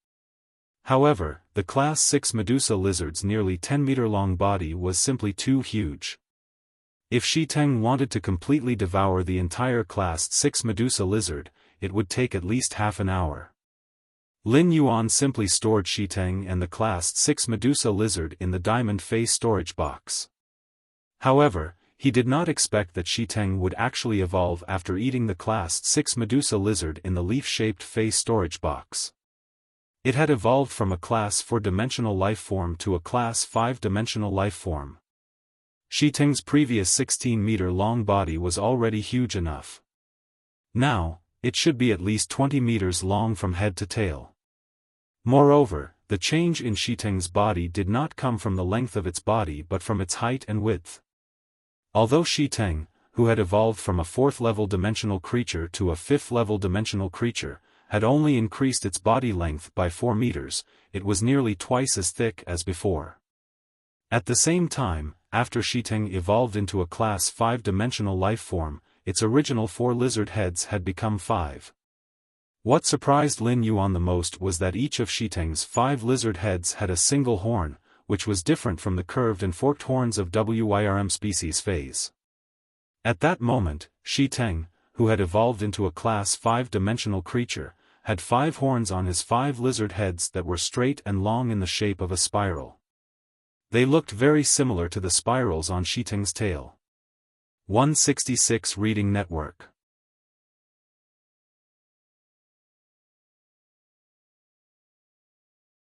However, the Class 6 Medusa lizard's nearly 10-meter-long body was simply too huge. If Shiteng wanted to completely devour the entire Class 6 Medusa lizard, it would take at least half an hour. Lin Yuan simply stored Shiteng and the Class 6 Medusa lizard in the diamond face storage box. However, he did not expect that Shiteng would actually evolve after eating the Class 6 Medusa lizard in the leaf-shaped face storage box. It had evolved from a Class 4-dimensional life form to a Class 5-dimensional life form. Shiteng's previous 16-meter-long body was already huge enough. Now, it should be at least 20 meters long from head to tail. Moreover, the change in Shiteng's body did not come from the length of its body but from its height and width. Although Shiteng, who had evolved from a 4th-level dimensional creature to a 5th-level dimensional creature, had only increased its body length by 4 meters, it was nearly twice as thick as before. At the same time, after Shiteng evolved into a Class 5-dimensional life form, its original 4 lizard heads had become 5. What surprised Lin Yuan the most was that each of Shiteng's 5 lizard heads had a single horn, which was different from the curved and forked horns of Wyrm species phase. At that moment, Shiteng, who had evolved into a Class 5-dimensional creature, had 5 horns on his 5 lizard heads that were straight and long in the shape of a spiral. They looked very similar to the spirals on Shiteng's tail. 166 Reading Network.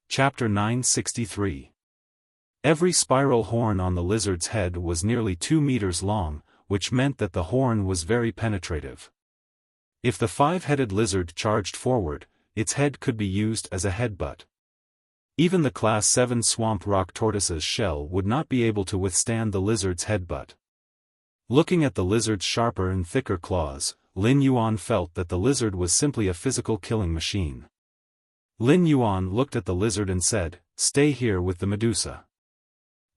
Chapter 963. Every spiral horn on the lizard's head was nearly 2 meters long, which meant that the horn was very penetrative. If the 5-headed lizard charged forward, its head could be used as a headbutt. Even the Class 7 swamp rock tortoise's shell would not be able to withstand the lizard's headbutt. Looking at the lizard's sharper and thicker claws, Lin Yuan felt that the lizard was simply a physical killing machine. Lin Yuan looked at the lizard and said, "Stay here with the Medusa.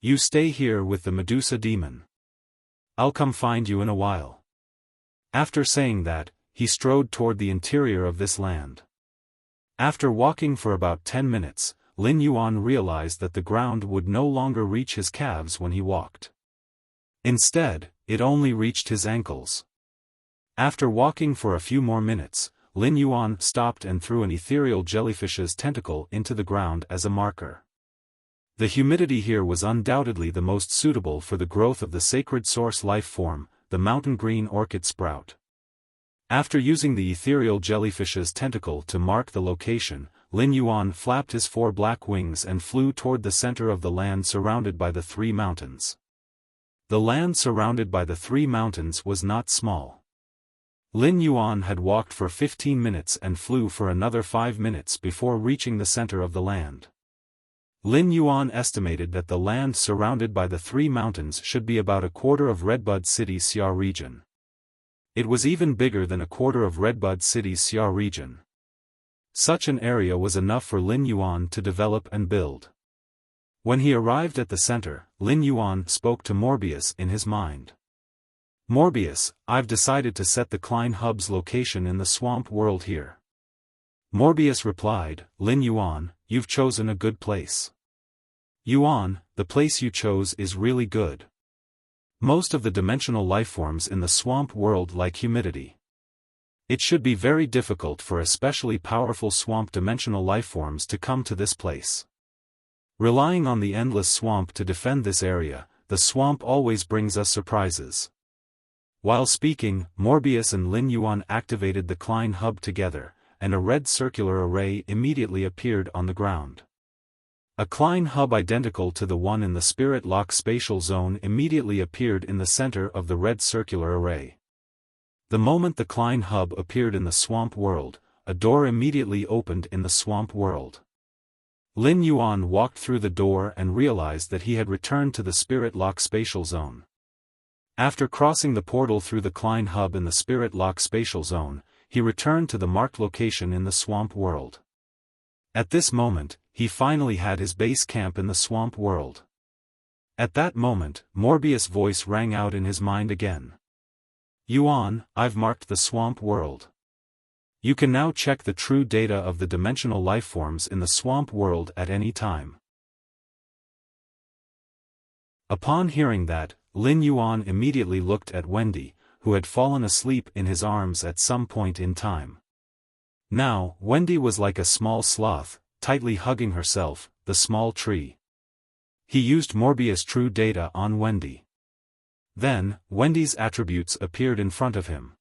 You stay here with the Medusa demon. I'll come find you in a while." After saying that, he strode toward the interior of this land. After walking for about 10 minutes, Lin Yuan realized that the ground would no longer reach his calves when he walked. Instead, it only reached his ankles. After walking for a few more minutes, Lin Yuan stopped and threw an ethereal jellyfish's tentacle into the ground as a marker. The humidity here was undoubtedly the most suitable for the growth of the sacred source life form, the mountain green orchid sprout. After using the ethereal jellyfish's tentacle to mark the location, Lin Yuan flapped his 4 black wings and flew toward the center of the land surrounded by the 3 mountains. The land surrounded by the 3 mountains was not small. Lin Yuan had walked for 15 minutes and flew for another 5 minutes before reaching the center of the land. Lin Yuan estimated that the land surrounded by the 3 mountains should be about a quarter of Redbud City's Xia region. It was even bigger than a quarter of Redbud City's Xia region. Such an area was enough for Lin Yuan to develop and build. When he arrived at the center, Lin Yuan spoke to Morbius in his mind. "Morbius, I've decided to set the Klein Hub's location in the swamp world here." Morbius replied, "Lin Yuan, you've chosen a good place. Yuan, the place you chose is really good. Most of the dimensional lifeforms in the swamp world like humidity. It should be very difficult for especially powerful swamp dimensional lifeforms to come to this place. Relying on the endless swamp to defend this area, the swamp always brings us surprises." While speaking, Morbius and Lin Yuan activated the Klein Hub together, and a red circular array immediately appeared on the ground. A Klein Hub identical to the one in the Spirit Lock spatial zone immediately appeared in the center of the red circular array. The moment the Klein Hub appeared in the swamp world, a door immediately opened in the swamp world. Lin Yuan walked through the door and realized that he had returned to the Spirit Lock spatial zone. After crossing the portal through the Klein Hub in the Spirit Lock spatial zone, he returned to the marked location in the swamp world. At this moment, he finally had his base camp in the swamp world. At that moment, Morbius' voice rang out in his mind again. "Yuan, I've marked the swamp world. You can now check the true data of the dimensional lifeforms in the swamp world at any time." Upon hearing that, Lin Yuan immediately looked at Wendy, who had fallen asleep in his arms at some point in time. Now, Wendy was like a small sloth, tightly hugging herself, the small tree. He used Morbius True Data on Wendy. Then, Wendy's attributes appeared in front of him.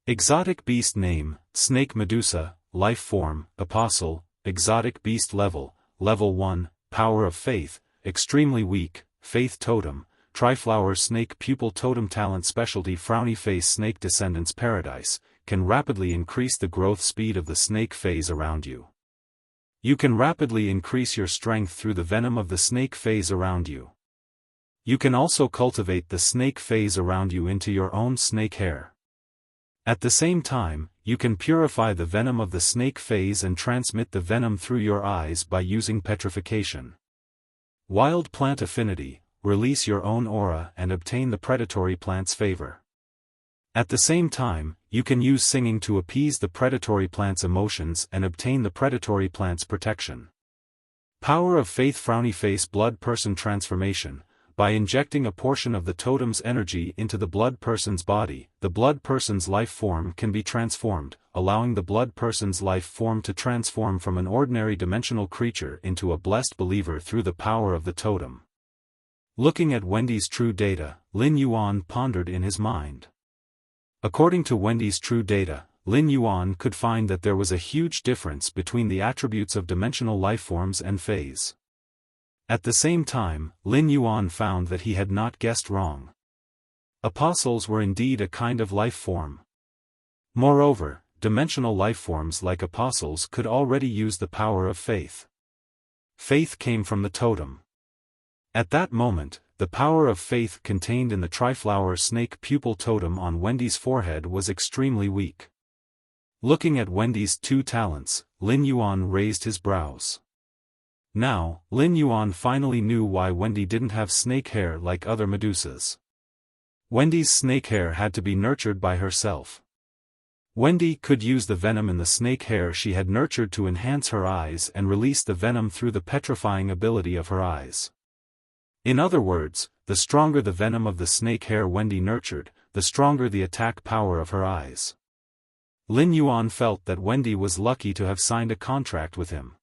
Exotic beast name, Snake Medusa, life form, Apostle, exotic beast level, level 1, power of faith, extremely weak, faith totem, Triflower snake pupil totem talent specialty frowny face snake descendants paradise, can rapidly increase the growth speed of the snake phase around you. You can rapidly increase your strength through the venom of the snake phase around you. You can also cultivate the snake phase around you into your own snake hair. At the same time, you can purify the venom of the snake phase and transmit the venom through your eyes by using petrification. Wild plant affinity, release your own aura and obtain the predatory plant's favor. At the same time, you can use singing to appease the predatory plant's emotions and obtain the predatory plant's protection. Power of faith frowny face blood person transformation. By injecting a portion of the totem's energy into the blood person's body, the blood person's life form can be transformed, allowing the blood person's life form to transform from an ordinary dimensional creature into a blessed believer through the power of the totem. Looking at Wendy's true data, Lin Yuan pondered in his mind. According to Wendy's true data, Lin Yuan could find that there was a huge difference between the attributes of dimensional lifeforms and phase. At the same time, Lin Yuan found that he had not guessed wrong. Apostles were indeed a kind of life form. Moreover, dimensional lifeforms like apostles could already use the power of faith. Faith came from the totem. At that moment, the power of faith contained in the triflower snake pupil totem on Wendy's forehead was extremely weak. Looking at Wendy's two talents, Lin Yuan raised his brows. Now, Lin Yuan finally knew why Wendy didn't have snake hair like other Medusas. Wendy's snake hair had to be nurtured by herself. Wendy could use the venom in the snake hair she had nurtured to enhance her eyes and release the venom through the petrifying ability of her eyes. In other words, the stronger the venom of the snake hair Wendy nurtured, the stronger the attack power of her eyes. Lin Yuan felt that Wendy was lucky to have signed a contract with him.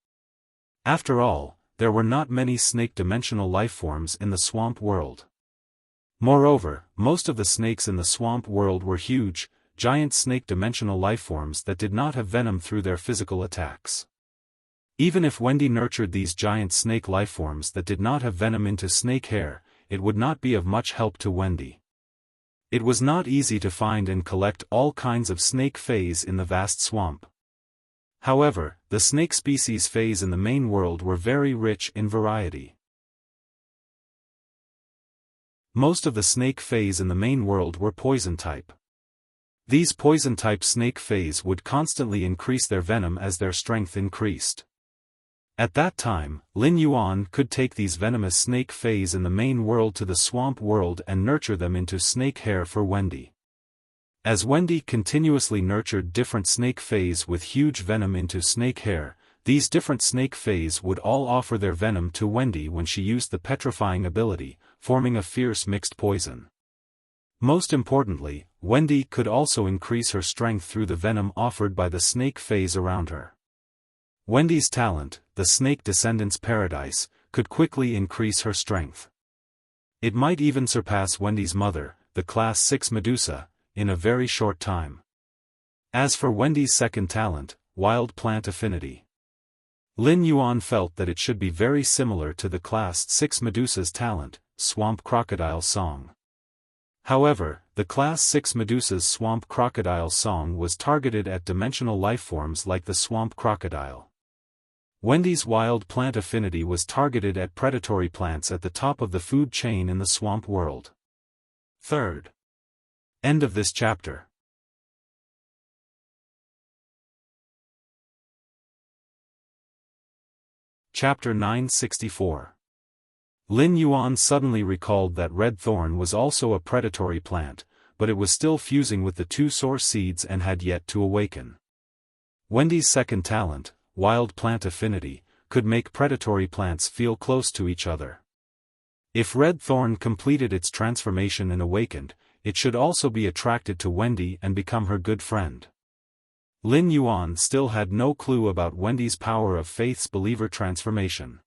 After all, there were not many snake-dimensional lifeforms in the swamp world. Moreover, most of the snakes in the swamp world were huge, giant snake-dimensional lifeforms that did not have venom through their physical attacks. Even if Wendy nurtured these giant snake lifeforms that did not have venom into snake hair, it would not be of much help to Wendy. It was not easy to find and collect all kinds of snake phase in the vast swamp. However, the snake species phase in the main world were very rich in variety. Most of the snake phase in the main world were poison type. These poison type snake phase would constantly increase their venom as their strength increased. At that time, Lin Yuan could take these venomous snake phase in the main world to the swamp world and nurture them into snake hair for Wendy. As Wendy continuously nurtured different snake phase with huge venom into snake hair, these different snake phase would all offer their venom to Wendy when she used the petrifying ability, forming a fierce mixed poison. Most importantly, Wendy could also increase her strength through the venom offered by the snake phase around her. Wendy's talent, the snake descendants paradise, could quickly increase her strength. It might even surpass Wendy's mother, the class 6 Medusa, in a very short time. As for Wendy's second talent, wild plant affinity, Lin Yuan felt that it should be very similar to the class 6 Medusa's talent, swamp crocodile song. However, the class 6 Medusa's swamp crocodile song was targeted at dimensional lifeforms like the swamp crocodile. Wendy's wild plant affinity was targeted at predatory plants at the top of the food chain in the swamp world. Third. End of this chapter. Chapter 964. Lin Yuan suddenly recalled that red thorn was also a predatory plant, but it was still fusing with the two source seeds and had yet to awaken. Wendy's second talent, wild plant affinity, could make predatory plants feel close to each other. If red thorn completed its transformation and awakened, it should also be attracted to Wendy and become her good friend. Lin Yuan still had no clue about Wendy's power of faith's believer transformation.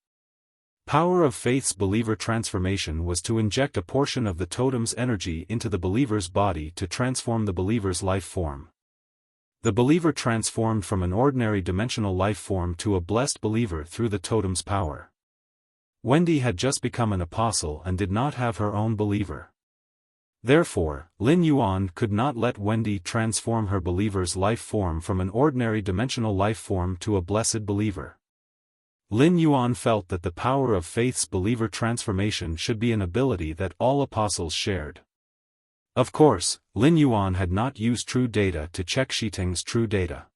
Power of faith's believer transformation was to inject a portion of the totem's energy into the believer's body to transform the believer's life form. The believer transformed from an ordinary dimensional life form to a blessed believer through the totem's power. Wendy had just become an apostle and did not have her own believer. Therefore, Lin Yuan could not let Wendy transform her believer's life form from an ordinary dimensional life form to a blessed believer. Lin Yuan felt that the power of faith's believer transformation should be an ability that all apostles shared. Of course, Lin Yuan had not used true data to check Xiting's true data.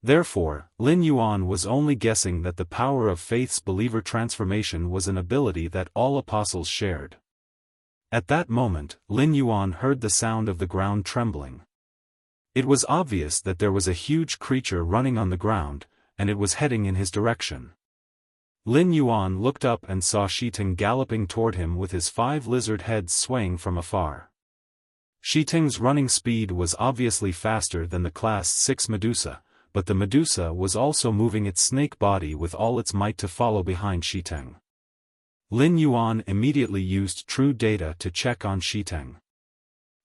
Therefore, Lin Yuan was only guessing that the power of faith's believer transformation was an ability that all apostles shared. At that moment, Lin Yuan heard the sound of the ground trembling. It was obvious that there was a huge creature running on the ground, and it was heading in his direction. Lin Yuan looked up and saw Xiting galloping toward him with his 5 lizard heads swaying from afar. Xiting's running speed was obviously faster than the Class 6 Medusa, but the Medusa was also moving its snake body with all its might to follow behind Xiting. Lin Yuan immediately used true data to check on Xiting.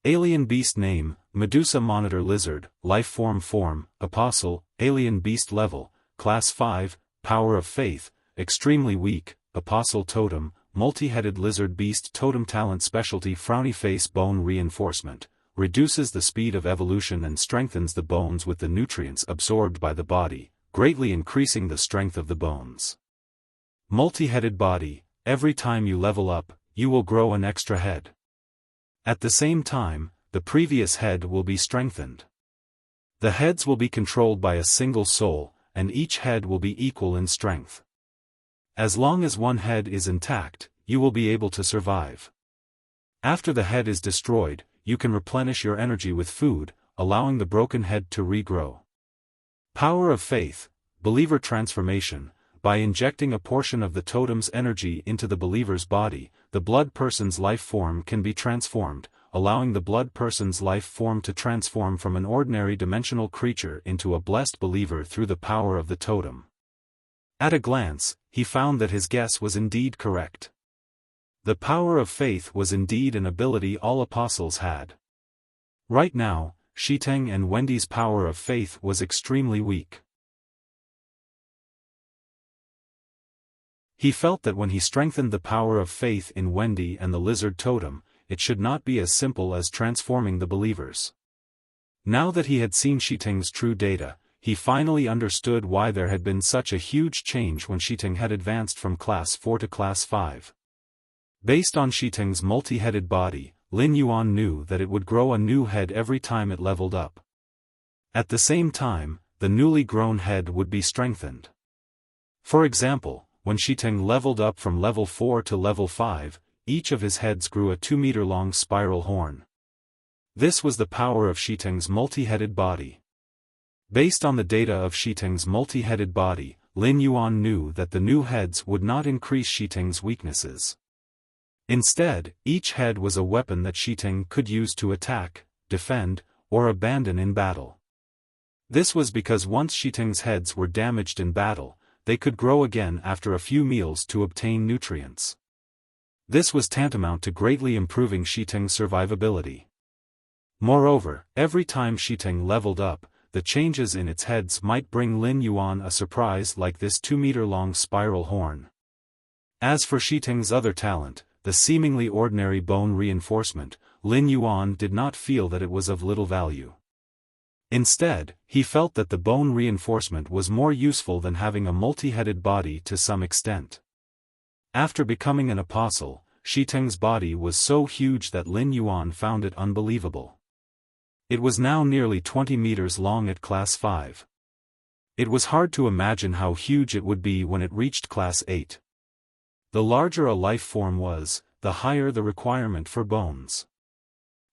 Alien beast name, Medusa monitor lizard, life form, apostle, alien beast level, class 5, power of faith, extremely weak, apostle totem, multi-headed lizard beast totem talent specialty frowny face bone reinforcement, reduces the speed of evolution and strengthens the bones with the nutrients absorbed by the body, greatly increasing the strength of the bones. Multi-headed body, every time you level up, you will grow an extra head. At the same time, the previous head will be strengthened. The heads will be controlled by a single soul, and each head will be equal in strength. As long as one head is intact, you will be able to survive. After the head is destroyed, you can replenish your energy with food, allowing the broken head to regrow. Power of faith, believer transformation. By injecting a portion of the totem's energy into the believer's body, the blood person's life form can be transformed, allowing the blood person's life form to transform from an ordinary dimensional creature into a blessed believer through the power of the totem. At a glance, he found that his guess was indeed correct. The power of faith was indeed an ability all apostles had. Right now, Xiting and Wendy's power of faith was extremely weak. He felt that when he strengthened the power of faith in Wendy and the lizard totem, it should not be as simple as transforming the believers. Now that he had seen Xiting's true data, he finally understood why there had been such a huge change when Xiting had advanced from Class 4 to Class 5. Based on Xiting's multi-headed body, Lin Yuan knew that it would grow a new head every time it leveled up. At the same time, the newly grown head would be strengthened. For example, when Xiting leveled up from level 4 to level 5, each of his heads grew a 2-meter-long spiral horn. This was the power of Xiting's multi-headed body. Based on the data of Xiting's multi-headed body, Lin Yuan knew that the new heads would not increase Xiting's weaknesses. Instead, each head was a weapon that Xiting could use to attack, defend, or abandon in battle. This was because once Xiting's heads were damaged in battle, they could grow again after a few meals to obtain nutrients. This was tantamount to greatly improving Xiting's survivability. Moreover, every time Xiting leveled up, the changes in its heads might bring Lin Yuan a surprise like this 2-meter-long spiral horn. As for Xiting's other talent, the seemingly ordinary bone reinforcement, Lin Yuan did not feel that it was of little value. Instead, he felt that the bone reinforcement was more useful than having a multi-headed body to some extent. After becoming an apostle, Xiting's body was so huge that Lin Yuan found it unbelievable. It was now nearly 20 meters long at Class 5. It was hard to imagine how huge it would be when it reached Class 8. The larger a life form was, the higher the requirement for bones.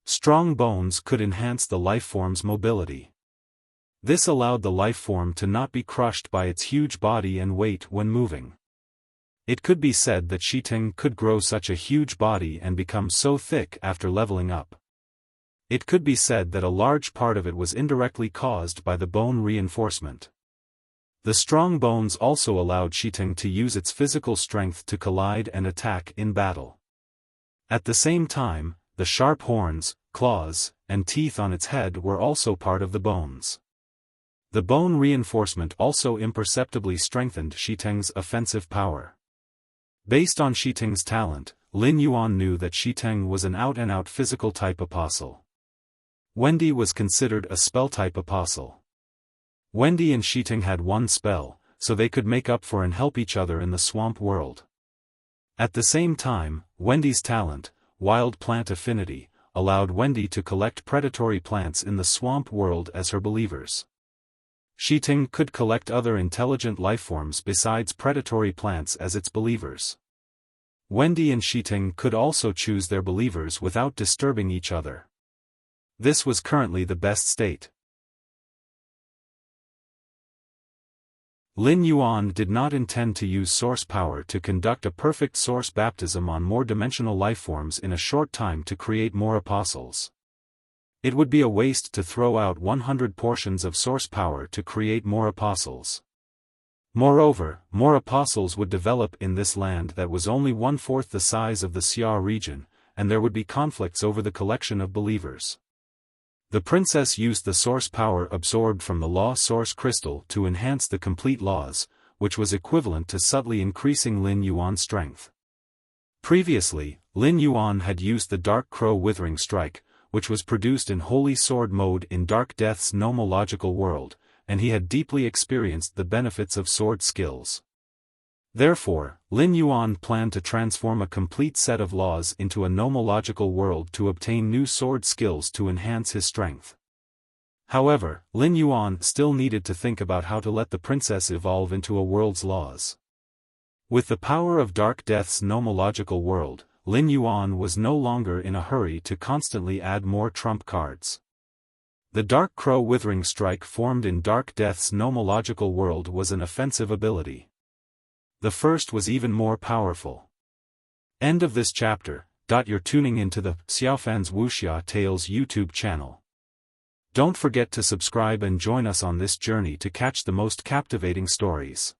Strong bones could enhance the life form's mobility. This allowed the life form to not be crushed by its huge body and weight when moving. It could be said that Xiting could grow such a huge body and become so thick after leveling up. It could be said that a large part of it was indirectly caused by the bone reinforcement. The strong bones also allowed Xiteng to use its physical strength to collide and attack in battle. At the same time, the sharp horns, claws, and teeth on its head were also part of the bones. The bone reinforcement also imperceptibly strengthened Xiteng's offensive power. Based on Xiteng's talent, Lin Yuan knew that Xiteng was an out-and-out physical-type apostle. Wendy was considered a spell-type apostle. Wendy and Xiteng had one spell, so they could make up for and help each other in the swamp world. At the same time, Wendy's talent, wild plant affinity, allowed Wendy to collect predatory plants in the swamp world as her believers. Xiteng could collect other intelligent lifeforms besides predatory plants as its believers. Wendy and Xiteng could also choose their believers without disturbing each other. This was currently the best state. Lin Yuan did not intend to use source power to conduct a perfect source baptism on more dimensional lifeforms in a short time to create more apostles. It would be a waste to throw out 100 portions of source power to create more apostles. Moreover, more apostles would develop in this land that was only 1/4 the size of the Xia region, and there would be conflicts over the collection of believers. The princess used the source power absorbed from the law source crystal to enhance the complete laws, which was equivalent to subtly increasing Lin Yuan's strength. Previously, Lin Yuan had used the Dark Crow Withering Strike, which was produced in Holy Sword mode in Dark Death's nomological world, and he had deeply experienced the benefits of sword skills. Therefore, Lin Yuan planned to transform a complete set of laws into a nomological world to obtain new sword skills to enhance his strength. However, Lin Yuan still needed to think about how to let the princess evolve into a world's laws. With the power of Dark Death's nomological world, Lin Yuan was no longer in a hurry to constantly add more trump cards. The Dark Crow Withering Strike formed in Dark Death's nomological world was an offensive ability. The first was even more powerful. End of this chapter. You're tuning into the Xiaofan's Wuxia Tales YouTube channel. Don't forget to subscribe and join us on this journey to catch the most captivating stories.